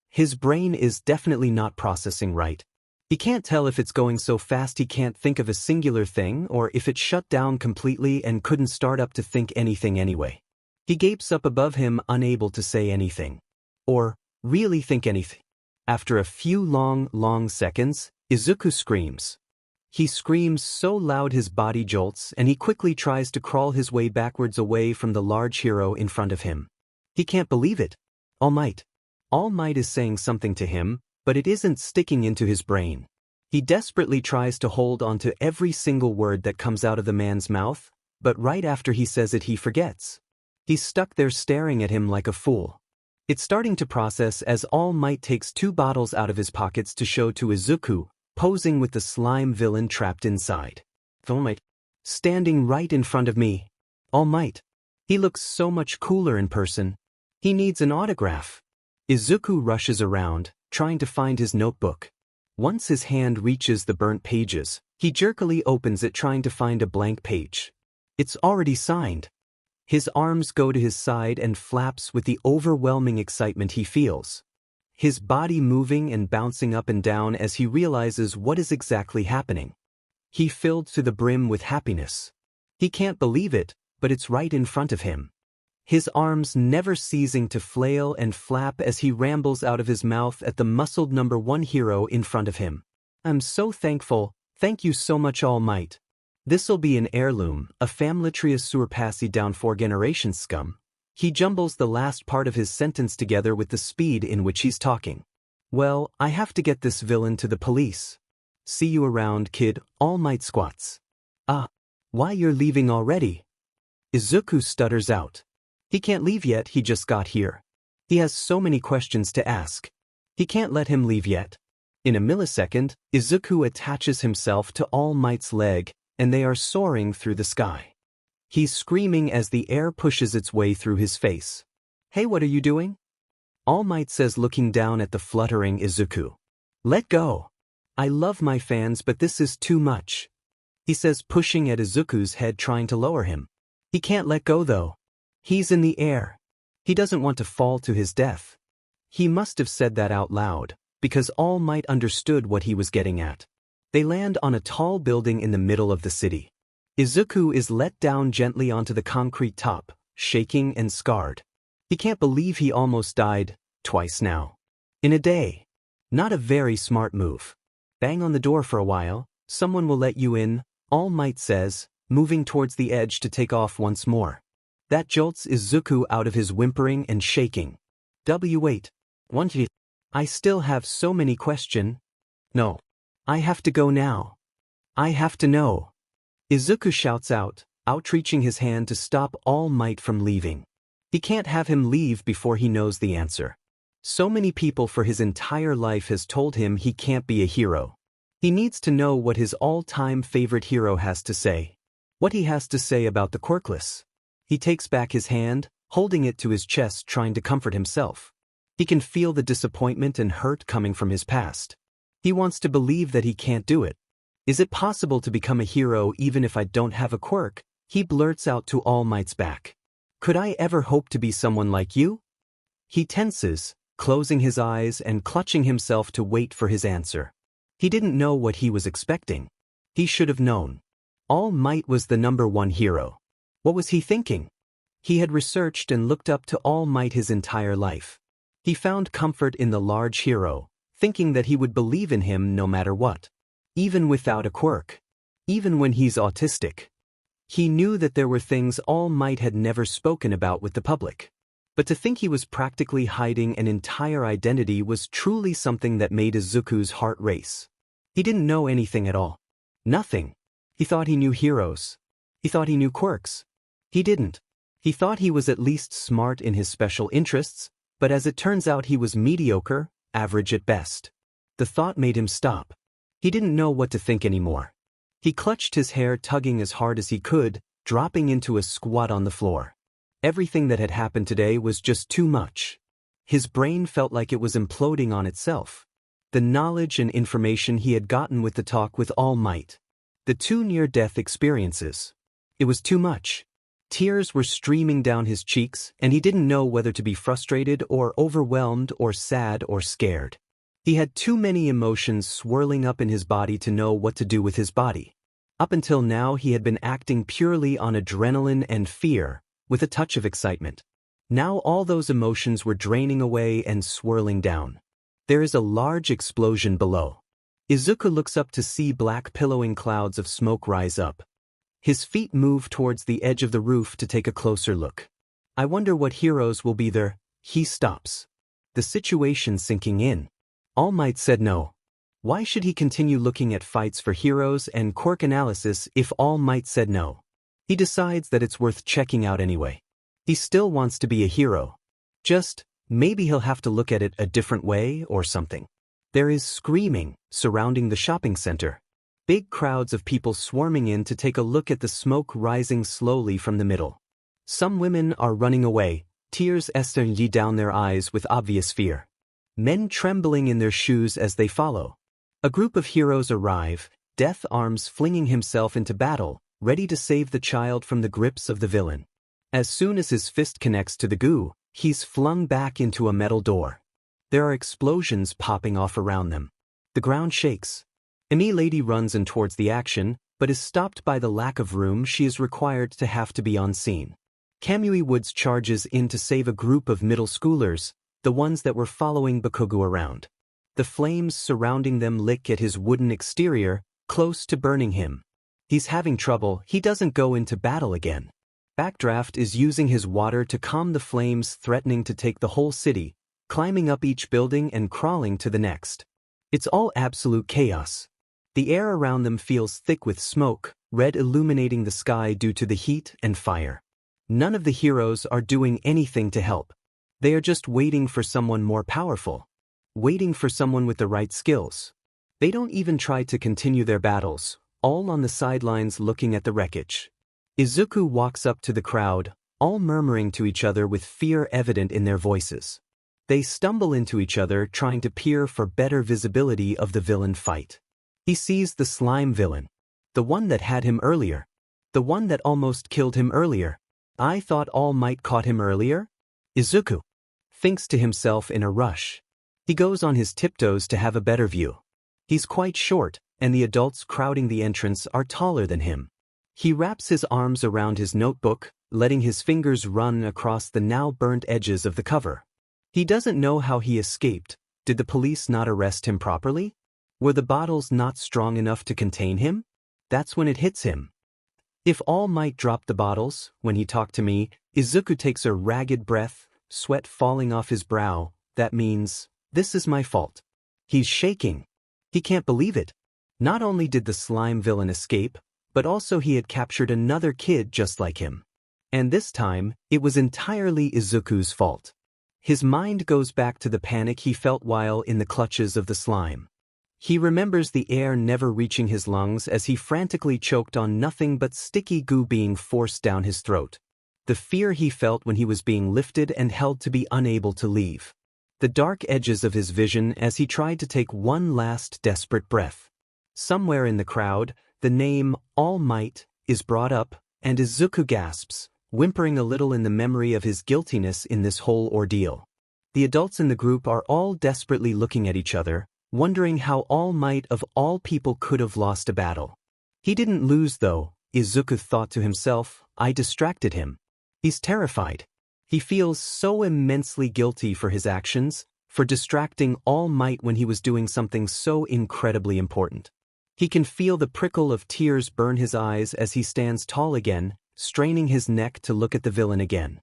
His brain is definitely not processing right. He can't tell if it's going so fast he can't think of a singular thing or if it shut down completely and couldn't start up to think anything anyway. He gapes up above him, unable to say anything. Or really think anything. After a few long seconds, Izuku screams. He screams so loud his body jolts, and he quickly tries to crawl his way backwards away from the large hero in front of him. He can't believe it. All Might. All Might is saying something to him, but it isn't sticking into his brain. He desperately tries to hold on to every single word that comes out of the man's mouth, but right after he says it he forgets. He's stuck there staring at him like a fool. It's starting to process as All Might takes 2 bottles out of his pockets to show to Izuku, posing with the slime villain trapped inside. All Might. Standing right in front of me. All Might. He looks so much cooler in person. He needs an autograph. Izuku rushes around, trying to find his notebook. Once his hand reaches the burnt pages, he jerkily opens it trying to find a blank page. It's already signed. His arms go to his side and flaps with the overwhelming excitement he feels. His body moving and bouncing up and down as he realizes what is exactly happening. He filled to the brim with happiness. He can't believe it, but it's right in front of him. His arms never ceasing to flail and flap as he rambles out of his mouth at the muscled number 1 hero in front of him. I'm so thankful, thank you so much All Might. This'll be an heirloom, a family tree surpassy down 4 generations scum. He jumbles the last part of his sentence together with the speed in which he's talking. Well, I have to get this villain to the police. See you around, kid, All Might squats. Why you're leaving already? Izuku stutters out. He can't leave yet, he just got here. He has so many questions to ask. He can't let him leave yet. In a millisecond, Izuku attaches himself to All Might's leg, and they are soaring through the sky. He's screaming as the air pushes its way through his face. Hey, what are you doing? All Might says, looking down at the fluttering Izuku. Let go. I love my fans, but this is too much. He says, pushing at Izuku's head, trying to lower him. He can't let go though. He's in the air. He doesn't want to fall to his death. He must have said that out loud, because All Might understood what he was getting at. They land on a tall building in the middle of the city. Izuku is let down gently onto the concrete top, shaking and scarred. He can't believe he almost died, twice now. In a day. Not a very smart move. Bang on the door for a while, someone will let you in, All Might says, moving towards the edge to take off once more. That jolts Izuku out of his whimpering and shaking. Wait. I still have so many questions. No. I have to go now. I have to know. Izuku shouts out, outreaching his hand to stop All Might from leaving. He can't have him leave before he knows the answer. So many people for his entire life has told him he can't be a hero. He needs to know what his all-time favorite hero has to say. What he has to say about the Quirkless. He takes back his hand, holding it to his chest, trying to comfort himself. He can feel the disappointment and hurt coming from his past. He wants to believe that he can't do it. Is it possible to become a hero even if I don't have a quirk? He blurts out to All Might's back. Could I ever hope to be someone like you? He tenses, closing his eyes and clutching himself to wait for his answer. He didn't know what he was expecting. He should have known. All Might was the #1 hero. What was he thinking? He had researched and looked up to All Might his entire life. He found comfort in the large hero, thinking that he would believe in him no matter what. Even without a quirk. Even when he's autistic. He knew that there were things All Might had never spoken about with the public. But to think he was practically hiding an entire identity was truly something that made Izuku's heart race. He didn't know anything at all. Nothing. He thought he knew heroes. He thought he knew quirks. He didn't. He thought he was at least smart in his special interests, but as it turns out he was mediocre, average at best. The thought made him stop. He didn't know what to think anymore. He clutched his hair, tugging as hard as he could, dropping into a squat on the floor. Everything that had happened today was just too much. His brain felt like it was imploding on itself. The knowledge and information he had gotten with the talk with All Might. The 2 near-death experiences. It was too much. Tears were streaming down his cheeks, and he didn't know whether to be frustrated or overwhelmed or sad or scared. He had too many emotions swirling up in his body to know what to do with his body. Up until now he had been acting purely on adrenaline and fear, with a touch of excitement. Now all those emotions were draining away and swirling down. There is a large explosion below. Izuku looks up to see black pillowing clouds of smoke rise up. His feet move towards the edge of the roof to take a closer look. I wonder what heroes will be there. He stops. The situation sinking in. All Might said no. Why should he continue looking at fights for heroes and quirk analysis if All Might said no? He decides that it's worth checking out anyway. He still wants to be a hero. Just, maybe he'll have to look at it a different way or something. There is screaming surrounding the shopping center. Big crowds of people swarming in to take a look at the smoke rising slowly from the middle. Some women are running away, tears streaming down their eyes with obvious fear. Men trembling in their shoes as they follow. A group of heroes arrive, Death Arms flinging himself into battle, ready to save the child from the grips of the villain. As soon as his fist connects to the goo, he's flung back into a metal door. There are explosions popping off around them. The ground shakes. Emi Lady runs in towards the action, but is stopped by the lack of room. She is required to have to be on scene. Kamui Woods charges in to save a group of middle schoolers, the ones that were following Bakugo around. The flames surrounding them lick at his wooden exterior, close to burning him. He's having trouble. He doesn't go into battle again. Backdraft is using his water to calm the flames threatening to take the whole city, climbing up each building and crawling to the next. It's all absolute chaos. The air around them feels thick with smoke, red illuminating the sky due to the heat and fire. None of the heroes are doing anything to help. They are just waiting for someone more powerful. Waiting for someone with the right skills. They don't even try to continue their battles, all on the sidelines looking at the wreckage. Izuku walks up to the crowd, all murmuring to each other with fear evident in their voices. They stumble into each other trying to peer for better visibility of the villain fight. He sees the slime villain. The one that had him earlier. The one that almost killed him earlier. I thought All Might caught him earlier? Izuku thinks to himself in a rush. He goes on his tiptoes to have a better view. He's quite short, and the adults crowding the entrance are taller than him. He wraps his arms around his notebook, letting his fingers run across the now burnt edges of the cover. He doesn't know how he escaped. Did the police not arrest him properly? Were the bottles not strong enough to contain him? That's when it hits him. If All Might dropped the bottles, when he talked to me, Izuku takes a ragged breath, sweat falling off his brow. That means, this is my fault. He's shaking. He can't believe it. Not only did the slime villain escape, but also he had captured another kid just like him. And this time, it was entirely Izuku's fault. His mind goes back to the panic he felt while in the clutches of the slime. He remembers the air never reaching his lungs as he frantically choked on nothing but sticky goo being forced down his throat. The fear he felt when he was being lifted and held to be unable to leave. the dark edges of his vision as he tried to take one last desperate breath. Somewhere in the crowd, the name All Might is brought up, and Izuku gasps, whimpering a little in the memory of his guiltiness in this whole ordeal. The adults in the group are all desperately looking at each other, wondering how All Might of all people could have lost a battle. He didn't lose though, Izuku thought to himself. I distracted him. He's terrified. He feels so immensely guilty for his actions, for distracting All Might when he was doing something so incredibly important. He can feel the prickle of tears burn his eyes as he stands tall again, straining his neck to look at the villain again.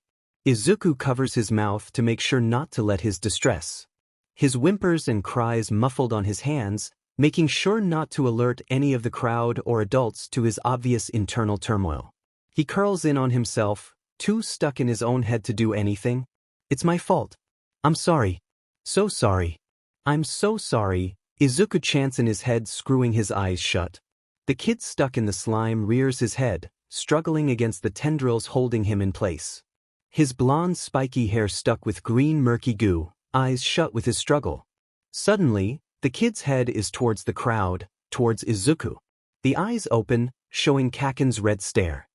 Izuku covers his mouth to make sure not to let his distress. His whimpers and cries muffled on his hands, making sure not to alert any of the crowd or adults to his obvious internal turmoil. He curls in on himself, too stuck in his own head to do anything. It's my fault. I'm sorry. So sorry. I'm so sorry, Izuku chants in his head, screwing his eyes shut. The kid stuck in the slime rears his head, struggling against the tendrils holding him in place. His blonde spiky hair stuck with green murky goo, eyes shut with his struggle. Suddenly, the kid's head is towards the crowd, towards Izuku. The eyes open, showing Kaken's red stare.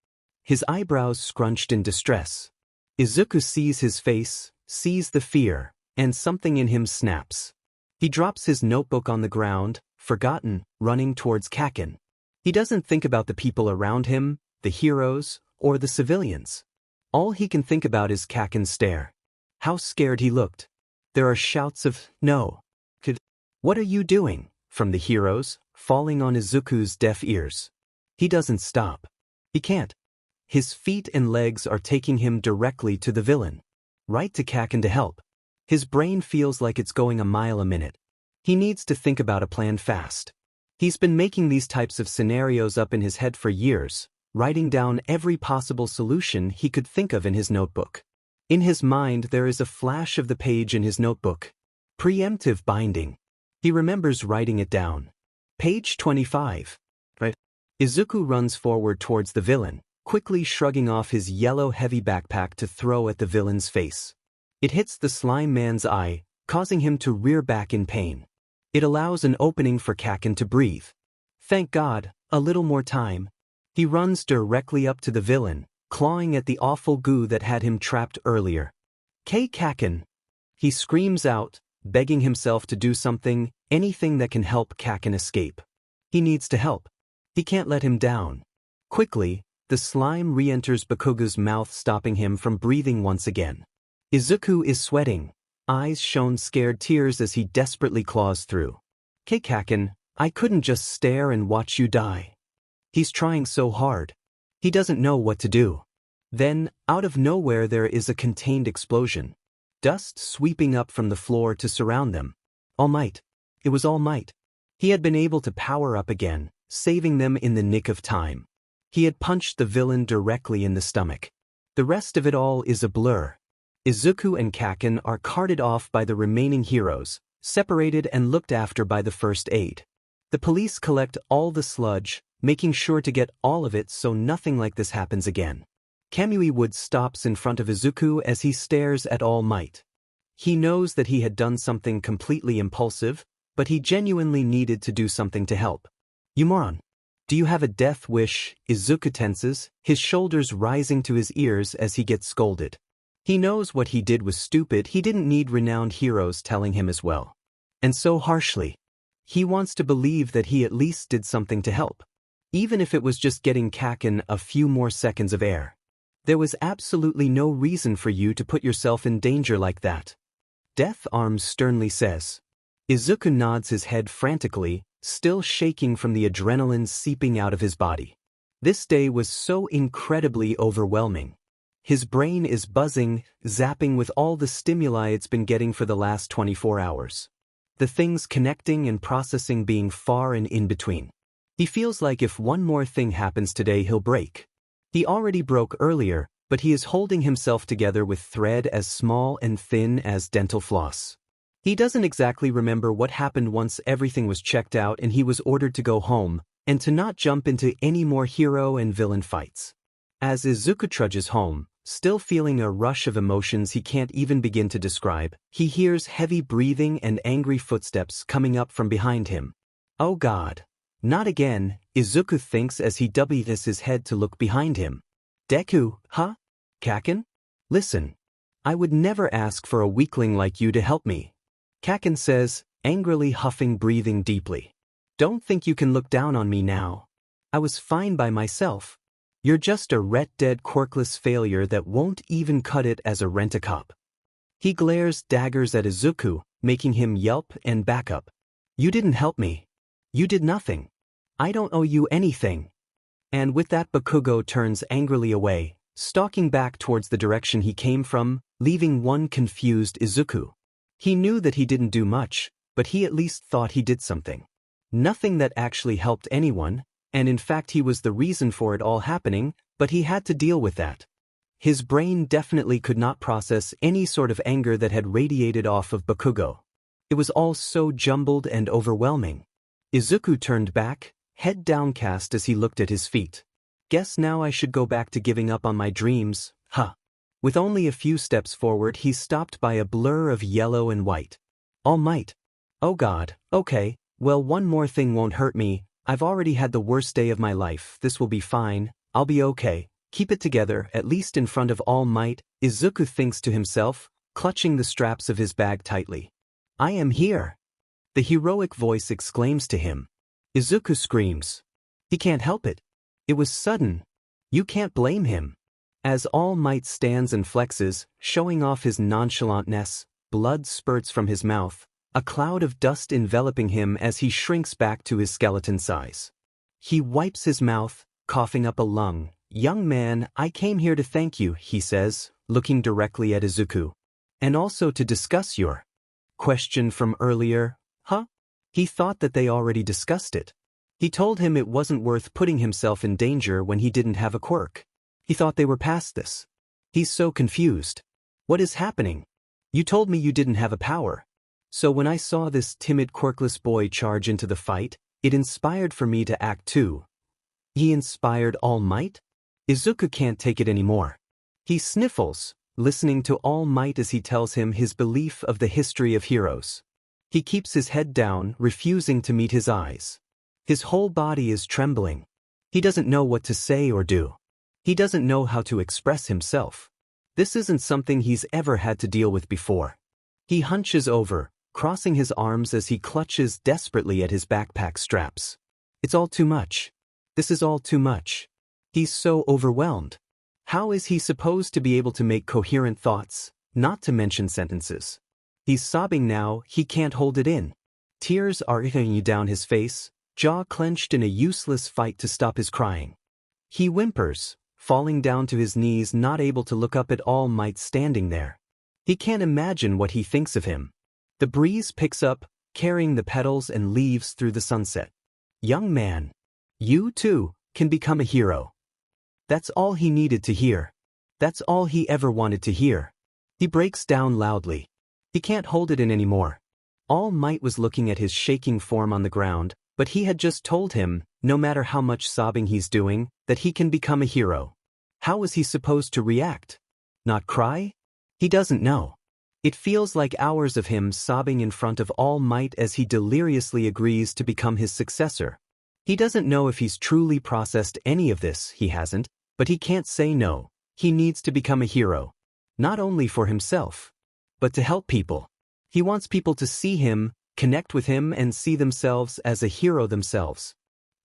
His eyebrows scrunched in distress. Izuku sees his face, sees the fear, and something in him snaps. He drops his notebook on the ground, forgotten, running towards Kaken. He doesn't think about the people around him, the heroes, or the civilians. All he can think about is Kaken's stare. How scared he looked. There are shouts of, "No. What are you doing?" from the heroes, falling on Izuku's deaf ears. He doesn't stop. He can't. His feet and legs are taking him directly to the villain. Right to Kaken to help. His brain feels like it's going a mile a minute. He needs to think about a plan fast. He's been making these types of scenarios up in his head for years, writing down every possible solution he could think of in his notebook. In his mind there is a flash of the page in his notebook. Preemptive binding. He remembers writing it down. Page 25. Right. Izuku runs forward towards the villain, quickly shrugging off his yellow heavy backpack to throw at the villain's face. It hits the slime man's eye, causing him to rear back in pain. It allows an opening for Kaken to breathe. Thank God, a little more time. He runs directly up to the villain, clawing at the awful goo that had him trapped earlier. Kaken! He screams out, begging himself to do something, anything that can help Kaken escape. He needs to help. He can't let him down. Quickly, the slime re-enters Bakugo's mouth, stopping him from breathing once again. Izuku is sweating. Eyes shown scared tears as he desperately claws through. Kaken, I couldn't just stare and watch you die. He's trying so hard. He doesn't know what to do. Then, out of nowhere there is a contained explosion. Dust sweeping up from the floor to surround them. All Might. It was All Might. He had been able to power up again, saving them in the nick of time. He had punched the villain directly in the stomach. The rest of it all is a blur. Izuku and Kaken are carted off by the remaining heroes, separated and looked after by the first aid. The police collect all the sludge, making sure to get all of it so nothing like this happens again. Kamui Wood stops in front of Izuku as he stares at All Might. He knows that he had done something completely impulsive, but he genuinely needed to do something to help. You moron. Do you have a death wish? Izuku tenses, his shoulders rising to his ears as he gets scolded. He knows what he did was stupid. He didn't need renowned heroes telling him as well. And so harshly. He wants to believe that he at least did something to help. Even if it was just getting Kaken a few more seconds of air. There was absolutely no reason for you to put yourself in danger like that. Death Arms sternly says. Izuku nods his head frantically, still shaking from the adrenaline seeping out of his body. This day was so incredibly overwhelming. His brain is buzzing, zapping with all the stimuli it's been getting for the last 24 hours. The things connecting and processing being far and in between. He feels like if one more thing happens today he'll break. He already broke earlier, but he is holding himself together with thread as small and thin as dental floss. He doesn't exactly remember what happened once everything was checked out and he was ordered to go home, and to not jump into any more hero and villain fights. As Izuku trudges home, Still feeling a rush of emotions he can't even begin to describe, he hears heavy breathing and angry footsteps coming up from behind him. Oh God! Not again, Izuku thinks as he w's his head to look behind him. Deku, huh? Kaken? Listen. I would never ask for a weakling like you to help me. Kaken says, angrily huffing, breathing deeply. Don't think you can look down on me now. I was fine by myself. You're just a ret-dead quirkless failure that won't even cut it as a rent-a-cop. He glares daggers at Izuku, making him yelp and back up. You didn't help me. You did nothing. I don't owe you anything. And with that, Bakugo turns angrily away, stalking back towards the direction he came from, leaving one confused Izuku. He knew that he didn't do much, but he at least thought he did something. Nothing that actually helped anyone, and in fact he was the reason for it all happening, but he had to deal with that. His brain definitely could not process any sort of anger that had radiated off of Bakugo. It was all so jumbled and overwhelming. Izuku turned back, head downcast as he looked at his feet. Guess now I should go back to giving up on my dreams, huh? With only a few steps forward, he stopped by a blur of yellow and white. All Might. Oh God, okay, well, one more thing won't hurt me. I've already had the worst day of my life. This will be fine. I'll be okay. Keep it together, at least in front of All Might, Izuku thinks to himself, clutching the straps of his bag tightly. I am here. The heroic voice exclaims to him. Izuku screams. He can't help it. It was sudden. You can't blame him. As All Might stands and flexes, showing off his nonchalantness, blood spurts from his mouth, a cloud of dust enveloping him as he shrinks back to his skeleton size. He wipes his mouth, coughing up a lung. Young man, I came here to thank you, he says, looking directly at Izuku. And also to discuss your question from earlier, huh? He thought that they already discussed it. He told him it wasn't worth putting himself in danger when he didn't have a quirk. He thought they were past this. He's so confused. What is happening? You told me you didn't have a power. So when I saw this timid quirkless boy charge into the fight, it inspired for me to act too. He inspired All Might? Izuku can't take it anymore. He sniffles, listening to All Might as he tells him his belief of the history of heroes. He keeps his head down, refusing to meet his eyes. His whole body is trembling. He doesn't know what to say or do. He doesn't know how to express himself. This isn't something he's ever had to deal with before. He hunches over, crossing his arms as he clutches desperately at his backpack straps. It's all too much. This is all too much. He's so overwhelmed. How is he supposed to be able to make coherent thoughts, not to mention sentences? He's sobbing now, he can't hold it in. Tears are running down his face, jaw clenched in a useless fight to stop his crying. He whimpers, falling down to his knees, not able to look up at All Might standing there. He can't imagine what he thinks of him. The breeze picks up, carrying the petals and leaves through the sunset. Young man, you too can become a hero. That's all he needed to hear. That's all he ever wanted to hear. He breaks down loudly. He can't hold it in anymore. All Might was looking at his shaking form on the ground, but he had just told him, no matter how much sobbing he's doing, that he can become a hero. How was he supposed to react? Not cry? He doesn't know. It feels like hours of him sobbing in front of All Might as he deliriously agrees to become his successor. He doesn't know if he's truly processed any of this, he hasn't, but he can't say no. He needs to become a hero. Not only for himself, but to help people. He wants people to see him, connect with him, and see themselves as a hero themselves.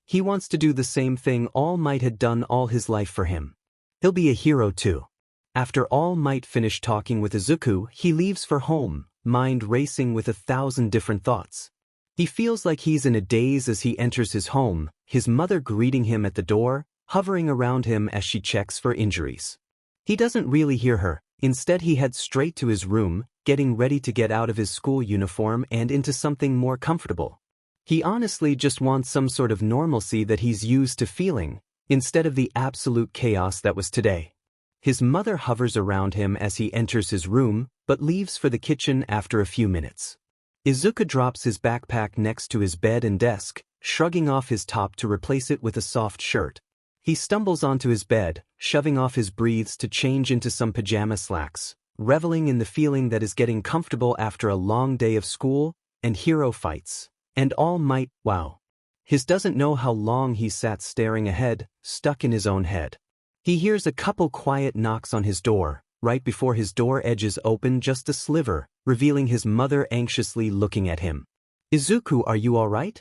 He wants to do the same thing All Might had done all his life for him. He'll be a hero too. After All Might finished talking with Izuku, he leaves for home, mind racing with 1,000 different thoughts. He feels like he's in a daze as he enters his home, his mother greeting him at the door, hovering around him as she checks for injuries. He doesn't really hear her. Instead, he heads straight to his room, getting ready to get out of his school uniform and into something more comfortable. He honestly just wants some sort of normalcy that he's used to feeling, instead of the absolute chaos that was today. His mother hovers around him as he enters his room, but leaves for the kitchen after a few minutes. Izuku drops his backpack next to his bed and desk, shrugging off his top to replace it with a soft shirt. He stumbles onto his bed, shoving off his breathes to change into some pajama slacks, reveling in the feeling that is getting comfortable after a long day of school and hero fights. And All Might, wow. His doesn't know how long he sat staring ahead, stuck in his own head. He hears a couple quiet knocks on his door, right before his door edges open just a sliver, revealing his mother anxiously looking at him. "Izuku, are you all right?"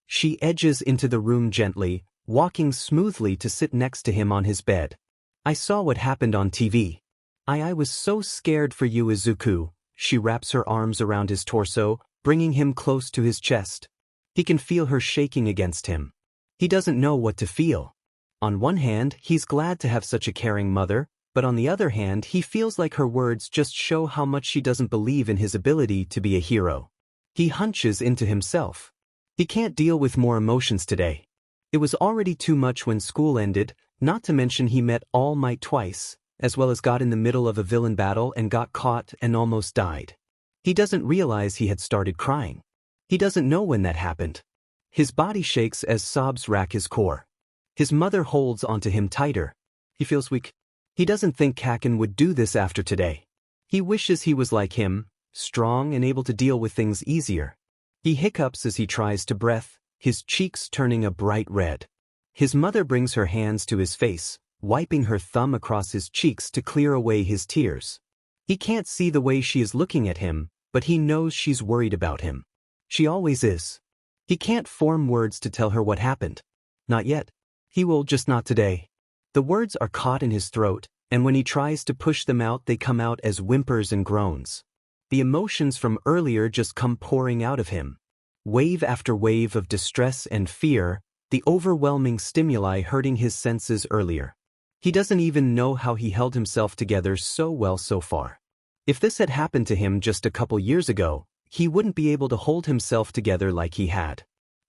She edges into the room gently, walking smoothly to sit next to him on his bed. "I saw what happened on TV. I was so scared for you, Izuku." She wraps her arms around his torso, bringing him close to his chest. He can feel her shaking against him. He doesn't know what to feel. On one hand, he's glad to have such a caring mother, but on the other hand, he feels like her words just show how much she doesn't believe in his ability to be a hero. He hunches into himself. He can't deal with more emotions today. It was already too much when school ended, not to mention he met All Might twice, as well as got in the middle of a villain battle and got caught and almost died. He doesn't realize he had started crying. He doesn't know when that happened. His body shakes as sobs rack his core. His mother holds onto him tighter. He feels weak. He doesn't think Kaken would do this after today. He wishes he was like him, strong and able to deal with things easier. He hiccups as he tries to breath, his cheeks turning a bright red. His mother brings her hands to his face, wiping her thumb across his cheeks to clear away his tears. He can't see the way she is looking at him, but he knows she's worried about him. She always is. He can't form words to tell her what happened. Not yet. He will, just not today. The words are caught in his throat, and when he tries to push them out, they come out as whimpers and groans. The emotions from earlier just come pouring out of him. Wave after wave of distress and fear, the overwhelming stimuli hurting his senses earlier. He doesn't even know how he held himself together so well so far. If this had happened to him just a couple years ago, he wouldn't be able to hold himself together like he had.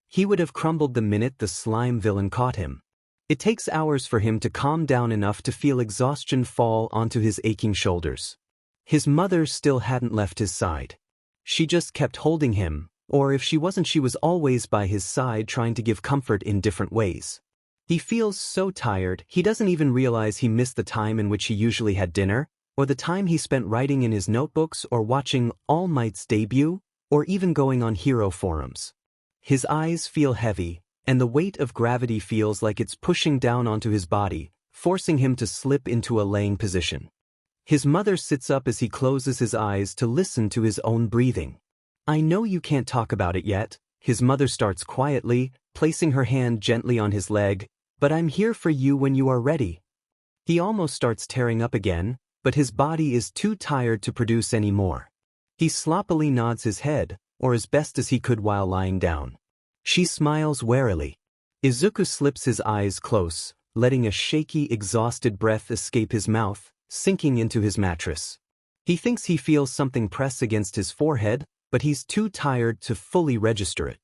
He would have crumbled the minute the slime villain caught him. It takes hours for him to calm down enough to feel exhaustion fall onto his aching shoulders. His mother still hadn't left his side. She just kept holding him, or if she wasn't, she was always by his side trying to give comfort in different ways. He feels so tired, he doesn't even realize he missed the time in which he usually had dinner, or the time he spent writing in his notebooks or watching All Might's debut, or even going on hero forums. His eyes feel heavy, and the weight of gravity feels like it's pushing down onto his body, forcing him to slip into a laying position. His mother sits up as he closes his eyes to listen to his own breathing. "I know you can't talk about it yet," his mother starts quietly, placing her hand gently on his leg, "but I'm here for you when you are ready." He almost starts tearing up again, but his body is too tired to produce any more. He sloppily nods his head, or as best as he could while lying down. She smiles warily. Izuku slips his eyes close, letting a shaky, exhausted breath escape his mouth, sinking into his mattress. He thinks he feels something press against his forehead, but he's too tired to fully register it.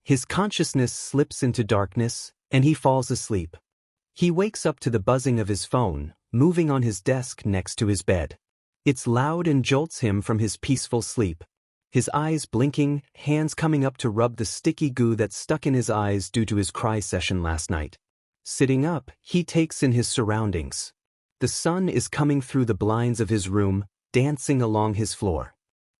His consciousness slips into darkness, and he falls asleep. He wakes up to the buzzing of his phone, moving on his desk next to his bed. It's loud and jolts him from his peaceful sleep. His eyes blinking, hands coming up to rub the sticky goo that stuck in his eyes due to his cry session last night. Sitting up, he takes in his surroundings. The sun is coming through the blinds of his room, dancing along his floor.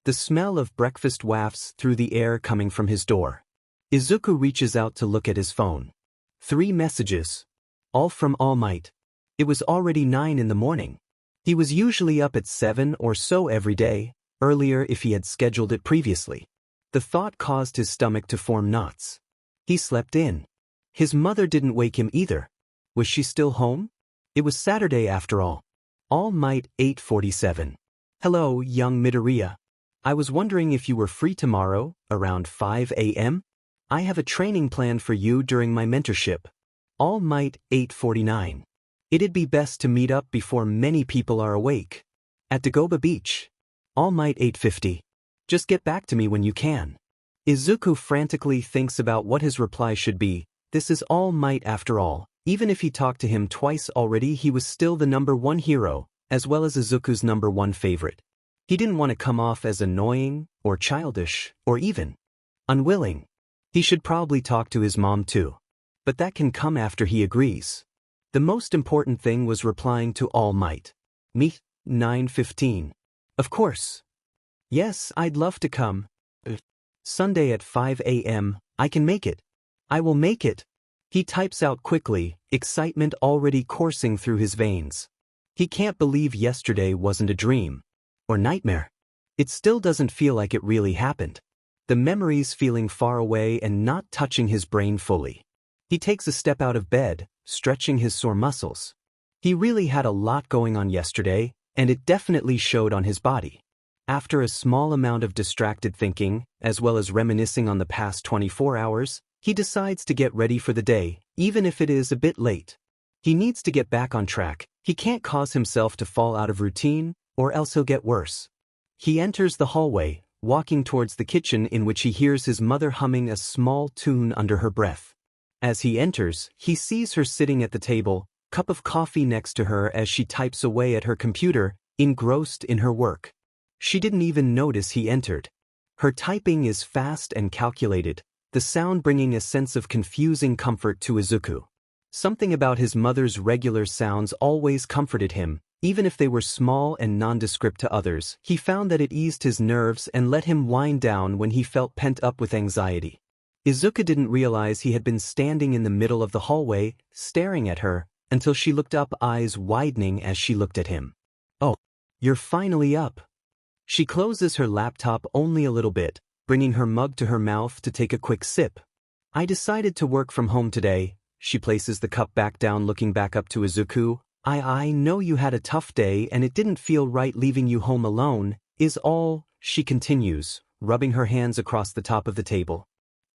The smell of breakfast wafts through the air coming from his door. Izuku reaches out to look at his phone. 3 messages. All from All Might. It was already 9 in the morning. He was usually up at 7 or so every day, earlier if he had scheduled it previously. The thought caused his stomach to form knots. He slept in. His mother didn't wake him either. Was she still home? It was Saturday after all. All Might 8:47. "Hello, young Midoriya. I was wondering if you were free tomorrow, around 5 a.m.? I have a training plan for you during my mentorship." All Might 8:49. "It'd be best to meet up before many people are awake. At Dagoba Beach." All Might 8:50. "Just get back to me when you can." Izuku frantically thinks about what his reply should be. This is All Might after all. Even if he talked to him twice already, he was still the #1 hero, as well as Izuku's #1 favorite. He didn't want to come off as annoying, or childish, or even unwilling. He should probably talk to his mom too. But that can come after he agrees. The most important thing was replying to All Might. Me, 9:15. Of course. Yes, I'd love to come. Sunday at 5 a.m., I can make it. I will make it. He types out quickly, excitement already coursing through his veins. He can't believe yesterday wasn't a dream. Or nightmare. It still doesn't feel like it really happened. The memories feeling far away and not touching his brain fully. He takes a step out of bed, stretching his sore muscles. He really had a lot going on yesterday, and it definitely showed on his body. After a small amount of distracted thinking, as well as reminiscing on the past 24 hours, he decides to get ready for the day, even if it is a bit late. He needs to get back on track. He can't cause himself to fall out of routine, or else he'll get worse. He enters the hallway, walking towards the kitchen in which he hears his mother humming a small tune under her breath. As he enters, he sees her sitting at the table, cup of coffee next to her as she types away at her computer, engrossed in her work. She didn't even notice he entered. Her typing is fast and calculated, the sound bringing a sense of confusing comfort to Izuku. Something about his mother's regular sounds always comforted him, even if they were small and nondescript to others. He found that it eased his nerves and let him wind down when he felt pent up with anxiety. Izuku didn't realize he had been standing in the middle of the hallway, staring at her, until she looked up, eyes widening as she looked at him. "Oh, you're finally up." She closes her laptop only a little bit, bringing her mug to her mouth to take a quick sip. "I decided to work from home today." She places the cup back down, looking back up to Izuku. I know you had a tough day and it didn't feel right leaving you home alone, is all," she continues, rubbing her hands across the top of the table.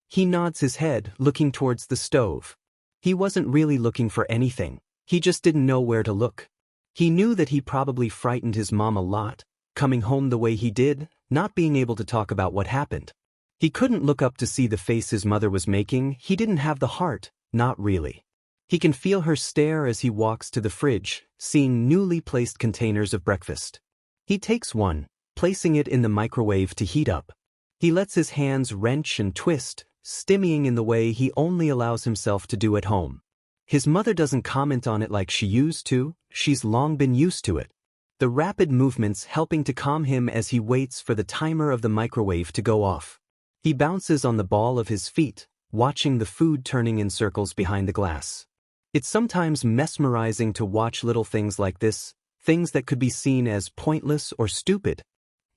He nods his head, looking towards the stove. He wasn't really looking for anything, he just didn't know where to look. He knew that he probably frightened his mom a lot, coming home the way he did, not being able to talk about what happened. He couldn't look up to see the face his mother was making, he didn't have the heart, not really. He can feel her stare as he walks to the fridge, seeing newly placed containers of breakfast. He takes one, placing it in the microwave to heat up. He lets his hands wrench and twist, stimming in the way he only allows himself to do at home. His mother doesn't comment on it like she used to, she's long been used to it. The rapid movements helping to calm him as he waits for the timer of the microwave to go off. He bounces on the ball of his feet, watching the food turning in circles behind the glass. It's sometimes mesmerizing to watch little things like this, things that could be seen as pointless or stupid.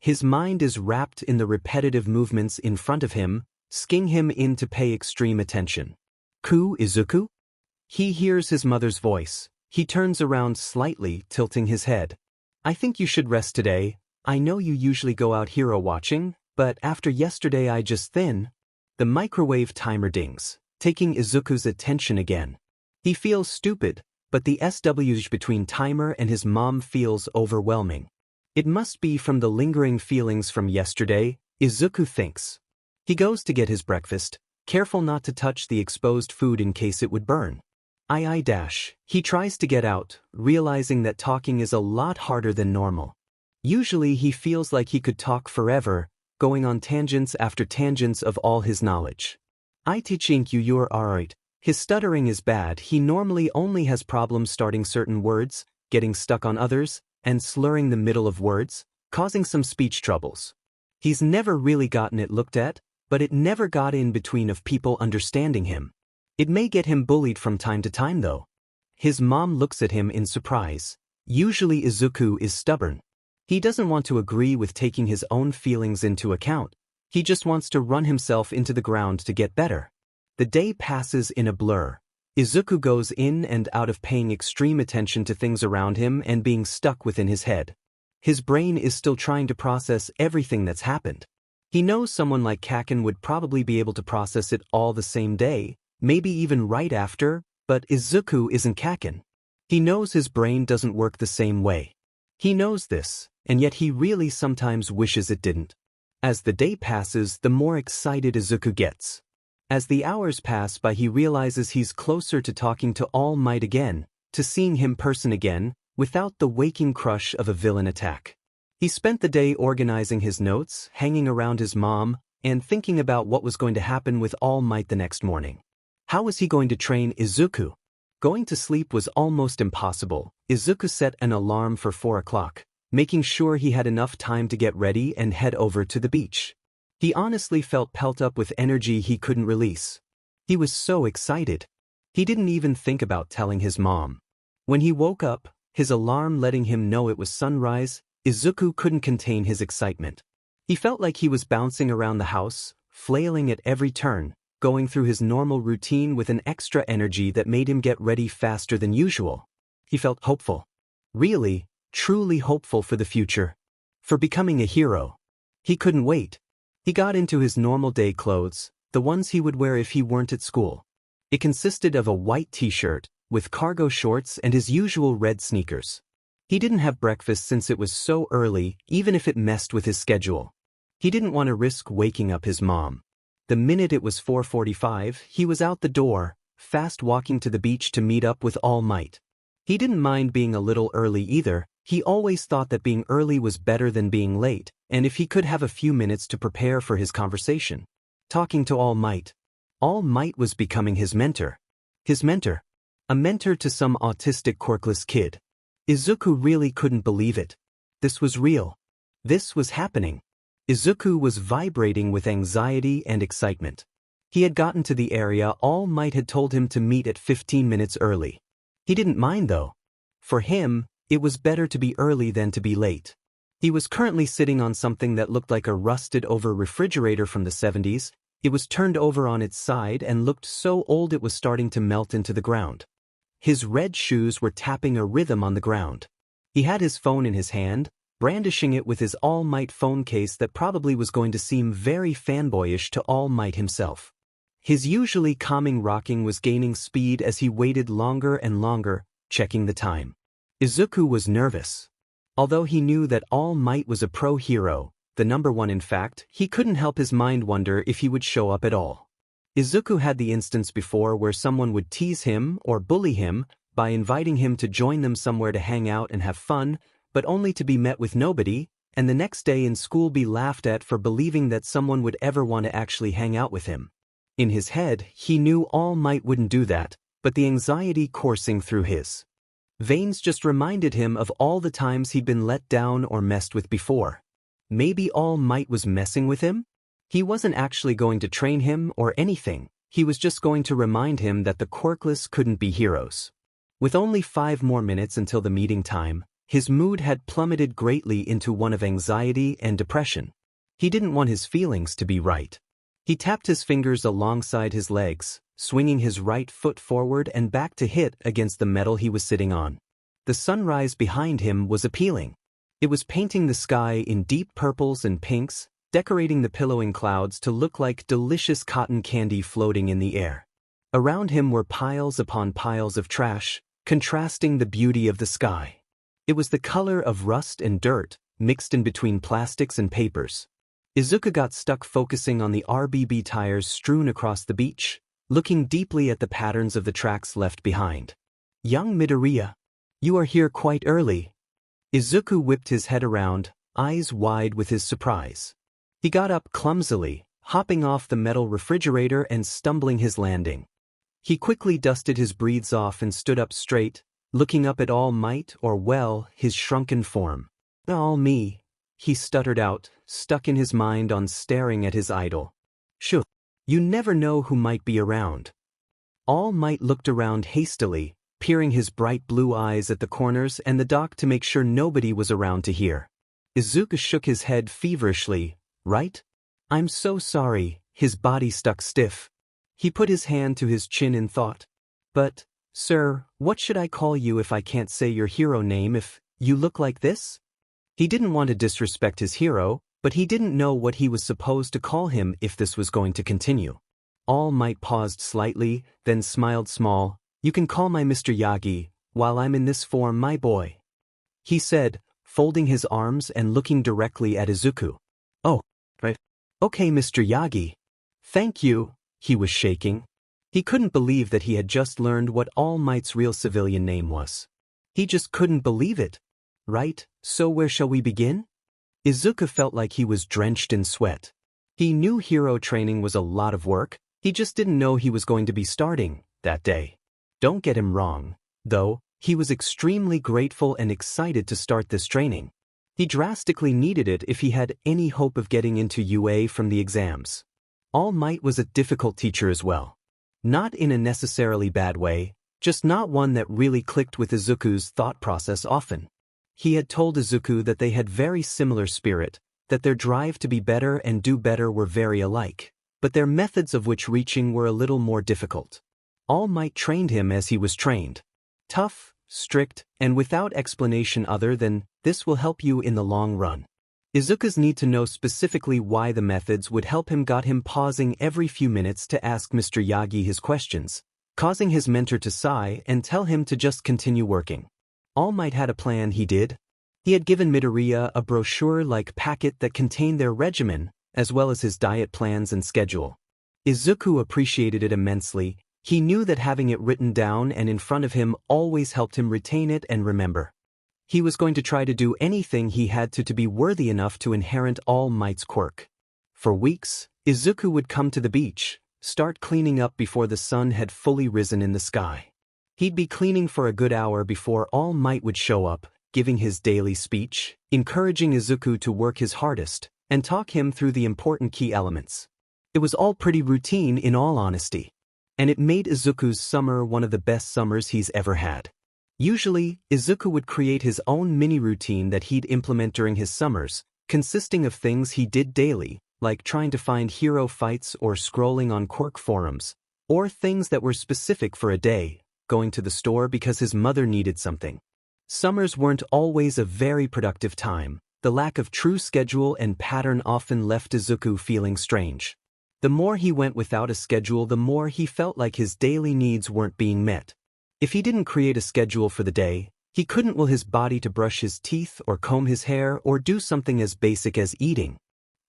His mind is wrapped in the repetitive movements in front of him, sking him in to pay extreme attention. Izuku? He hears his mother's voice. He turns around slightly, tilting his head. "I think you should rest today. I know you usually go out hero watching, but after yesterday I just thin." The microwave timer dings, taking Izuku's attention again. He feels stupid, but the switch between timer and his mom feels overwhelming. It must be from the lingering feelings from yesterday, Izuku thinks. He goes to get his breakfast, careful not to touch the exposed food in case it would burn. He tries to get out, realizing that talking is a lot harder than normal. Usually he feels like he could talk forever, going on tangents after tangents of all his knowledge. "I think you're alright." His stuttering is bad. He normally only has problems starting certain words, getting stuck on others, and slurring the middle of words, causing some speech troubles. He's never really gotten it looked at, but it never got in between of people understanding him. It may get him bullied from time to time though. His mom looks at him in surprise. Usually Izuku is stubborn. He doesn't want to agree with taking his own feelings into account. He just wants to run himself into the ground to get better. The day passes in a blur. Izuku goes in and out of paying extreme attention to things around him and being stuck within his head. His brain is still trying to process everything that's happened. He knows someone like Kaken would probably be able to process it all the same day, maybe even right after, but Izuku isn't Kaken. He knows his brain doesn't work the same way. He knows this, and yet he really sometimes wishes it didn't. As the day passes, the more excited Izuku gets. As the hours pass by, he realizes he's closer to talking to All Might again, to seeing him person again, without the waking crush of a villain attack. He spent the day organizing his notes, hanging around his mom, and thinking about what was going to happen with All Might the next morning. How was he going to train Izuku? Going to sleep was almost impossible. Izuku set an alarm for 4 o'clock, making sure he had enough time to get ready and head over to the beach. He honestly felt pelt up with energy he couldn't release. He was so excited. He didn't even think about telling his mom. When he woke up, his alarm letting him know it was sunrise, Izuku couldn't contain his excitement. He felt like he was bouncing around the house, flailing at every turn, going through his normal routine with an extra energy that made him get ready faster than usual. He felt hopeful. Really, truly hopeful for the future. For becoming a hero. He couldn't wait. He got into his normal day clothes, the ones he would wear if he weren't at school. It consisted of a white t-shirt, with cargo shorts and his usual red sneakers. He didn't have breakfast since it was so early, even if it messed with his schedule. He didn't want to risk waking up his mom. The minute it was 4:45, he was out the door, fast walking to the beach to meet up with All Might. He didn't mind being a little early either. He always thought that being early was better than being late, and if he could have a few minutes to prepare for his conversation. Talking to All Might. All Might was becoming his mentor. His mentor. A mentor to some autistic quirkless kid. Izuku really couldn't believe it. This was real. This was happening. Izuku was vibrating with anxiety and excitement. He had gotten to the area All Might had told him to meet at 15 minutes early. He didn't mind though. For him, it was better to be early than to be late. He was currently sitting on something that looked like a rusted-over refrigerator from the 70s. It was turned over on its side and looked so old it was starting to melt into the ground. His red shoes were tapping a rhythm on the ground. He had his phone in his hand, brandishing it with his All Might phone case that probably was going to seem very fanboyish to All Might himself. His usually calming rocking was gaining speed as he waited longer and longer, checking the time. Izuku was nervous. Although he knew that All Might was a pro hero, the number one in fact, he couldn't help his mind wonder if he would show up at all. Izuku had the instance before where someone would tease him or bully him by inviting him to join them somewhere to hang out and have fun, but only to be met with nobody, and the next day in school be laughed at for believing that someone would ever want to actually hang out with him. In his head, he knew All Might wouldn't do that, but the anxiety coursing through his veins just reminded him of all the times he'd been let down or messed with before. Maybe All Might was messing with him? He wasn't actually going to train him or anything. He was just going to remind him that the Quirkless couldn't be heroes. With only 5 more minutes until the meeting time, his mood had plummeted greatly into one of anxiety and depression. He didn't want his feelings to be right. He tapped his fingers alongside his legs, swinging his right foot forward and back to hit against the metal he was sitting on. The sunrise behind him was appealing. It was painting the sky in deep purples and pinks, decorating the pillowing clouds to look like delicious cotton candy floating in the air. Around him were piles upon piles of trash, contrasting the beauty of the sky. It was the color of rust and dirt, mixed in between plastics and papers. Izuku got stuck focusing on the RBB tires strewn across the beach, looking deeply at the patterns of the tracks left behind. Young Midoriya, you are here quite early. Izuku whipped his head around, eyes wide with his surprise. He got up clumsily, hopping off the metal refrigerator and stumbling his landing. He quickly dusted his breathes off and stood up straight, looking up at All Might or well, his shrunken form. All me, he stuttered out, stuck in his mind on staring at his idol. Shoo, you never know who might be around. All Might looked around hastily, peering his bright blue eyes at the corners and the dock to make sure nobody was around to hear. Izuku shook his head feverishly. Right? I'm so sorry, his body stuck stiff. He put his hand to his chin in thought. But, sir, what should I call you if I can't say your hero name if you look like this? He didn't want to disrespect his hero, but he didn't know what he was supposed to call him if this was going to continue. All Might paused slightly, then smiled small. You can call my Mr. Yagi, while I'm in this form my boy. He said, folding his arms and looking directly at Izuku. Oh, right. Okay, Mr. Yagi. Thank you, he was shaking. He couldn't believe that he had just learned what All Might's real civilian name was. He just couldn't believe it. Right, so where shall we begin? Izuku felt like he was drenched in sweat. He knew hero training was a lot of work, he just didn't know he was going to be starting that day. Don't get him wrong, though, he was extremely grateful and excited to start this training. He drastically needed it if he had any hope of getting into UA from the exams. All Might was a difficult teacher as well. Not in a necessarily bad way, just not one that really clicked with Izuku's thought process often. He had told Izuku that they had very similar spirit, that their drive to be better and do better were very alike, but their methods of which reaching were a little more difficult. All Might trained him as he was trained. Tough, strict, and without explanation other than, this will help you in the long run. Izuku's need to know specifically why the methods would help him got him pausing every few minutes to ask Mr. Yagi his questions, causing his mentor to sigh and tell him to just continue working. All Might had a plan, he did. He had given Midoriya a brochure-like packet that contained their regimen, as well as his diet plans and schedule. Izuku appreciated it immensely. He knew that having it written down and in front of him always helped him retain it and remember. He was going to try to do anything he had to be worthy enough to inherit All Might's quirk. For weeks, Izuku would come to the beach, start cleaning up before the sun had fully risen in the sky. He'd be cleaning for a good hour before All Might would show up, giving his daily speech, encouraging Izuku to work his hardest, and talk him through the important key elements. It was all pretty routine in all honesty. And it made Izuku's summer one of the best summers he's ever had. Usually, Izuku would create his own mini-routine that he'd implement during his summers, consisting of things he did daily, like trying to find hero fights or scrolling on quirk forums, or things that were specific for a day, going to the store because his mother needed something. Summers weren't always a very productive time. The lack of true schedule and pattern often left Izuku feeling strange. The more he went without a schedule, the more he felt like his daily needs weren't being met. If he didn't create a schedule for the day, he couldn't will his body to brush his teeth or comb his hair or do something as basic as eating.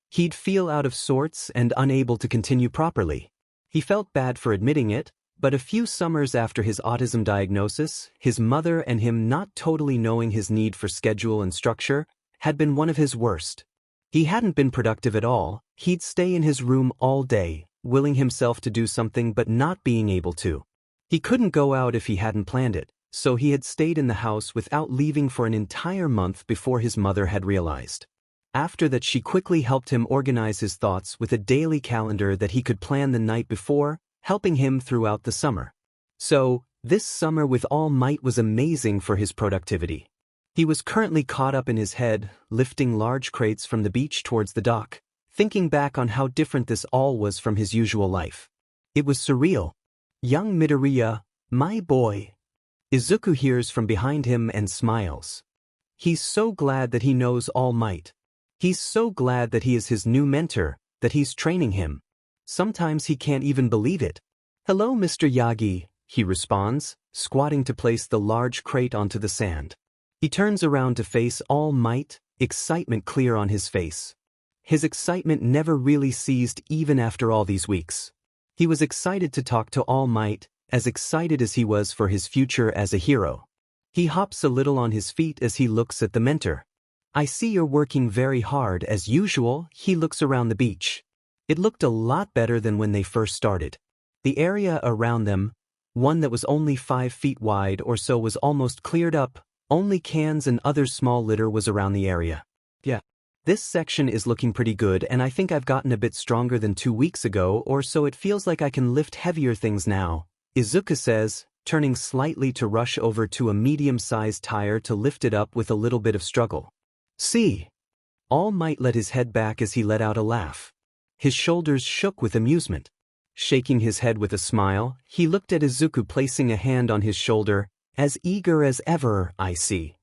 He'd feel out of sorts and unable to continue properly. He felt bad for admitting it, but a few summers after his autism diagnosis, his mother and him not totally knowing his need for schedule and structure had been one of his worst. He hadn't been productive at all. He'd stay in his room all day, willing himself to do something but not being able to. He couldn't go out if he hadn't planned it, so he had stayed in the house without leaving for an entire month before his mother had realized. After that, she quickly helped him organize his thoughts with a daily calendar that he could plan the night before, helping him throughout the summer. So, this summer with All Might was amazing for his productivity. He was currently caught up in his head, lifting large crates from the beach towards the dock, thinking back on how different this all was from his usual life. It was surreal. Young Midoriya, my boy. Izuku hears from behind him and smiles. He's so glad that he knows All Might. He's so glad that he is his new mentor, that he's training him. Sometimes he can't even believe it. Hello, Mr. Yagi, he responds, squatting to place the large crate onto the sand. He turns around to face All Might, excitement clear on his face. His excitement never really ceased even after all these weeks. He was excited to talk to All Might, as excited as he was for his future as a hero. He hops a little on his feet as he looks at the mentor. I see you're working very hard as usual. He looks around the beach. It looked a lot better than when they first started. The area around them, one that was only 5 feet wide or so, was almost cleared up. Only cans and other small litter was around the area. Yeah. This section is looking pretty good, and I think I've gotten a bit stronger than 2 weeks ago or so. It feels like I can lift heavier things now, Izuku says, turning slightly to rush over to a medium-sized tire to lift it up with a little bit of struggle. See? All Might let his head back as he let out a laugh. His shoulders shook with amusement. Shaking his head with a smile, he looked at Izuku, placing a hand on his shoulder. As eager as ever, I see.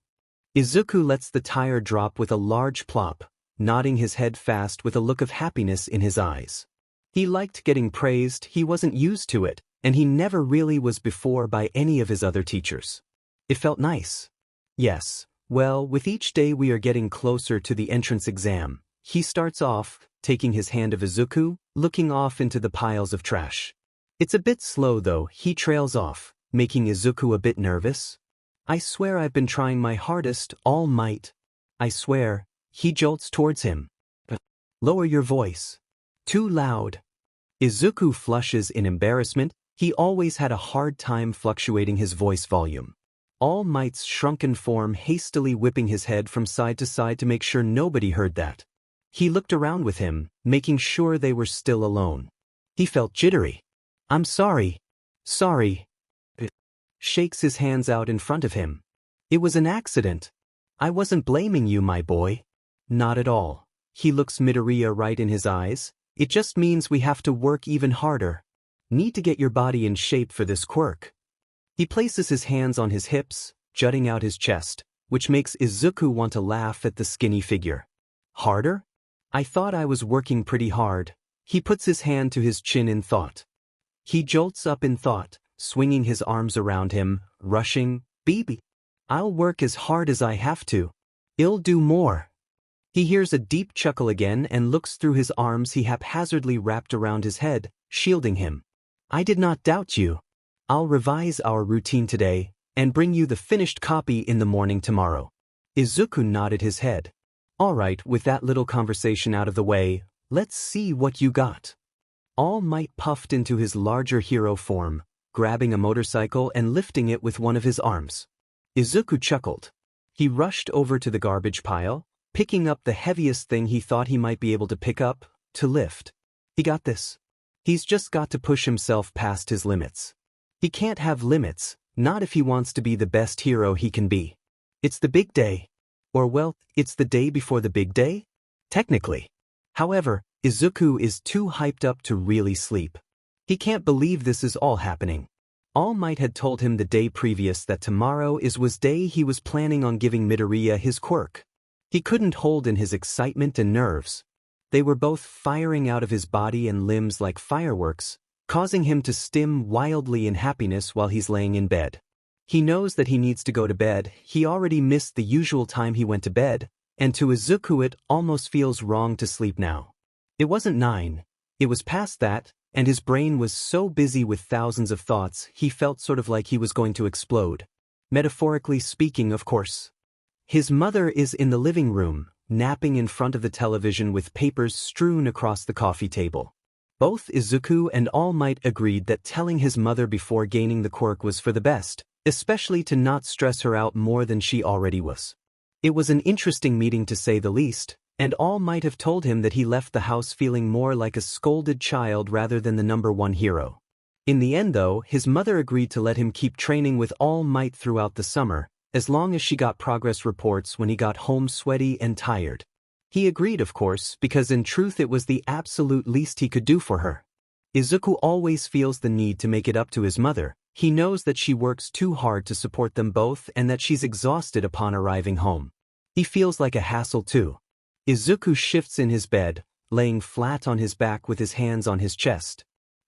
Izuku lets the tire drop with a large plop, nodding his head fast with a look of happiness in his eyes. He liked getting praised. He wasn't used to it, and he never really was before by any of his other teachers. It felt nice. Yes, well, with each day we are getting closer to the entrance exam. He starts off, taking his hand of Izuku, looking off into the piles of trash. It's a bit slow though. He trails off, making Izuku a bit nervous. I swear I've been trying my hardest, All Might. I swear. He jolts towards him. Lower your voice. Too loud. Izuku flushes in embarrassment. He always had a hard time fluctuating his voice volume. All Might's shrunken form hastily whipping his head from side to side to make sure nobody heard that. He looked around with him, making sure they were still alone. He felt jittery. "I'm sorry. Sorry." Shakes his hands out in front of him. "It was an accident. I wasn't blaming you, my boy." "Not at all." He looks Midoriya right in his eyes. "It just means we have to work even harder. Need to get your body in shape for this quirk." He places his hands on his hips, jutting out his chest, which makes Izuku want to laugh at the skinny figure. "Harder? I thought I was working pretty hard." He puts his hand to his chin in thought. He jolts up in thought, swinging his arms around him, rushing, "Baby, I'll work as hard as I have to. I'll do more." He hears a deep chuckle again and looks through his arms he haphazardly wrapped around his head, shielding him. "I did not doubt you. I'll revise our routine today and bring you the finished copy in the morning tomorrow." Izuku nodded his head. "All right, with that little conversation out of the way, let's see what you got." All Might puffed into his larger hero form, grabbing a motorcycle and lifting it with one of his arms. Izuku chuckled. He rushed over to the garbage pile, picking up the heaviest thing he thought he might be able to pick up, to lift. He got this. He's just got to push himself past his limits. He can't have limits, not if he wants to be the best hero he can be. It's the big day. Or well, it's the day before the big day? Technically. However, Izuku is too hyped up to really sleep. He can't believe this is all happening. All Might had told him the day previous that tomorrow was day he was planning on giving Midoriya his quirk. He couldn't hold in his excitement and nerves. They were both firing out of his body and limbs like fireworks, causing him to stim wildly in happiness while he's laying in bed. He knows that he needs to go to bed. He already missed the usual time he went to bed, and to Izuku it almost feels wrong to sleep now. It wasn't 9. It was past that, and his brain was so busy with thousands of thoughts he felt sort of like he was going to explode. Metaphorically speaking, of course. His mother is in the living room, napping in front of the television with papers strewn across the coffee table. Both Izuku and All Might agreed that telling his mother before gaining the quirk was for the best, especially to not stress her out more than she already was. It was an interesting meeting to say the least, and All Might have told him that he left the house feeling more like a scolded child rather than the #1 hero. In the end though, his mother agreed to let him keep training with All Might throughout the summer, as long as she got progress reports when he got home sweaty and tired. He agreed, of course, because in truth it was the absolute least he could do for her. Izuku always feels the need to make it up to his mother. He knows that she works too hard to support them both and that she's exhausted upon arriving home. He feels like a hassle too. Izuku shifts in his bed, laying flat on his back with his hands on his chest.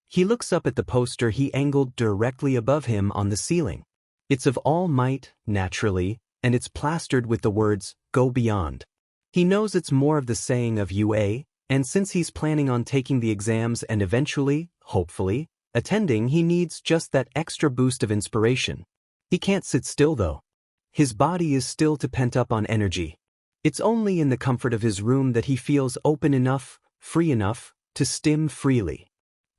He looks up at the poster he angled directly above him on the ceiling. It's of All Might, naturally, and it's plastered with the words, "Go Beyond." He knows it's more of the saying of UA, and since he's planning on taking the exams and eventually, hopefully, attending, he needs just that extra boost of inspiration. He can't sit still though. His body is still too pent up on energy. It's only in the comfort of his room that he feels open enough, free enough, to stim freely.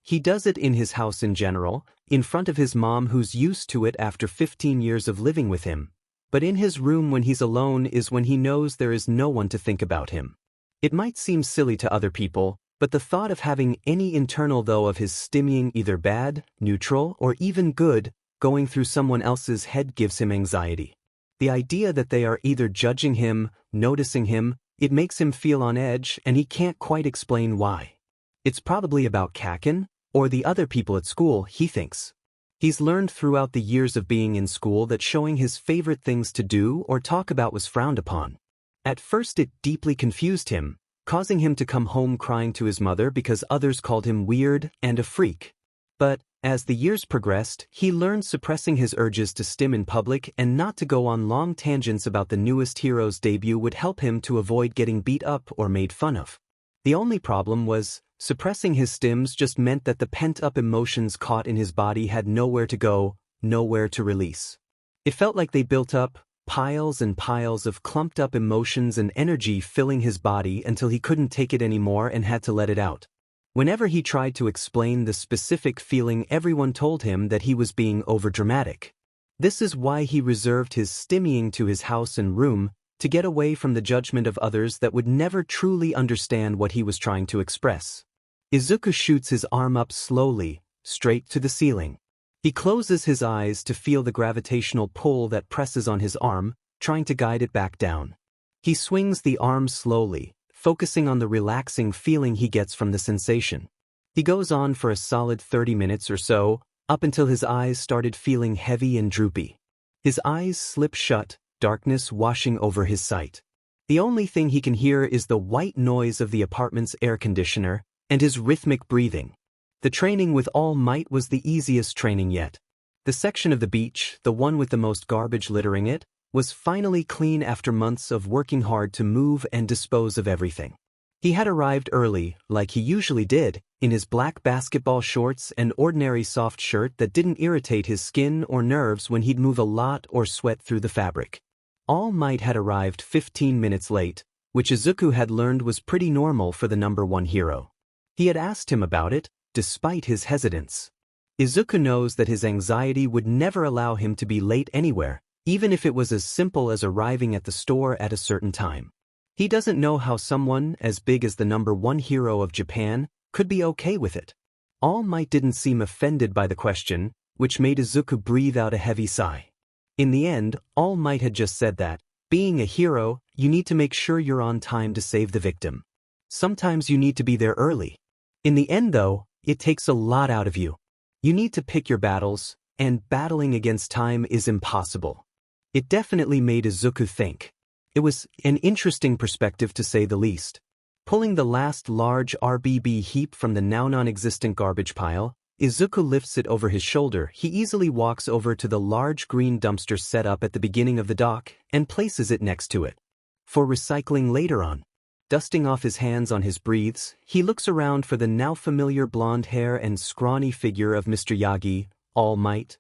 He does it in his house in general, in front of his mom who's used to it after 15 years of living with him. But in his room when he's alone is when he knows there is no one to think about him. It might seem silly to other people, but the thought of having any internal though of his stimming either bad, neutral, or even good, going through someone else's head gives him anxiety. The idea that they are either judging him, noticing him, it makes him feel on edge and he can't quite explain why. It's probably about Kaken, or the other people at school, he thinks. He's learned throughout the years of being in school that showing his favorite things to do or talk about was frowned upon. At first it deeply confused him, causing him to come home crying to his mother because others called him weird and a freak. But, as the years progressed, he learned suppressing his urges to stim in public and not to go on long tangents about the newest hero's debut would help him to avoid getting beat up or made fun of. The only problem was, suppressing his stims just meant that the pent-up emotions caught in his body had nowhere to go, nowhere to release. It felt like they built up, piles and piles of clumped-up emotions and energy filling his body until he couldn't take it anymore and had to let it out. Whenever he tried to explain the specific feeling, everyone told him that he was being overdramatic. This is why he reserved his stimmying to his house and room, to get away from the judgment of others that would never truly understand what he was trying to express. Izuku shoots his arm up slowly, straight to the ceiling. He closes his eyes to feel the gravitational pull that presses on his arm, trying to guide it back down. He swings the arm slowly, focusing on the relaxing feeling he gets from the sensation. He goes on for a solid 30 minutes or so, up until his eyes started feeling heavy and droopy. His eyes slip shut, darkness washing over his sight. The only thing he can hear is the white noise of the apartment's air conditioner and his rhythmic breathing. The training with All Might was the easiest training yet. The section of the beach, the one with the most garbage littering it, was finally clean after months of working hard to move and dispose of everything. He had arrived early, like he usually did, in his black basketball shorts and ordinary soft shirt that didn't irritate his skin or nerves when he'd move a lot or sweat through the fabric. All Might had arrived 15 minutes late, which Izuku had learned was pretty normal for the #1 hero. He had asked him about it, despite his hesitance. Izuku knows that his anxiety would never allow him to be late anywhere, even if it was as simple as arriving at the store at a certain time. He doesn't know how someone as big as the #1 hero of Japan could be okay with it. All Might didn't seem offended by the question, which made Izuku breathe out a heavy sigh. In the end, All Might had just said that, being a hero, you need to make sure you're on time to save the victim. Sometimes you need to be there early. In the end though, it takes a lot out of you. You need to pick your battles, and battling against time is impossible. It definitely made Izuku think. It was an interesting perspective to say the least. Pulling the last large RBB heap from the now non-existent garbage pile, Izuku lifts it over his shoulder. He easily walks over to the large green dumpster set up at the beginning of the dock and places it next to it. For recycling later on. Dusting off his hands on his breathes, he looks around for the now familiar blonde hair and scrawny figure of Mr. Yagi, All Might.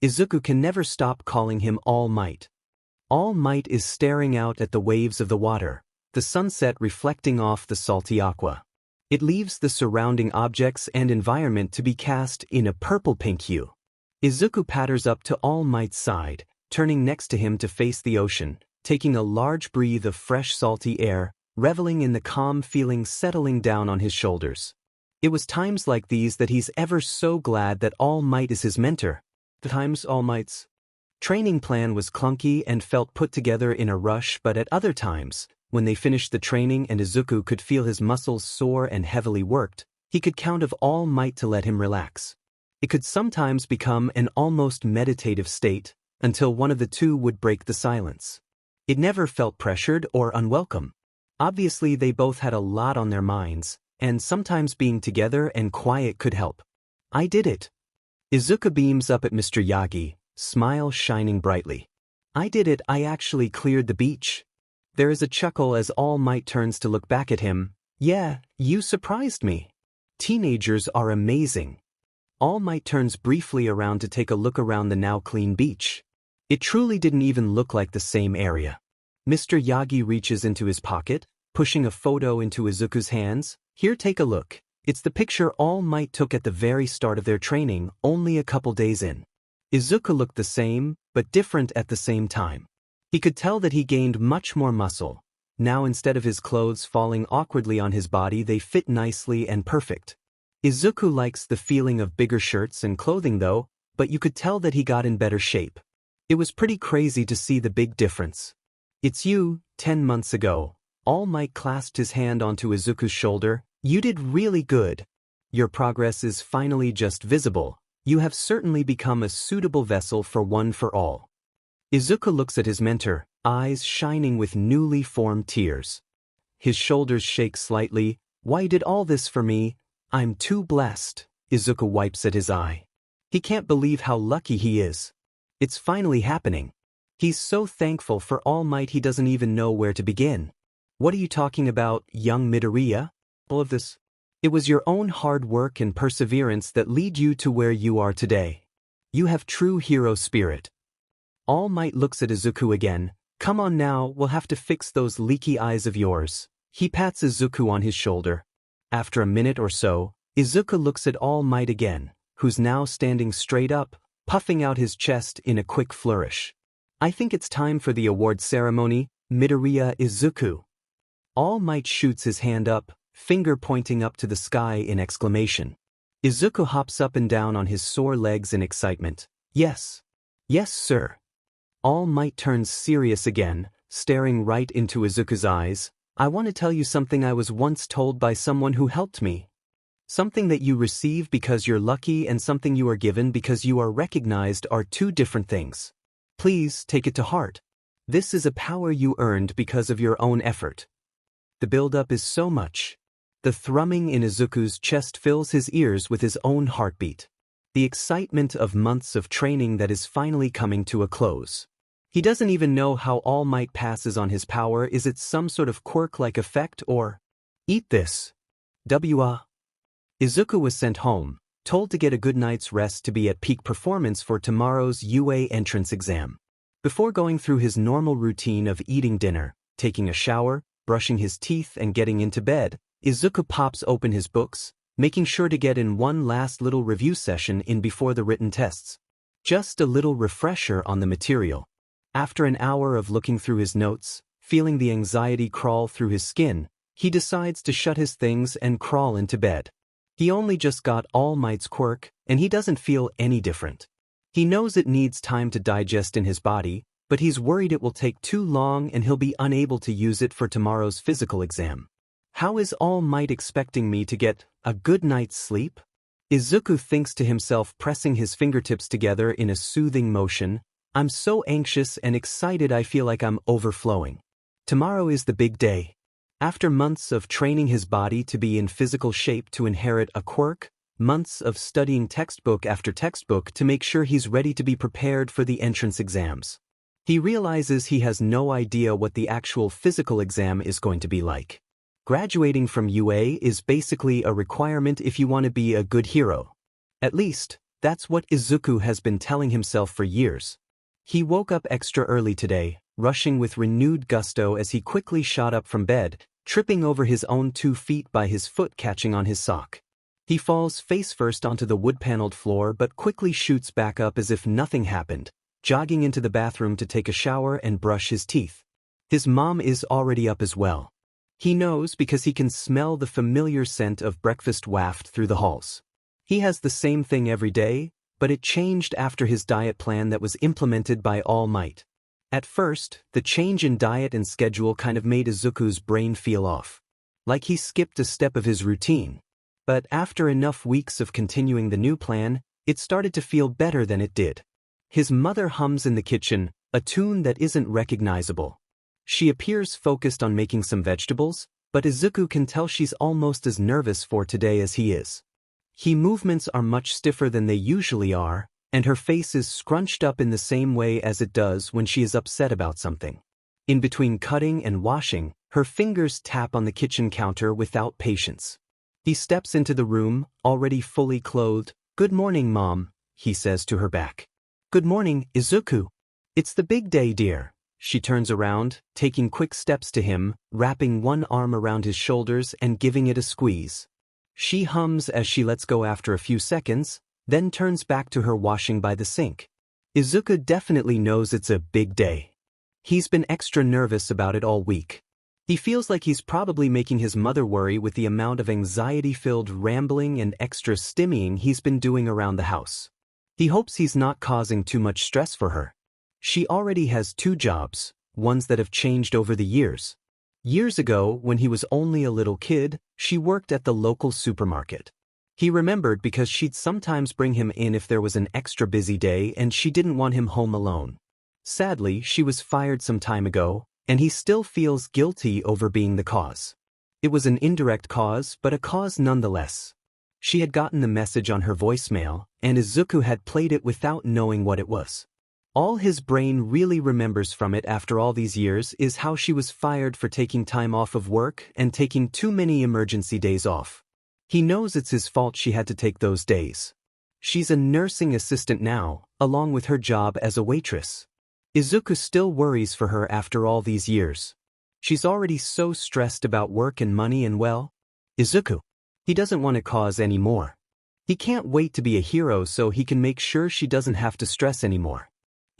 Izuku can never stop calling him All Might. All Might is staring out at the waves of the water, the sunset reflecting off the salty aqua. It leaves the surrounding objects and environment to be cast in a purple-pink hue. Izuku patters up to All Might's side, turning next to him to face the ocean, taking a large breath of fresh salty air, reveling in the calm feeling settling down on his shoulders. It was times like these that he's ever so glad that All Might is his mentor. The times All Might's training plan was clunky and felt put together in a rush, but at other times, when they finished the training and Izuku could feel his muscles sore and heavily worked, he could count of All Might to let him relax. It could sometimes become an almost meditative state, until one of the two would break the silence. It never felt pressured or unwelcome. Obviously they both had a lot on their minds, and sometimes being together and quiet could help. I did it. Izuku beams up at Mr. Yagi, smile shining brightly. I did it, I actually cleared the beach. There is a chuckle as All Might turns to look back at him. Yeah, you surprised me. Teenagers are amazing. All Might turns briefly around to take a look around the now clean beach. It truly didn't even look like the same area. Mr. Yagi reaches into his pocket, pushing a photo into Izuku's hands. Here, take a look. It's the picture All Might took at the very start of their training, only a couple days in. Izuku looked the same, but different at the same time. He could tell that he gained much more muscle. Now instead of his clothes falling awkwardly on his body, they fit nicely and perfect. Izuku likes the feeling of bigger shirts and clothing though, but you could tell that he got in better shape. It was pretty crazy to see the big difference. It's you, 10 months ago. All Might clasped his hand onto Izuku's shoulder. You did really good. Your progress is finally just visible. You have certainly become a suitable vessel for One for All. Izuku looks at his mentor, eyes shining with newly formed tears. His shoulders shake slightly. Why did all this for me? I'm too blessed. Izuku wipes at his eye. He can't believe how lucky he is. It's finally happening. He's so thankful for All Might he doesn't even know where to begin. What are you talking about, young Midoriya? All of this? It was your own hard work and perseverance that lead you to where you are today. You have true hero spirit. All Might looks at Izuku again. Come on now, we'll have to fix those leaky eyes of yours. He pats Izuku on his shoulder. After a minute or so, Izuku looks at All Might again, who's now standing straight up, puffing out his chest in a quick flourish. I think it's time for the award ceremony, Midoriya Izuku. All Might shoots his hand up, finger pointing up to the sky in exclamation. Izuku hops up and down on his sore legs in excitement. Yes. Yes, sir. All Might turns serious again, staring right into Izuku's eyes. I want to tell you something I was once told by someone who helped me. Something that you receive because you're lucky and something you are given because you are recognized are two different things. Please take it to heart. This is a power you earned because of your own effort. The build-up is so much. The thrumming in Izuku's chest fills his ears with his own heartbeat. The excitement of months of training that is finally coming to a close. He doesn't even know how All Might passes on his power. Is it some sort of quirk-like effect or... Eat this. Izuku was sent home, told to get a good night's rest to be at peak performance for tomorrow's UA entrance exam. Before going through his normal routine of eating dinner, taking a shower, brushing his teeth and getting into bed, Izuku pops open his books, making sure to get in one last little review session in before the written tests. Just a little refresher on the material. After an hour of looking through his notes, feeling the anxiety crawl through his skin, he decides to shut his things and crawl into bed. He only just got All Might's quirk, and he doesn't feel any different. He knows it needs time to digest in his body, but he's worried it will take too long and he'll be unable to use it for tomorrow's physical exam. How is All Might expecting me to get a good night's sleep? Izuku thinks to himself, pressing his fingertips together in a soothing motion. I'm so anxious and excited I feel like I'm overflowing. Tomorrow is the big day. After months of training his body to be in physical shape to inherit a quirk, months of studying textbook after textbook to make sure he's ready to be prepared for the entrance exams. He realizes he has no idea what the actual physical exam is going to be like. Graduating from UA is basically a requirement if you want to be a good hero. At least, that's what Izuku has been telling himself for years. He woke up extra early today, rushing with renewed gusto as he quickly shot up from bed, tripping over his own 2 feet by his foot catching on his sock. He falls face first onto the wood-paneled floor but quickly shoots back up as if nothing happened, jogging into the bathroom to take a shower and brush his teeth. His mom is already up as well. He knows because he can smell the familiar scent of breakfast waft through the halls. He has the same thing every day, but it changed after his diet plan that was implemented by All Might. At first, the change in diet and schedule kind of made Izuku's brain feel off. Like he skipped a step of his routine. But after enough weeks of continuing the new plan, it started to feel better than it did. His mother hums in the kitchen, a tune that isn't recognizable. She appears focused on making some vegetables, but Izuku can tell she's almost as nervous for today as he is. Her movements are much stiffer than they usually are, and her face is scrunched up in the same way as it does when she is upset about something. In between cutting and washing, her fingers tap on the kitchen counter without patience. He steps into the room, already fully clothed. "Good morning, Mom," he says to her back. "Good morning, Izuku. It's the big day, dear." She turns around, taking quick steps to him, wrapping one arm around his shoulders and giving it a squeeze. She hums as she lets go after a few seconds, then turns back to her washing by the sink. Izuku definitely knows it's a big day. He's been extra nervous about it all week. He feels like he's probably making his mother worry with the amount of anxiety-filled rambling and extra stimmying he's been doing around the house. He hopes he's not causing too much stress for her. She already has 2 jobs, ones that have changed over the years. Years ago, when he was only a little kid, she worked at the local supermarket. He remembered because she'd sometimes bring him in if there was an extra busy day and she didn't want him home alone. Sadly, she was fired some time ago, and he still feels guilty over being the cause. It was an indirect cause, but a cause nonetheless. She had gotten the message on her voicemail, and Izuku had played it without knowing what it was. All his brain really remembers from it after all these years is how she was fired for taking time off of work and taking too many emergency days off. He knows it's his fault she had to take those days. She's a nursing assistant now, along with her job as a waitress. Izuku still worries for her after all these years. She's already so stressed about work and money and well. "Izuku, He doesn't want to cause any more. He can't wait to be a hero so he can make sure she doesn't have to stress anymore.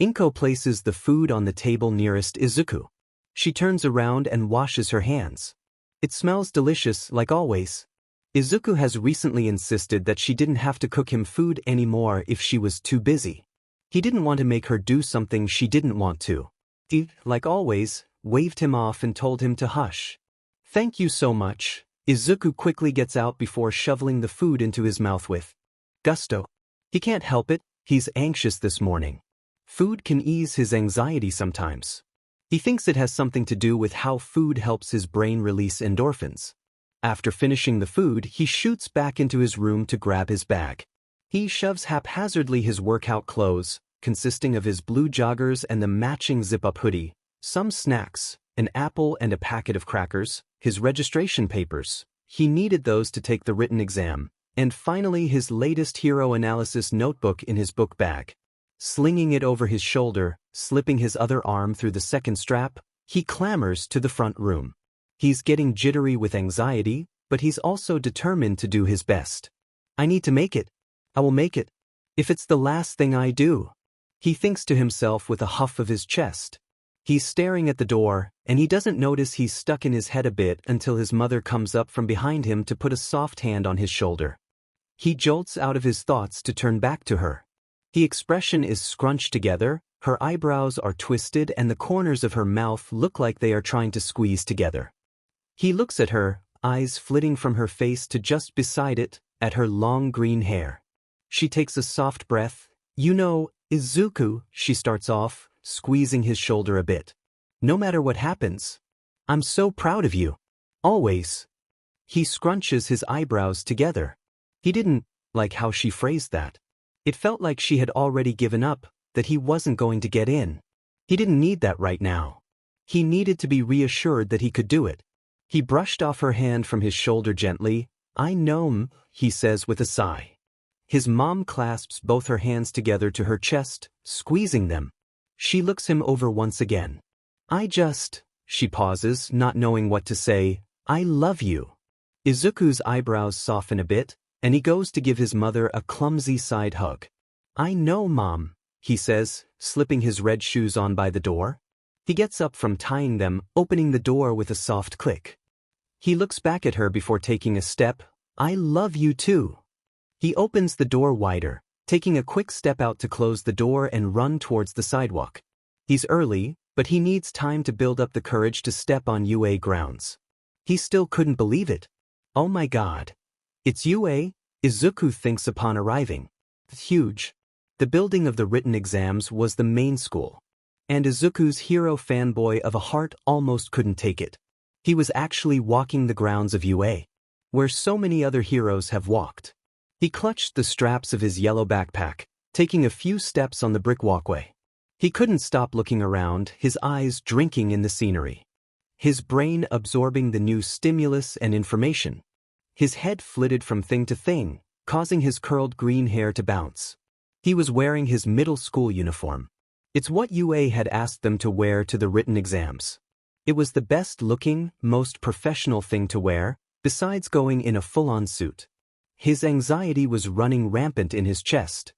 Inko places the food on the table nearest Izuku. She turns around and washes her hands. It smells delicious, like always. Izuku has recently insisted that she didn't have to cook him food anymore if she was too busy. He didn't want to make her do something she didn't want to. He, like always, waved him off and told him to hush. Thank you so much. Izuku quickly gets out before shoveling the food into his mouth with gusto. He can't help it, he's anxious this morning. Food can ease his anxiety sometimes. He thinks it has something to do with how food helps his brain release endorphins. After finishing the food, he shoots back into his room to grab his bag. He shoves haphazardly his workout clothes, consisting of his blue joggers and the matching zip-up hoodie, some snacks, an apple and a packet of crackers, his registration papers. He needed those to take the written exam, and finally his latest hero analysis notebook in his book bag. Slinging it over his shoulder, slipping his other arm through the second strap, he clambers to the front room. He's getting jittery with anxiety, but he's also determined to do his best. I need to make it. I will make it. If it's the last thing I do. He thinks to himself with a huff of his chest. He's staring at the door, and he doesn't notice he's stuck in his head a bit until his mother comes up from behind him to put a soft hand on his shoulder. He jolts out of his thoughts to turn back to her. The expression is scrunched together, her eyebrows are twisted and the corners of her mouth look like they are trying to squeeze together. He looks at her, eyes flitting from her face to just beside it, at her long green hair. She takes a soft breath. You know, Izuku, she starts off, squeezing his shoulder a bit. No matter what happens, I'm so proud of you. Always. He scrunches his eyebrows together. He didn't like how she phrased that. It felt like she had already given up, that he wasn't going to get in. He didn't need that right now. He needed to be reassured that he could do it. He brushed off her hand from his shoulder gently. I know, he says with a sigh. His mom clasps both her hands together to her chest, squeezing them. She looks him over once again. She pauses, not knowing what to say. I love you. Izuku's eyebrows soften a bit, and he goes to give his mother a clumsy side hug. I know, Mom, he says, slipping his red shoes on by the door. He gets up from tying them, opening the door with a soft click. He looks back at her before taking a step. I love you too. He opens the door wider, taking a quick step out to close the door and run towards the sidewalk. He's early, but he needs time to build up the courage to step on UA grounds. He still couldn't believe it. Oh my God. It's UA, Izuku thinks upon arriving. Huge. The building of the written exams was the main school. And Izuku's hero fanboy of a heart almost couldn't take it. He was actually walking the grounds of UA, where so many other heroes have walked. He clutched the straps of his yellow backpack, taking a few steps on the brick walkway. He couldn't stop looking around, his eyes drinking in the scenery. His brain absorbing the new stimulus and information. His head flitted from thing to thing, causing his curled green hair to bounce. He was wearing his middle school uniform. It's what UA had asked them to wear to the written exams. It was the best-looking, most professional thing to wear, besides going in a full-on suit. His anxiety was running rampant in his chest.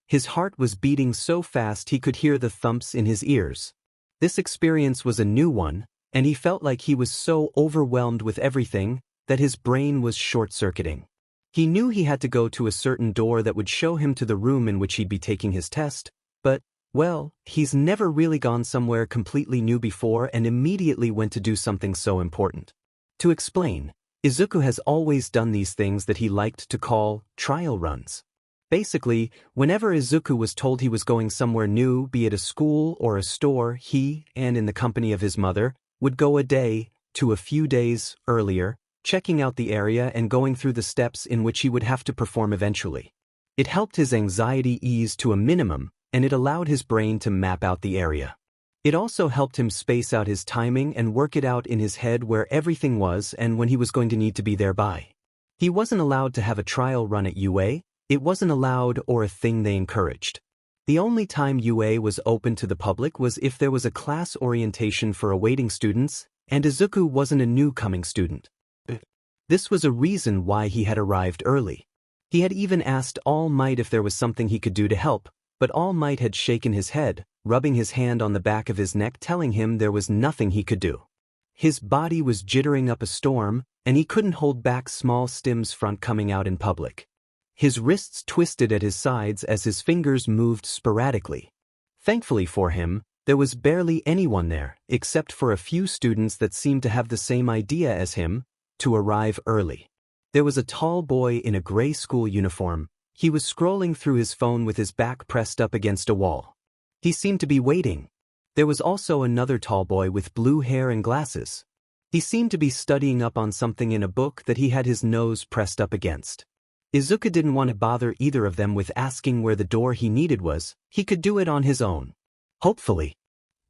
His heart was beating so fast he could hear the thumps in his ears. This experience was a new one, and he felt like he was so overwhelmed with everything that his brain was short-circuiting. He knew he had to go to a certain door that would show him to the room in which he'd be taking his test, but, well, he's never really gone somewhere completely new before and immediately went to do something so important. To explain, Izuku has always done these things that he liked to call trial runs. Basically, whenever Izuku was told he was going somewhere new, be it a school or a store, he, and in the company of his mother, would go a day to a few days earlier, checking out the area and going through the steps in which he would have to perform eventually. It helped his anxiety ease to a minimum, and it allowed his brain to map out the area. It also helped him space out his timing and work it out in his head where everything was and when he was going to need to be there by. He wasn't allowed to have a trial run at UA, it wasn't allowed or a thing they encouraged. The only time UA was open to the public was if there was a class orientation for awaiting students, and Izuku wasn't a new coming student. This was a reason why he had arrived early. He had even asked All Might if there was something he could do to help, but All Might had shaken his head, rubbing his hand on the back of his neck, telling him there was nothing he could do. His body was jittering up a storm, and he couldn't hold back small stims front coming out in public. His wrists twisted at his sides as his fingers moved sporadically. Thankfully for him, there was barely anyone there, except for a few students that seemed to have the same idea as him, to arrive early. There was a tall boy in a gray school uniform. He was scrolling through his phone with his back pressed up against a wall. He seemed to be waiting. There was also another tall boy with blue hair and glasses. He seemed to be studying up on something in a book that he had his nose pressed up against. Izuku didn't want to bother either of them with asking where the door he needed was. He could do it on his own. Hopefully.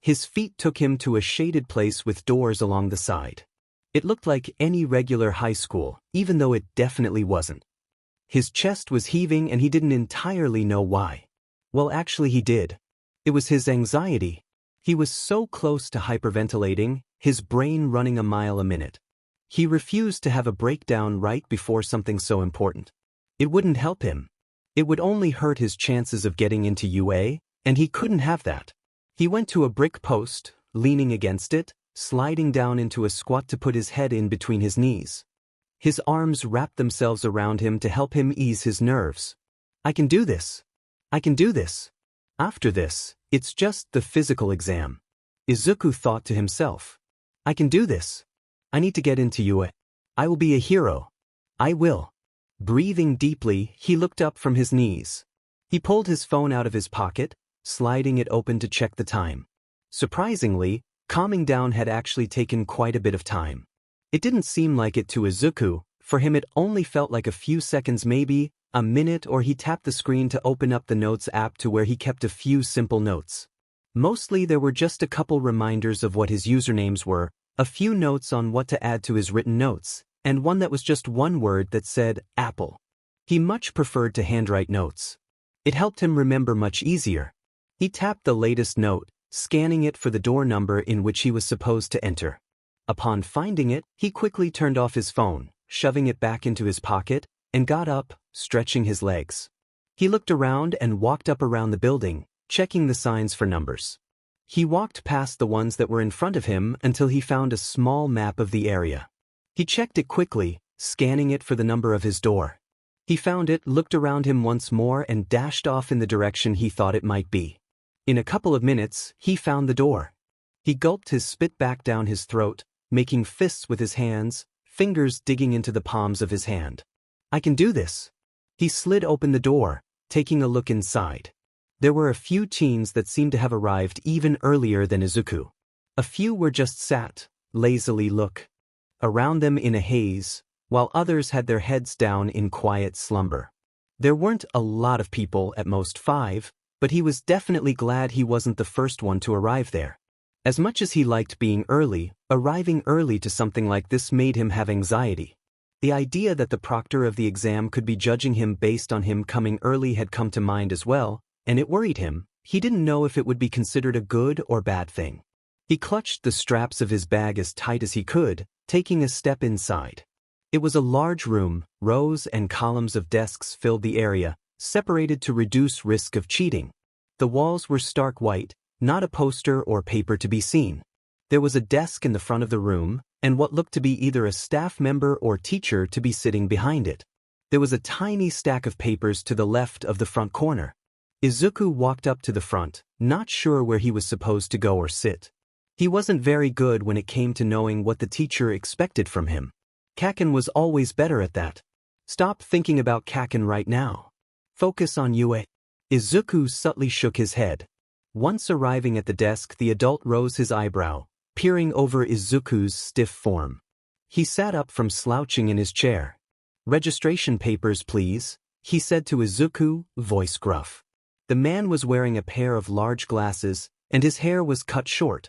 His feet took him to a shaded place with doors along the side. It looked like any regular high school, even though it definitely wasn't. His chest was heaving and he didn't entirely know why. Well, actually he did. It was his anxiety. He was so close to hyperventilating, his brain running a mile a minute. He refused to have a breakdown right before something so important. It wouldn't help him. It would only hurt his chances of getting into UA, and he couldn't have that. He went to a brick post, leaning against it, sliding down into a squat to put his head in between his knees. His arms wrapped themselves around him to help him ease his nerves. I can do this. I can do this. After this, it's just the physical exam. Izuku thought to himself. I can do this. I need to get into UA. I will be a hero. I will. Breathing deeply, he looked up from his knees. He pulled his phone out of his pocket, sliding it open to check the time. Surprisingly, calming down had actually taken quite a bit of time. It didn't seem like it to Izuku. For him it only felt like a few seconds, maybe a minute, or he tapped the screen to open up the Notes app to where he kept a few simple notes. Mostly there were just a couple reminders of what his usernames were, a few notes on what to add to his written notes, and one that was just one word that said apple. He much preferred to handwrite notes. It helped him remember much easier. He tapped the latest note, scanning it for the door number in which he was supposed to enter. Upon finding it, he quickly turned off his phone, shoving it back into his pocket, and got up, stretching his legs. He looked around and walked up around the building, checking the signs for numbers. He walked past the ones that were in front of him until he found a small map of the area. He checked it quickly, scanning it for the number of his door. He found it, looked around him once more, and dashed off in the direction he thought it might be. In a couple of minutes, he found the door. He gulped his spit back down his throat, making fists with his hands, fingers digging into the palms of his hand. I can do this. He slid open the door, taking a look inside. There were a few teens that seemed to have arrived even earlier than Izuku. A few were just sat, lazily look around them in a haze, while others had their heads down in quiet slumber. There weren't a lot of people, at most 5, but he was definitely glad he wasn't the first one to arrive there. As much as he liked being early, arriving early to something like this made him have anxiety. The idea that the proctor of the exam could be judging him based on him coming early had come to mind as well, and it worried him. He didn't know if it would be considered a good or bad thing. He clutched the straps of his bag as tight as he could, taking a step inside. It was a large room. Rows and columns of desks filled the area, separated to reduce risk of cheating. The walls were stark white, not a poster or paper to be seen. There was a desk in the front of the room, and what looked to be either a staff member or teacher to be sitting behind it. There was a tiny stack of papers to the left of the front corner. Izuku walked up to the front, not sure where he was supposed to go or sit. He wasn't very good when it came to knowing what the teacher expected from him. Kaken was always better at that. Stop thinking about Kaken right now. Focus on UA. Izuku subtly shook his head. Once arriving at the desk, the adult rose his eyebrow, peering over Izuku's stiff form. He sat up from slouching in his chair. Registration papers, please, he said to Izuku, voice gruff. The man was wearing a pair of large glasses, and his hair was cut short.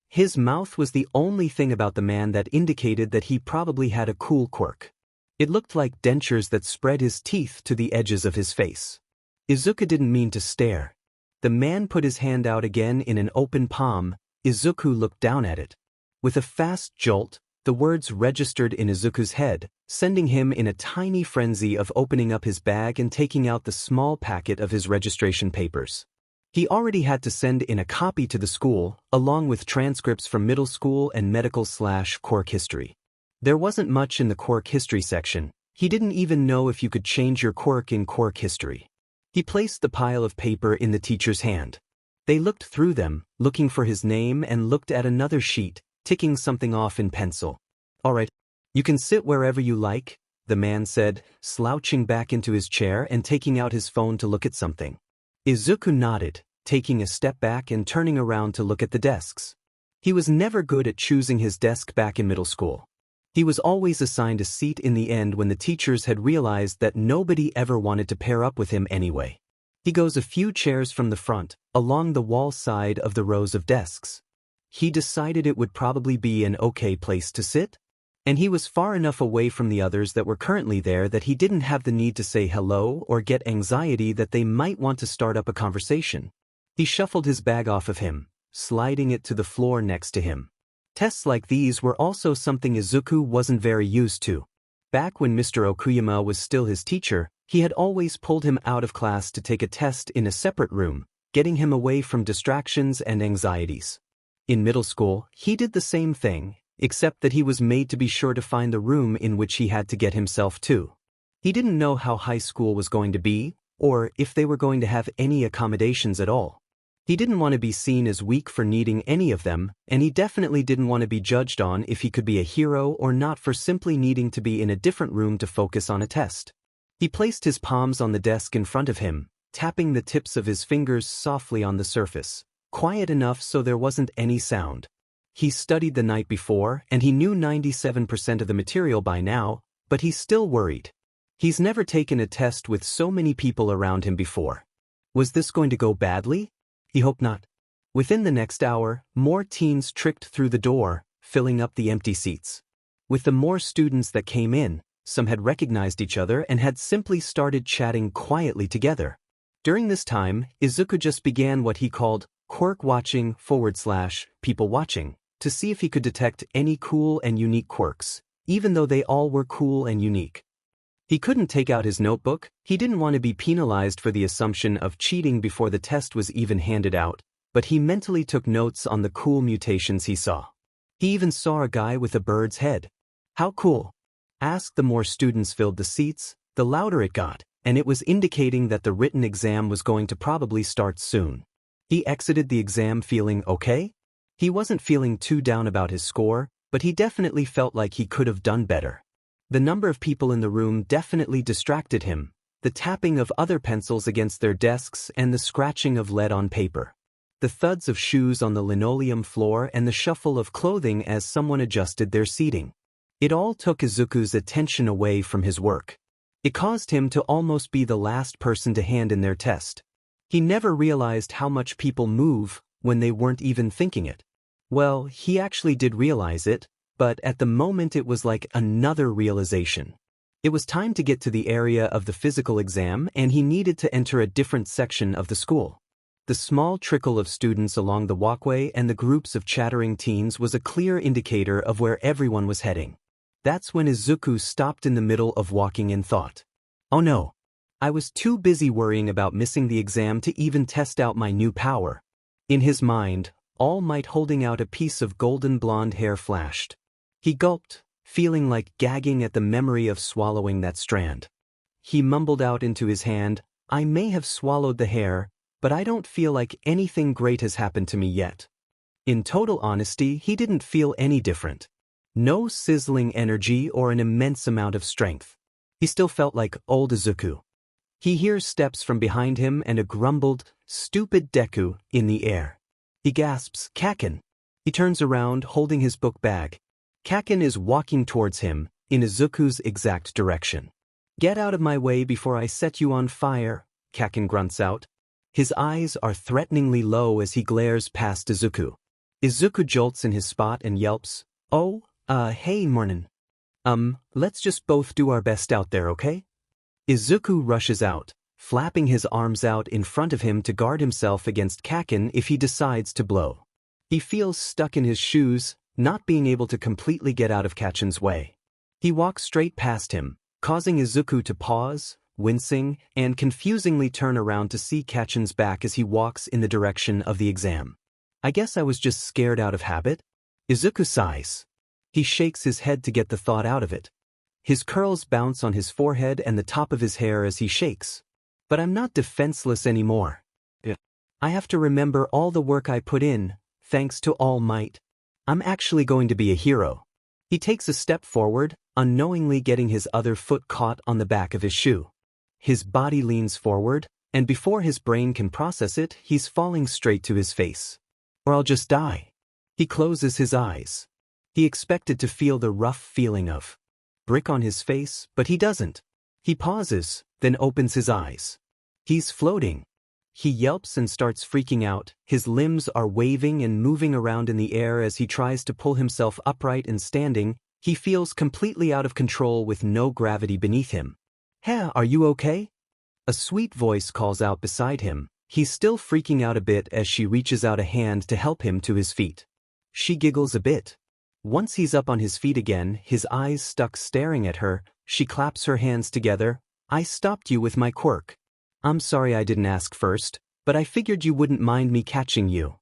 His mouth was the only thing about the man that indicated that he probably had a cool quirk. It looked like dentures that spread his teeth to the edges of his face. Izuku didn't mean to stare. The man put his hand out again in an open palm. Izuku looked down at it. With a fast jolt, The words registered in Izuku's head, sending him in a tiny frenzy of opening up his bag and taking out the small packet of his registration papers. He already had to send in a copy to the school, along with transcripts from middle school and medical/quirk history. There wasn't much in the quirk history section. He didn't even know if you could change your quirk in quirk history. He placed the pile of paper in the teacher's hand. They looked through them, looking for his name, and looked at another sheet, ticking something off in pencil. "All right, you can sit wherever you like," the man said, slouching back into his chair and taking out his phone to look at something. Izuku nodded, taking a step back and turning around to look at the desks. He was never good at choosing his desk back in middle school. He was always assigned a seat in the end when the teachers had realized that nobody ever wanted to pair up with him anyway. He goes a few chairs from the front, along the wall side of the rows of desks. He decided it would probably be an okay place to sit, and he was far enough away from the others that were currently there that he didn't have the need to say hello or get anxiety that they might want to start up a conversation. He shuffled his bag off of him, sliding it to the floor next to him. Tests like these were also something Izuku wasn't very used to. Back when Mr. Okuyama was still his teacher, he had always pulled him out of class to take a test in a separate room, getting him away from distractions and anxieties. In middle school, he did the same thing, except that he was made to be sure to find the room in which he had to get himself to. He didn't know how high school was going to be, or if they were going to have any accommodations at all. He didn't want to be seen as weak for needing any of them, and he definitely didn't want to be judged on if he could be a hero or not for simply needing to be in a different room to focus on a test. He placed his palms on the desk in front of him, tapping the tips of his fingers softly on the surface, quiet enough so there wasn't any sound. He studied the night before, and he knew 97% of the material by now, but he's still worried. He's never taken a test with so many people around him before. Was this going to go badly? He hoped not. Within the next hour, more teens tricked through the door, filling up the empty seats. With the more students that came in, some had recognized each other and had simply started chatting quietly together. During this time, Izuku just began what he called quirk watching / people watching, to see if he could detect any cool and unique quirks, even though they all were cool and unique. He couldn't take out his notebook. He didn't want to be penalized for the assumption of cheating before the test was even handed out, but he mentally took notes on the cool mutations he saw. He even saw a guy with a bird's head. How cool? As the more students filled the seats, the louder it got, and it was indicating that the written exam was going to probably start soon. He exited the exam feeling okay. He wasn't feeling too down about his score, but he definitely felt like he could have done better. The number of people in the room definitely distracted him, the tapping of other pencils against their desks and the scratching of lead on paper. The thuds of shoes on the linoleum floor and the shuffle of clothing as someone adjusted their seating. It all took Izuku's attention away from his work. It caused him to almost be the last person to hand in their test. He never realized how much people move when they weren't even thinking it. Well, he actually did realize it, but at the moment it was like another realization. It was time to get to the area of the physical exam, and he needed to enter a different section of the school. The small trickle of students along the walkway and the groups of chattering teens was a clear indicator of where everyone was heading. That's when Izuku stopped in the middle of walking and thought, "Oh no. I was too busy worrying about missing the exam to even test out my new power." In his mind, All Might holding out a piece of golden blonde hair flashed. He gulped, feeling like gagging at the memory of swallowing that strand. He mumbled out into his hand, "I may have swallowed the hair, but I don't feel like anything great has happened to me yet." In total honesty, he didn't feel any different. No sizzling energy or an immense amount of strength. He still felt like old Izuku. He hears steps from behind him and a grumbled, "Stupid Deku," in the air. He gasps, "Kaken." He turns around, holding his book bag. Kaken is walking towards him, in Izuku's exact direction. "Get out of my way before I set you on fire," Kaken grunts out. His eyes are threateningly low as he glares past Izuku. Izuku jolts in his spot and yelps, "Oh, hey mornin'. Let's just both do our best out there, okay?" Izuku rushes out, flapping his arms out in front of him to guard himself against Kaken if he decides to blow. He feels stuck in his shoes, not being able to completely get out of Kachin's way. He walks straight past him, causing Izuku to pause, wincing, and confusingly turn around to see Kachin's back as he walks in the direction of the exam. I guess I was just scared out of habit? Izuku sighs. He shakes his head to get the thought out of it. His curls bounce on his forehead and the top of his hair as he shakes. But I'm not defenseless anymore. I have to remember all the work I put in, thanks to All Might. I'm actually going to be a hero. He takes a step forward, unknowingly getting his other foot caught on the back of his shoe. His body leans forward, and before his brain can process it, he's falling straight to his face. Or I'll just die. He closes his eyes. He expected to feel the rough feeling of brick on his face, but he doesn't. He pauses, then opens his eyes. He's floating. He yelps and starts freaking out. His limbs are waving and moving around in the air as he tries to pull himself upright and standing. He feels completely out of control with no gravity beneath him. "Hey, are you okay?" A sweet voice calls out beside him. He's still freaking out a bit as she reaches out a hand to help him to his feet. She giggles a bit. Once he's up on his feet again, his eyes stuck staring at her, she claps her hands together. "I stopped you with my quirk. I'm sorry I didn't ask first, but I figured you wouldn't mind me catching you."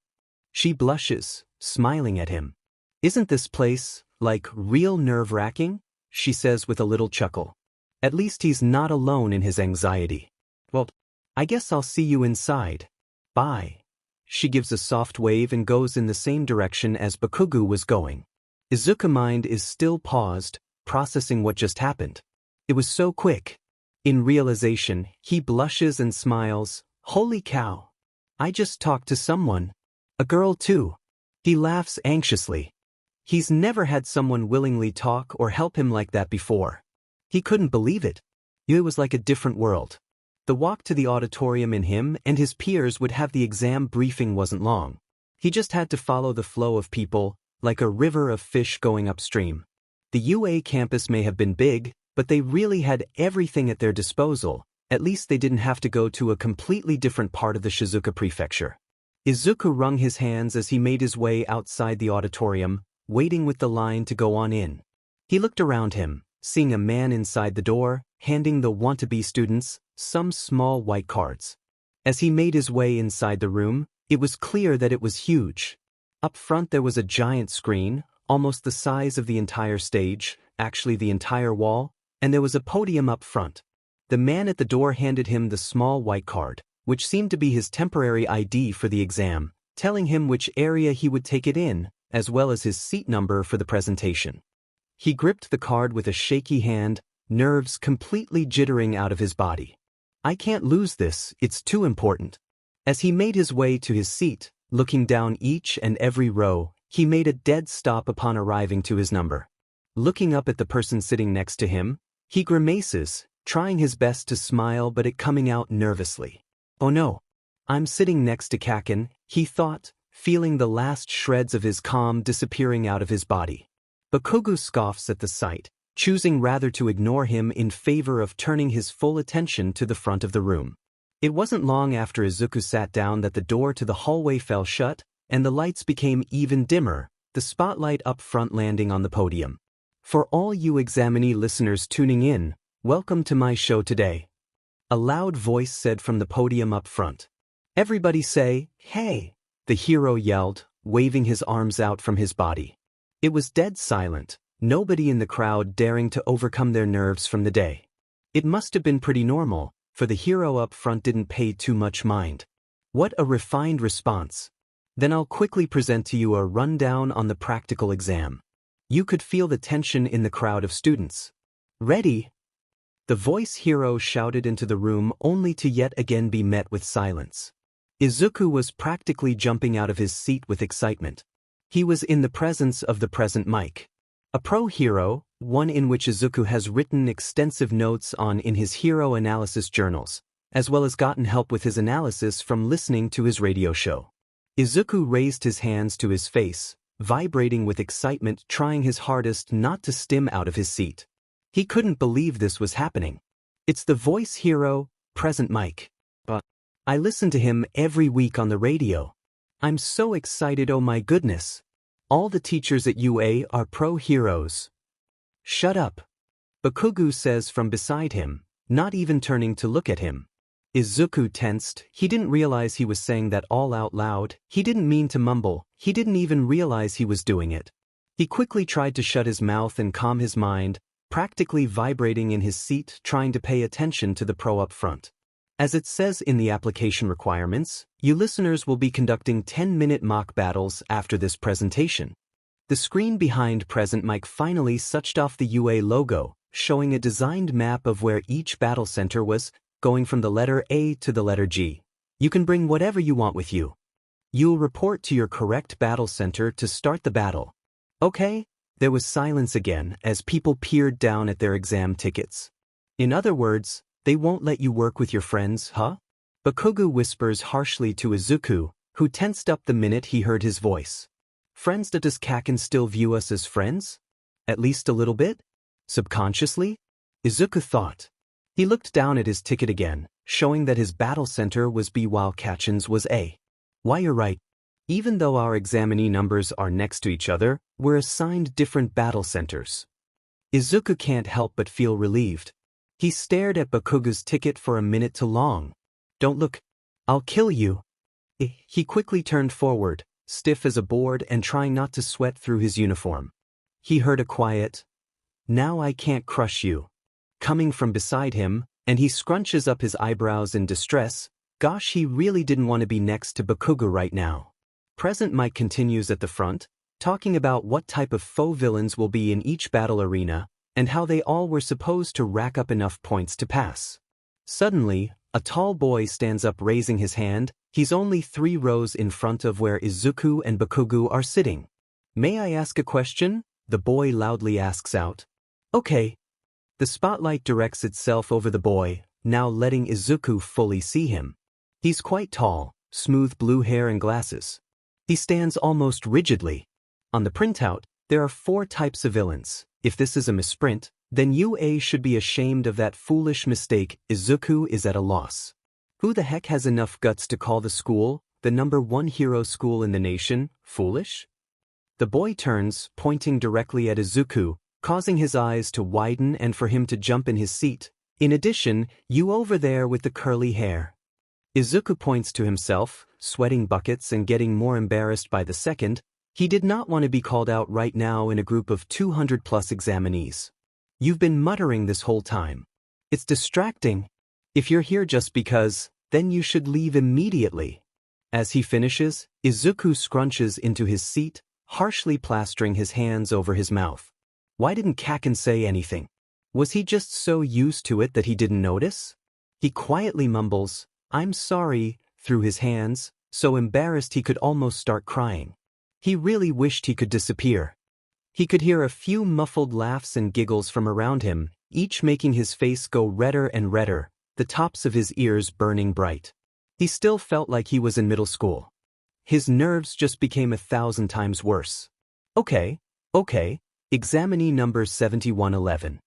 She blushes, smiling at him. "Isn't this place, like, real nerve-wracking?" she says with a little chuckle. At least he's not alone in his anxiety. "Well, I guess I'll see you inside. Bye." She gives a soft wave and goes in the same direction as Bakugo was going. Izuku's mind is still paused, processing what just happened. It was so quick. In realization, he blushes and smiles. "Holy cow. I just talked to someone. A girl too." He laughs anxiously. He's never had someone willingly talk or help him like that before. He couldn't believe it. It was like a different world. The walk to the auditorium in him and his peers would have the exam briefing wasn't long. He just had to follow the flow of people, like a river of fish going upstream. The UA campus may have been big, but they really had everything at their disposal. At least they didn't have to go to a completely different part of the Shizuoka prefecture. Izuku wrung his hands as he made his way outside the auditorium, waiting with the line to go on in. He looked around him, seeing a man inside the door, handing the want-to-be students some small white cards. As he made his way inside the room, it was clear that it was huge. Up front there was a giant screen, almost the size of the entire stage, actually the entire wall, and there was a podium up front. The man at the door handed him the small white card, which seemed to be his temporary ID for the exam, telling him which area he would take it in, as well as his seat number for the presentation. He gripped the card with a shaky hand, nerves completely jittering out of his body. "I can't lose this, it's too important." As he made his way to his seat, looking down each and every row, he made a dead stop upon arriving to his number. Looking up at the person sitting next to him, he grimaces, trying his best to smile but it coming out nervously. "Oh no. I'm sitting next to Kakin," he thought, feeling the last shreds of his calm disappearing out of his body. Bakugo scoffs at the sight, choosing rather to ignore him in favor of turning his full attention to the front of the room. It wasn't long after Izuku sat down that the door to the hallway fell shut, and the lights became even dimmer, the spotlight up front landing on the podium. For all you examinee listeners tuning in, welcome to my show today. A loud voice said from the podium up front. "Everybody say, hey," the hero yelled, waving his arms out from his body. It was dead silent, nobody in the crowd daring to overcome their nerves from the day. It must have been pretty normal, for the hero up front didn't pay too much mind. What a refined response. Then I'll quickly present to you a rundown on the practical exam. You could feel the tension in the crowd of students. "Ready?" The voice hero shouted into the room only to yet again be met with silence. Izuku was practically jumping out of his seat with excitement. He was in the presence of the present Mike. A pro hero, one in which Izuku has written extensive notes on in his hero analysis journals, as well as gotten help with his analysis from listening to his radio show. Izuku raised his hands to his face, vibrating with excitement, trying his hardest not to stim out of his seat. He couldn't believe this was happening. It's the voice hero, present Mike. But I listen to him every week on the radio. I'm so excited, oh my goodness. All the teachers at UA are pro-heroes. Shut up. Bakugo says from beside him, not even turning to look at him. Izuku tensed. He didn't realize he was saying that all out loud. He didn't mean to mumble. He didn't even realize he was doing it. He quickly tried to shut his mouth and calm his mind, practically vibrating in his seat, trying to pay attention to the pro up front. As it says in the application requirements, you listeners will be conducting 10-minute mock battles after this presentation. The screen behind present mic finally switched off the UA logo, showing a designed map of where each battle center was, going from the letter A to the letter G. You can bring whatever you want with you. You'll report to your correct battle center to start the battle. Okay? There was silence again as people peered down at their exam tickets. In other words, they won't let you work with your friends, huh? Bakugo whispers harshly to Izuku, who tensed up the minute he heard his voice. Friends, does Kaken still view us as friends? At least a little bit? Subconsciously? Izuku thought. He looked down at his ticket again, showing that his battle center was B while Kaken's was A. Why, you're right. Even though our examinee numbers are next to each other, we're assigned different battle centers. Izuku can't help but feel relieved. He stared at Bakugo's ticket for a minute too long. Don't look. I'll kill you. He quickly turned forward, stiff as a board and trying not to sweat through his uniform. He heard a quiet, "Now I can't crush you," coming from beside him, and he scrunches up his eyebrows in distress. Gosh, he really didn't want to be next to Bakugo right now. Present Mike continues at the front, talking about what type of faux villains will be in each battle arena, and how they all were supposed to rack up enough points to pass. Suddenly, a tall boy stands up raising his hand. He's only 3 rows in front of where Izuku and Bakugo are sitting. "May I ask a question?" the boy loudly asks out. "Okay." The spotlight directs itself over the boy, now letting Izuku fully see him. He's quite tall, smooth blue hair and glasses. He stands almost rigidly. On the printout, there are 4 types of villains. If this is a misprint, then UA should be ashamed of that foolish mistake. Izuku is at a loss. Who the heck has enough guts to call the school, the #1 hero school in the nation, foolish? The boy turns, pointing directly at Izuku, causing his eyes to widen and for him to jump in his seat. "In addition, you over there with the curly hair." Izuku points to himself, sweating buckets and getting more embarrassed by the second. He did not want to be called out right now in a group of 200+ examinees. "You've been muttering this whole time. It's distracting. If you're here just because, then you should leave immediately." As he finishes, Izuku scrunches into his seat, harshly plastering his hands over his mouth. Why didn't Kaken say anything? Was he just so used to it that he didn't notice? He quietly mumbles, "I'm sorry," through his hands, so embarrassed he could almost start crying. He really wished he could disappear. He could hear a few muffled laughs and giggles from around him, each making his face go redder and redder, the tops of his ears burning bright. He still felt like he was in middle school. His nerves just became 1,000 times worse. Okay. Examinee number 7111.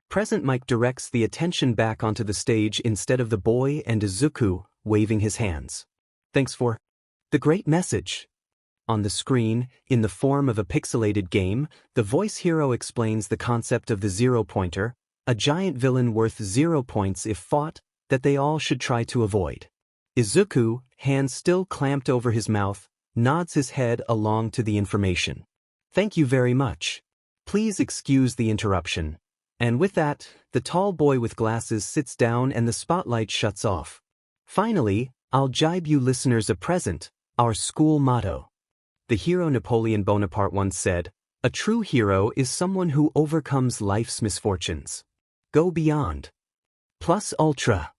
Present Mike directs the attention back onto the stage instead of the boy and Izuku, waving his hands. "Thanks for the great message." On the screen, in the form of a pixelated game, the voice hero explains the concept of the 0-pointer, a giant villain worth 0 points if fought, that they all should try to avoid. Izuku, hands still clamped over his mouth, nods his head along to the information. "Thank you very much. Please excuse the interruption." And with that, the tall boy with glasses sits down and the spotlight shuts off. Finally, "I'll jibe you listeners a present, our school motto." The hero Napoleon Bonaparte once said, "A true hero is someone who overcomes life's misfortunes. Go beyond. Plus ultra."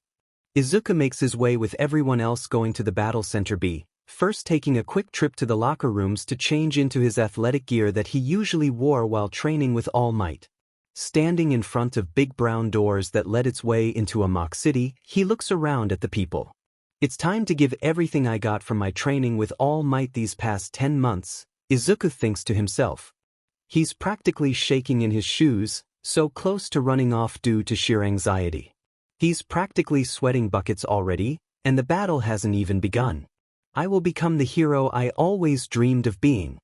Izuku makes his way with everyone else going to the battle center B, first taking a quick trip to the locker rooms to change into his athletic gear that he usually wore while training with All Might. Standing in front of big brown doors that led its way into a mock city, he looks around at the people. "It's time to give everything I got from my training with All Might these past 10 months, Izuku thinks to himself. He's practically shaking in his shoes, so close to running off due to sheer anxiety. He's practically sweating buckets already, and the battle hasn't even begun. "I will become the hero I always dreamed of being."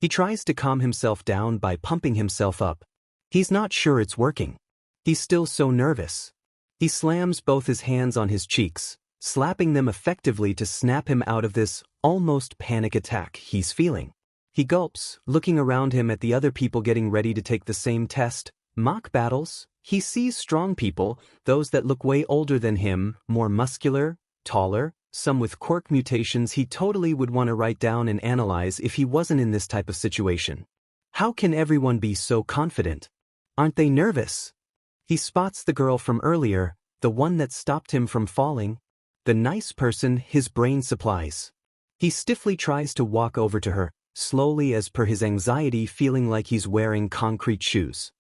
He tries to calm himself down by pumping himself up. He's not sure it's working. He's still so nervous. He slams both his hands on his cheeks, slapping them effectively to snap him out of this almost panic attack he's feeling. He gulps, looking around him at the other people getting ready to take the same test. Mock battles. He sees strong people, those that look way older than him, more muscular, taller, some with quirk mutations he totally would want to write down and analyze if he wasn't in this type of situation. How can everyone be so confident? Aren't they nervous? He spots the girl from earlier, the one that stopped him from falling. The nice person his brain supplies. He stiffly tries to walk over to her, slowly as per his anxiety, feeling like he's wearing concrete shoes.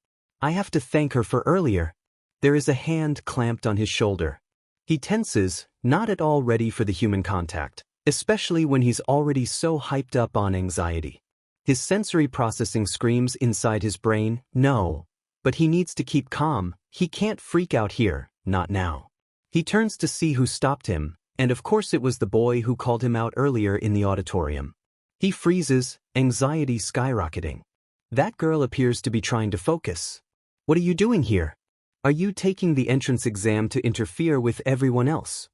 I have to thank her for earlier. There is a hand clamped on his shoulder. He tenses, not at all ready for the human contact, especially when he's already so hyped up on anxiety. His sensory processing screams inside his brain, no. But he needs to keep calm. He can't freak out here, not now. He turns to see who stopped him, and of course it was the boy who called him out earlier in the auditorium. He freezes, anxiety skyrocketing. That girl appears to be trying to focus. What are you doing here? Are you taking the entrance exam to interfere with everyone else?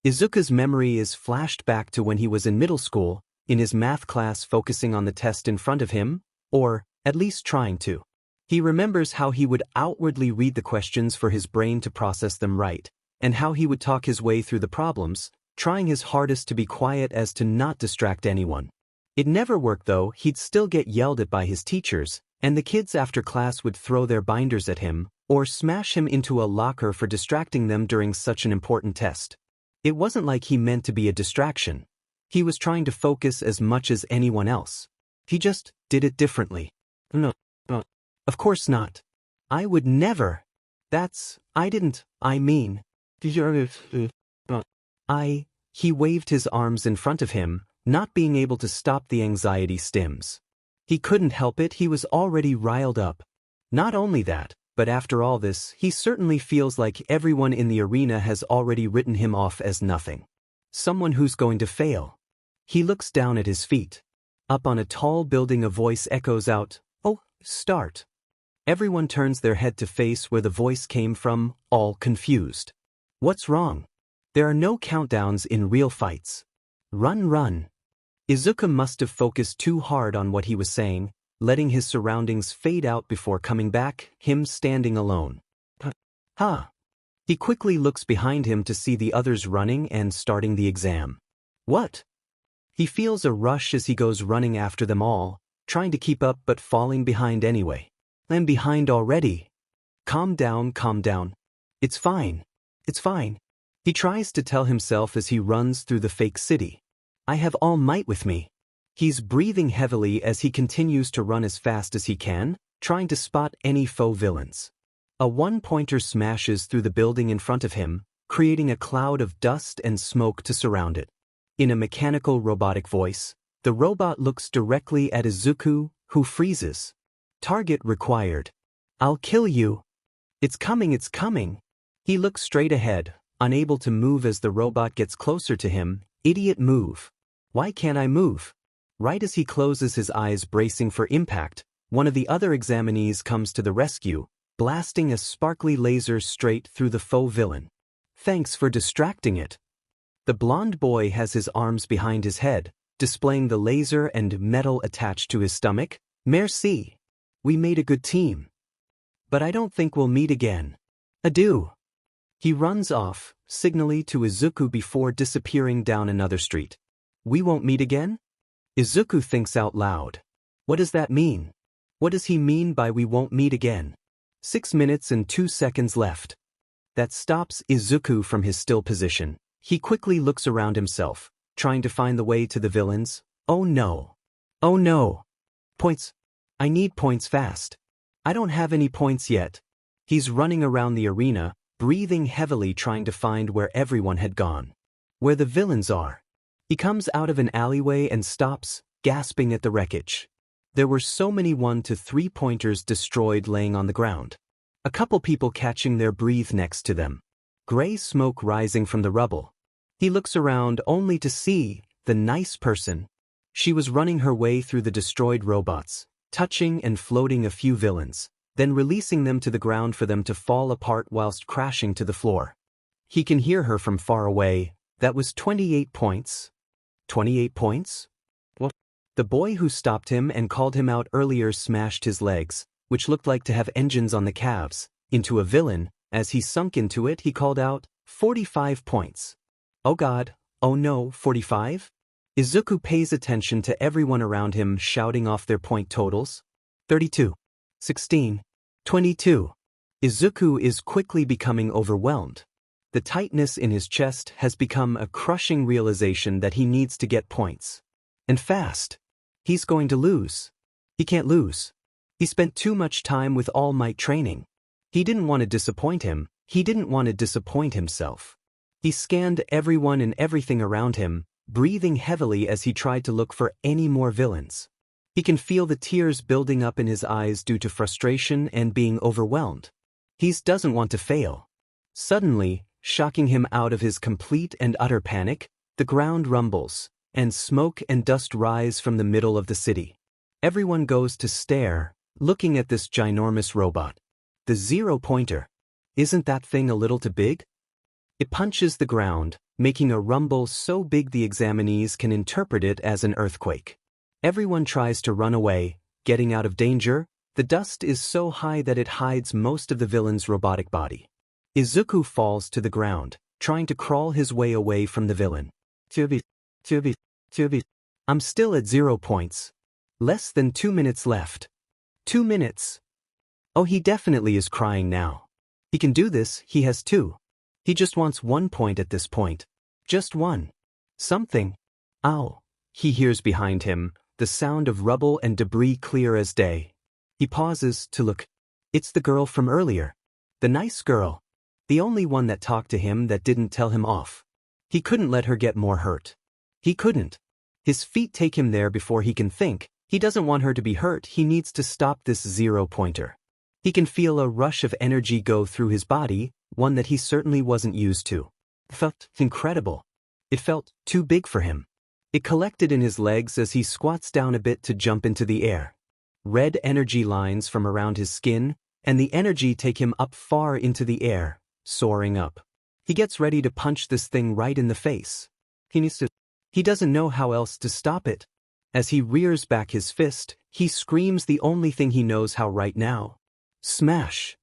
Izuku's memory is flashed back to when he was in middle school, in his math class focusing on the test in front of him, or at least trying to. He remembers how he would outwardly read the questions for his brain to process them right, and how he would talk his way through the problems, trying his hardest to be quiet as to not distract anyone. It never worked though. He'd still get yelled at by his teachers, and the kids after class would throw their binders at him, or smash him into a locker for distracting them during such an important test. It wasn't like he meant to be a distraction. He was trying to focus as much as anyone else. He just did it differently. No, of course not. I would never. I mean. He waved his arms in front of him, not being able to stop the anxiety stims. He couldn't help it, he was already riled up. Not only that, but after all this, he certainly feels like everyone in the arena has already written him off as nothing. Someone who's going to fail. He looks down at his feet. Up on a tall building a voice echoes out, "Oh, start." Everyone turns their head to face where the voice came from, all confused. What's wrong? There are no countdowns in real fights. Run. Izuku must have focused too hard on what he was saying, letting his surroundings fade out before coming back, him standing alone. He quickly looks behind him to see the others running and starting the exam. What? He feels a rush as he goes running after them all, trying to keep up but falling behind anyway. I'm behind already. Calm down. It's fine. He tries to tell himself as he runs through the fake city. I have all might with me. He's breathing heavily as he continues to run as fast as he can, trying to spot any faux villains. A one-pointer smashes through the building in front of him, creating a cloud of dust and smoke to surround it. In a mechanical robotic voice, the robot looks directly at Izuku, who freezes. Target required. I'll kill you. It's coming. He looks straight ahead, unable to move as the robot gets closer to him. Idiot move. Why can't I move? Right as he closes his eyes bracing for impact, one of the other examinees comes to the rescue, blasting a sparkly laser straight through the faux villain. Thanks for distracting it. The blonde boy has his arms behind his head, displaying the laser and metal attached to his stomach. Merci. We made a good team. But I don't think we'll meet again. Adieu. He runs off, signaling to Izuku before disappearing down another street. We won't meet again? Izuku thinks out loud. What does that mean? What does he mean by we won't meet again? 6 minutes and 2 seconds left. That stops Izuku from his still position. He quickly looks around himself, trying to find the way to the villains. Oh no. Points. I need points fast. I don't have any points yet. He's running around the arena, breathing heavily trying to find where everyone had gone. Where the villains are. He comes out of an alleyway and stops, gasping at the wreckage. There were so many 1 to 3 pointers destroyed laying on the ground. A couple people catching their breath next to them. Gray smoke rising from the rubble. He looks around only to see the nice person. She was running her way through the destroyed robots, touching and floating a few villains, then releasing them to the ground for them to fall apart whilst crashing to the floor. He can hear her from far away. That was 28 points. 28 points? What? The boy who stopped him and called him out earlier smashed his legs, which looked like to have engines on the calves, into a villain. As he sunk into it, he called out, 45 points. Oh God, oh no, 45? Izuku pays attention to everyone around him shouting off their point totals. 32. 16. 22. Izuku is quickly becoming overwhelmed. The tightness in his chest has become a crushing realization that he needs to get points. And fast. He's going to lose. He can't lose. He spent too much time with All Might training. He didn't want to disappoint him. He didn't want to disappoint himself. He scanned everyone and everything around him, breathing heavily as he tried to look for any more villains. He can feel the tears building up in his eyes due to frustration and being overwhelmed. He doesn't want to fail. Suddenly, shocking him out of his complete and utter panic, the ground rumbles, and smoke and dust rise from the middle of the city. Everyone goes to stare, looking at this ginormous robot. The 0-pointer. Isn't that thing a little too big? It punches the ground, making a rumble so big the examinees can interpret it as an earthquake. Everyone tries to run away, getting out of danger. The dust is so high that it hides most of the villain's robotic body. Izuku falls to the ground, trying to crawl his way away from the villain. I'm still at 0 points. Less than 2 minutes left. 2 minutes. Oh, he definitely is crying now. He can do this, he has 2. He just wants 1 point at this point. Just 1. Something. Ow. He hears behind him, the sound of rubble and debris clear as day. He pauses to look. It's the girl from earlier. The nice girl. The only one that talked to him that didn't tell him off. He couldn't let her get more hurt. He couldn't. His feet take him there before he can think. He doesn't want her to be hurt. He needs to stop this 0-pointer. He can feel a rush of energy go through his body, one that he certainly wasn't used to. It felt incredible. It felt too big for him. It collected in his legs as he squats down a bit to jump into the air. Red energy lines from around his skin, and the energy take him up far into the air, soaring up. He gets ready to punch this thing right in the face. He doesn't know how else to stop it. As he rears back his fist, he screams the only thing he knows how right now. Smash!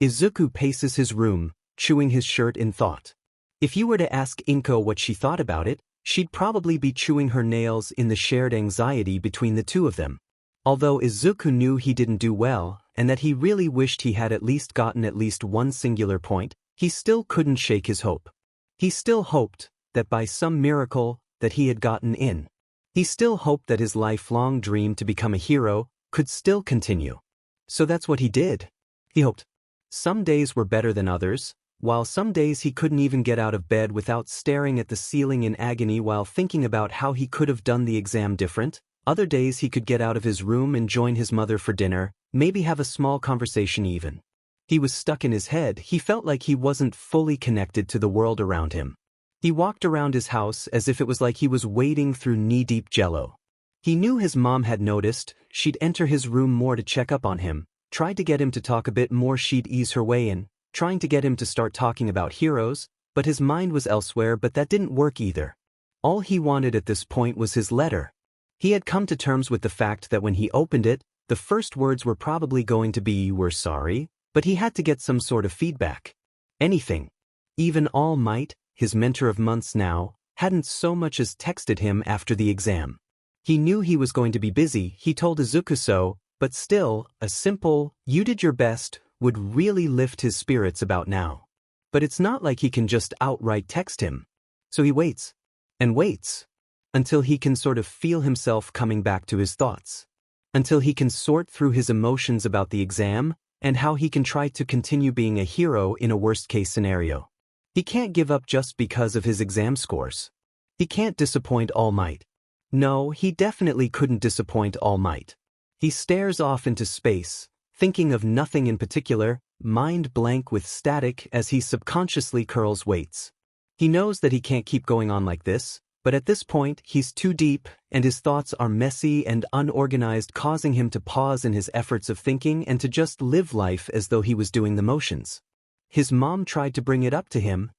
Izuku paces his room, chewing his shirt in thought. If you were to ask Inko what she thought about it, she'd probably be chewing her nails in the shared anxiety between the two of them. Although Izuku knew he didn't do well, and that he really wished he had at least gotten at least 1 singular point, he still couldn't shake his hope. He still hoped that by some miracle that he had gotten in. He still hoped that his lifelong dream to become a hero could still continue. So that's what he did. He hoped. Some days were better than others, while some days he couldn't even get out of bed without staring at the ceiling in agony while thinking about how he could have done the exam different. Other days he could get out of his room and join his mother for dinner, maybe have a small conversation even. He was stuck in his head. He felt like he wasn't fully connected to the world around him. He walked around his house as if it was like he was wading through knee-deep jello. He knew his mom had noticed. She'd enter his room more to check up on him, tried to get him to talk a bit more. She'd ease her way in, trying to get him to start talking about heroes, but his mind was elsewhere. But that didn't work either. All he wanted at this point was his letter. He had come to terms with the fact that when he opened it, the first words were probably going to be, "We're sorry," but he had to get some sort of feedback. Anything. Even All Might, his mentor of months now, hadn't so much as texted him after the exam. He knew he was going to be busy. He told Izuku so, but still, a simple, "You did your best," would really lift his spirits about now. But it's not like he can just outright text him. So he waits. And waits. Until he can sort of feel himself coming back to his thoughts. Until he can sort through his emotions about the exam, and how he can try to continue being a hero in a worst-case scenario. He can't give up just because of his exam scores. He can't disappoint All Might. No, he definitely couldn't disappoint All Might. He stares off into space, thinking of nothing in particular, mind blank with static as he subconsciously curls weights. He knows that he can't keep going on like this. But at this point, he's too deep, and his thoughts are messy and unorganized, causing him to pause in his efforts of thinking and to just live life as though he was doing the motions. His mom tried to bring it up to him.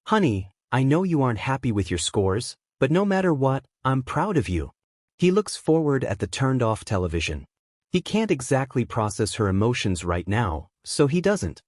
"Honey, I know you aren't happy with your scores, but no matter what, I'm proud of you." He looks forward at the turned-off television. He can't exactly process her emotions right now, so he doesn't.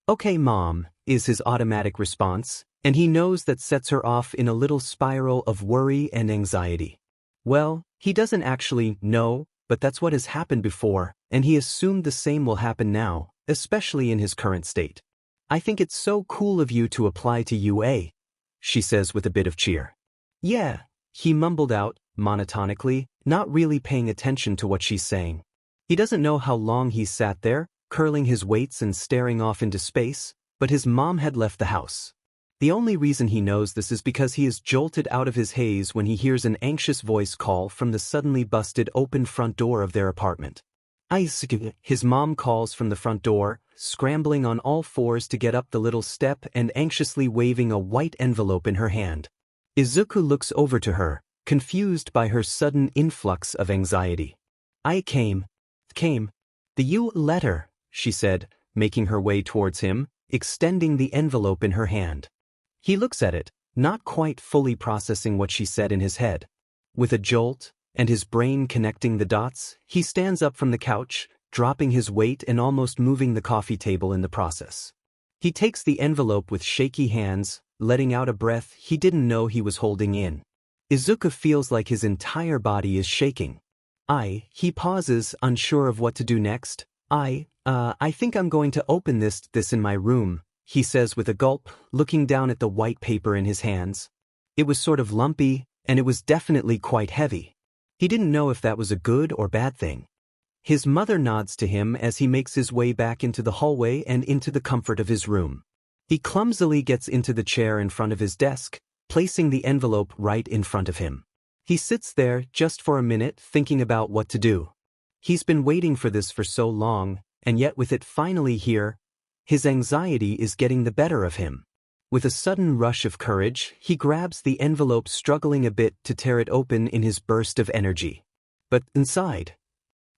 "Okay, Mom," is his automatic response, and he knows that sets her off in a little spiral of worry and anxiety. Well, he doesn't actually know, but that's what has happened before, and he assumed the same will happen now, especially in his current state. "I think it's so cool of you to apply to UA," she says with a bit of cheer. "Yeah," he mumbled out, monotonically, not really paying attention to what she's saying. He doesn't know how long he sat there, curling his weights and staring off into space, but his mom had left the house. The only reason he knows this is because he is jolted out of his haze when he hears an anxious voice call from the suddenly busted open front door of their apartment. His mom calls from the front door, scrambling on all fours to get up the little step and anxiously waving a white envelope in her hand. Izuku looks over to her, confused by her sudden influx of anxiety. "I came. The U letter," she said, making her way towards him, extending the envelope in her hand. He looks at it, not quite fully processing what she said in his head. With a jolt, and his brain connecting the dots, he stands up from the couch, dropping his weight and almost moving the coffee table in the process. He takes the envelope with shaky hands, letting out a breath he didn't know he was holding in. Izuku feels like his entire body is shaking. He pauses, unsure of what to do next. I think I'm going to open this in my room," he says with a gulp, looking down at the white paper in his hands. It was sort of lumpy, and it was definitely quite heavy. He didn't know if that was a good or bad thing. His mother nods to him as he makes his way back into the hallway and into the comfort of his room. He clumsily gets into the chair in front of his desk, placing the envelope right in front of him. He sits there just for a minute thinking about what to do. He's been waiting for this for so long, and yet with it finally here, his anxiety is getting the better of him. With a sudden rush of courage, he grabs the envelope, struggling a bit to tear it open in his burst of energy. But inside,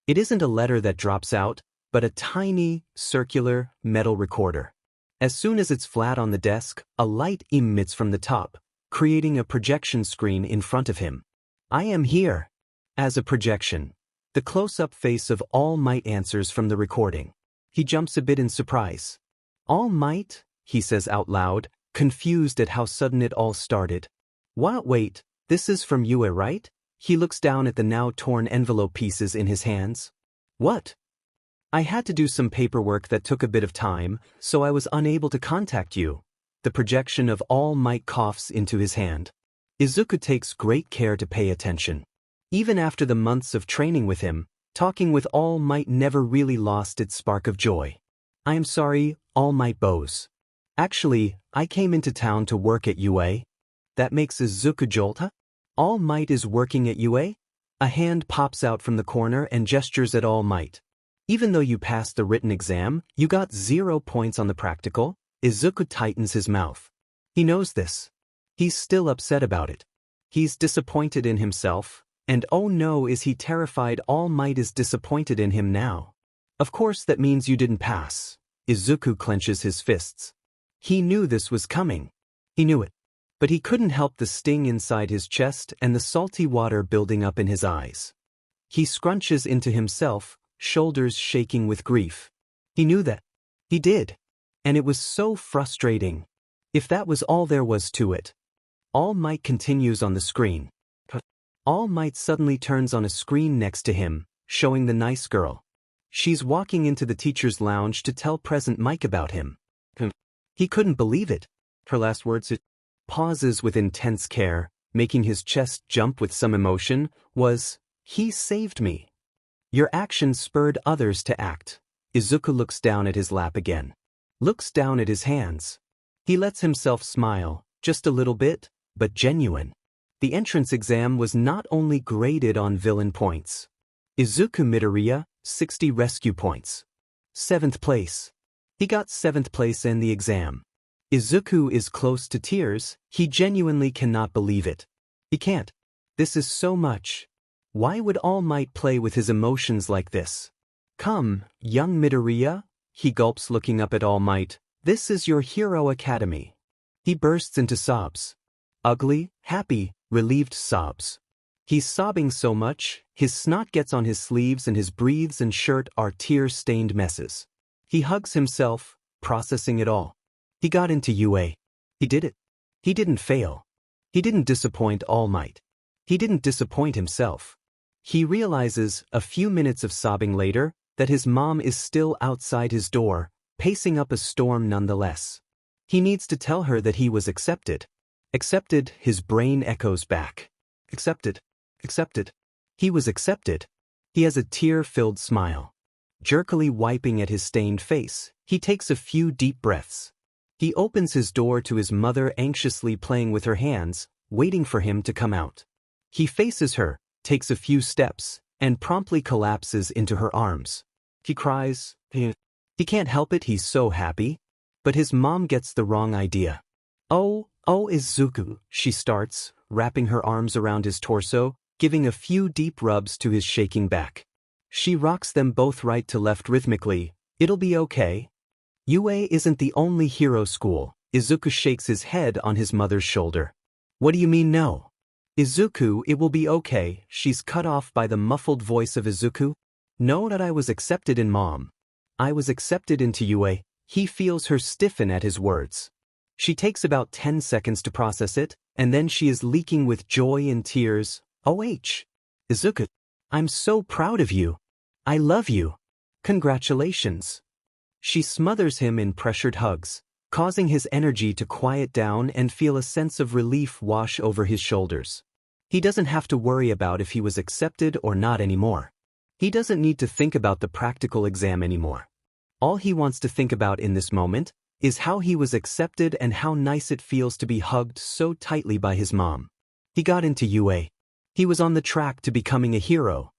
it isn't a letter that drops out, but a tiny, circular, metal recorder. As soon as it's flat on the desk, a light emits from the top, creating a projection screen in front of him. "I am here." As a projection, the close-up face of All Might answers from the recording. He jumps a bit in surprise. "All Might?" he says out loud, confused at how sudden it all started. "What? Wait, this is from you, right?" He looks down at the now torn envelope pieces in his hands. "What?" "I had to do some paperwork that took a bit of time, so I was unable to contact you." The projection of All Might coughs into his hand. Izuku takes great care to pay attention. Even after the months of training with him, talking with All Might never really lost its spark of joy. "I am sorry, All Might bows. Actually, I came into town to work at UA." That makes Izuku jolt. "Huh? All Might is working at UA?" A hand pops out from the corner and gestures at All Might. "Even though you passed the written exam, you got 0 points on the practical." Izuku tightens his mouth. He knows this. He's still upset about it. He's disappointed in himself, and oh no, is he terrified All Might is disappointed in him now. "Of course that means you didn't pass." Izuku clenches his fists. He knew this was coming. He knew it. But he couldn't help the sting inside his chest and the salty water building up in his eyes. He scrunches into himself, shoulders shaking with grief. He knew that. He did. And it was so frustrating. If that was all there was to it. All Might continues on the screen. All Might suddenly turns on a screen next to him, showing the nice girl. She's walking into the teacher's lounge to tell present Mike about him. He couldn't believe it. Her last words, pauses with intense care, making his chest jump with some emotion, was, "He saved me." Your actions spurred others to act. Izuku looks down at his lap again. Looks down at his hands. He lets himself smile, just a little bit, but genuine. The entrance exam was not only graded on villain points. Izuku Midoriya, 60 rescue points. 7th place. He got 7th place in the exam. Izuku is close to tears, he genuinely cannot believe it. He can't. This is so much. Why would All Might play with his emotions like this? Come, young Midoriya, he gulps looking up at All Might. This is your hero academy. He bursts into sobs. Ugly, happy, relieved sobs. He's sobbing so much, his snot gets on his sleeves and his breathes and shirt are tear-stained messes. He hugs himself, processing it all. He got into UA. He did it. He didn't fail. He didn't disappoint All Might. He didn't disappoint himself. He realizes, a few minutes of sobbing later, that his mom is still outside his door, pacing up a storm nonetheless. He needs to tell her that he was accepted. Accepted, his brain echoes back. Accepted. Accepted. He was accepted. He has a tear-filled smile. Jerkily wiping at his stained face, he takes a few deep breaths. He opens his door to his mother anxiously playing with her hands, waiting for him to come out. He faces her, takes a few steps, and promptly collapses into her arms. He cries. He can't help it, he's so happy. But his mom gets the wrong idea. Oh, Izuku, she starts, wrapping her arms around his torso, giving a few deep rubs to his shaking back. She rocks them both right to left rhythmically. It'll be okay. UA isn't the only hero school. Izuku shakes his head on his mother's shoulder. What do you mean no? Izuku, it will be okay. She's cut off by the muffled voice of Izuku. Know that I was accepted in mom. I was accepted into UA. He feels her stiffen at his words. She takes about 10 seconds to process it, and then she is leaking with joy and tears. Izuku, I'm so proud of you. I love you. Congratulations. She smothers him in pressured hugs, causing his energy to quiet down and feel a sense of relief wash over his shoulders. He doesn't have to worry about if he was accepted or not anymore. He doesn't need to think about the practical exam anymore. All he wants to think about in this moment is how he was accepted and how nice it feels to be hugged so tightly by his mom. He got into UA. He was on the track to becoming a hero,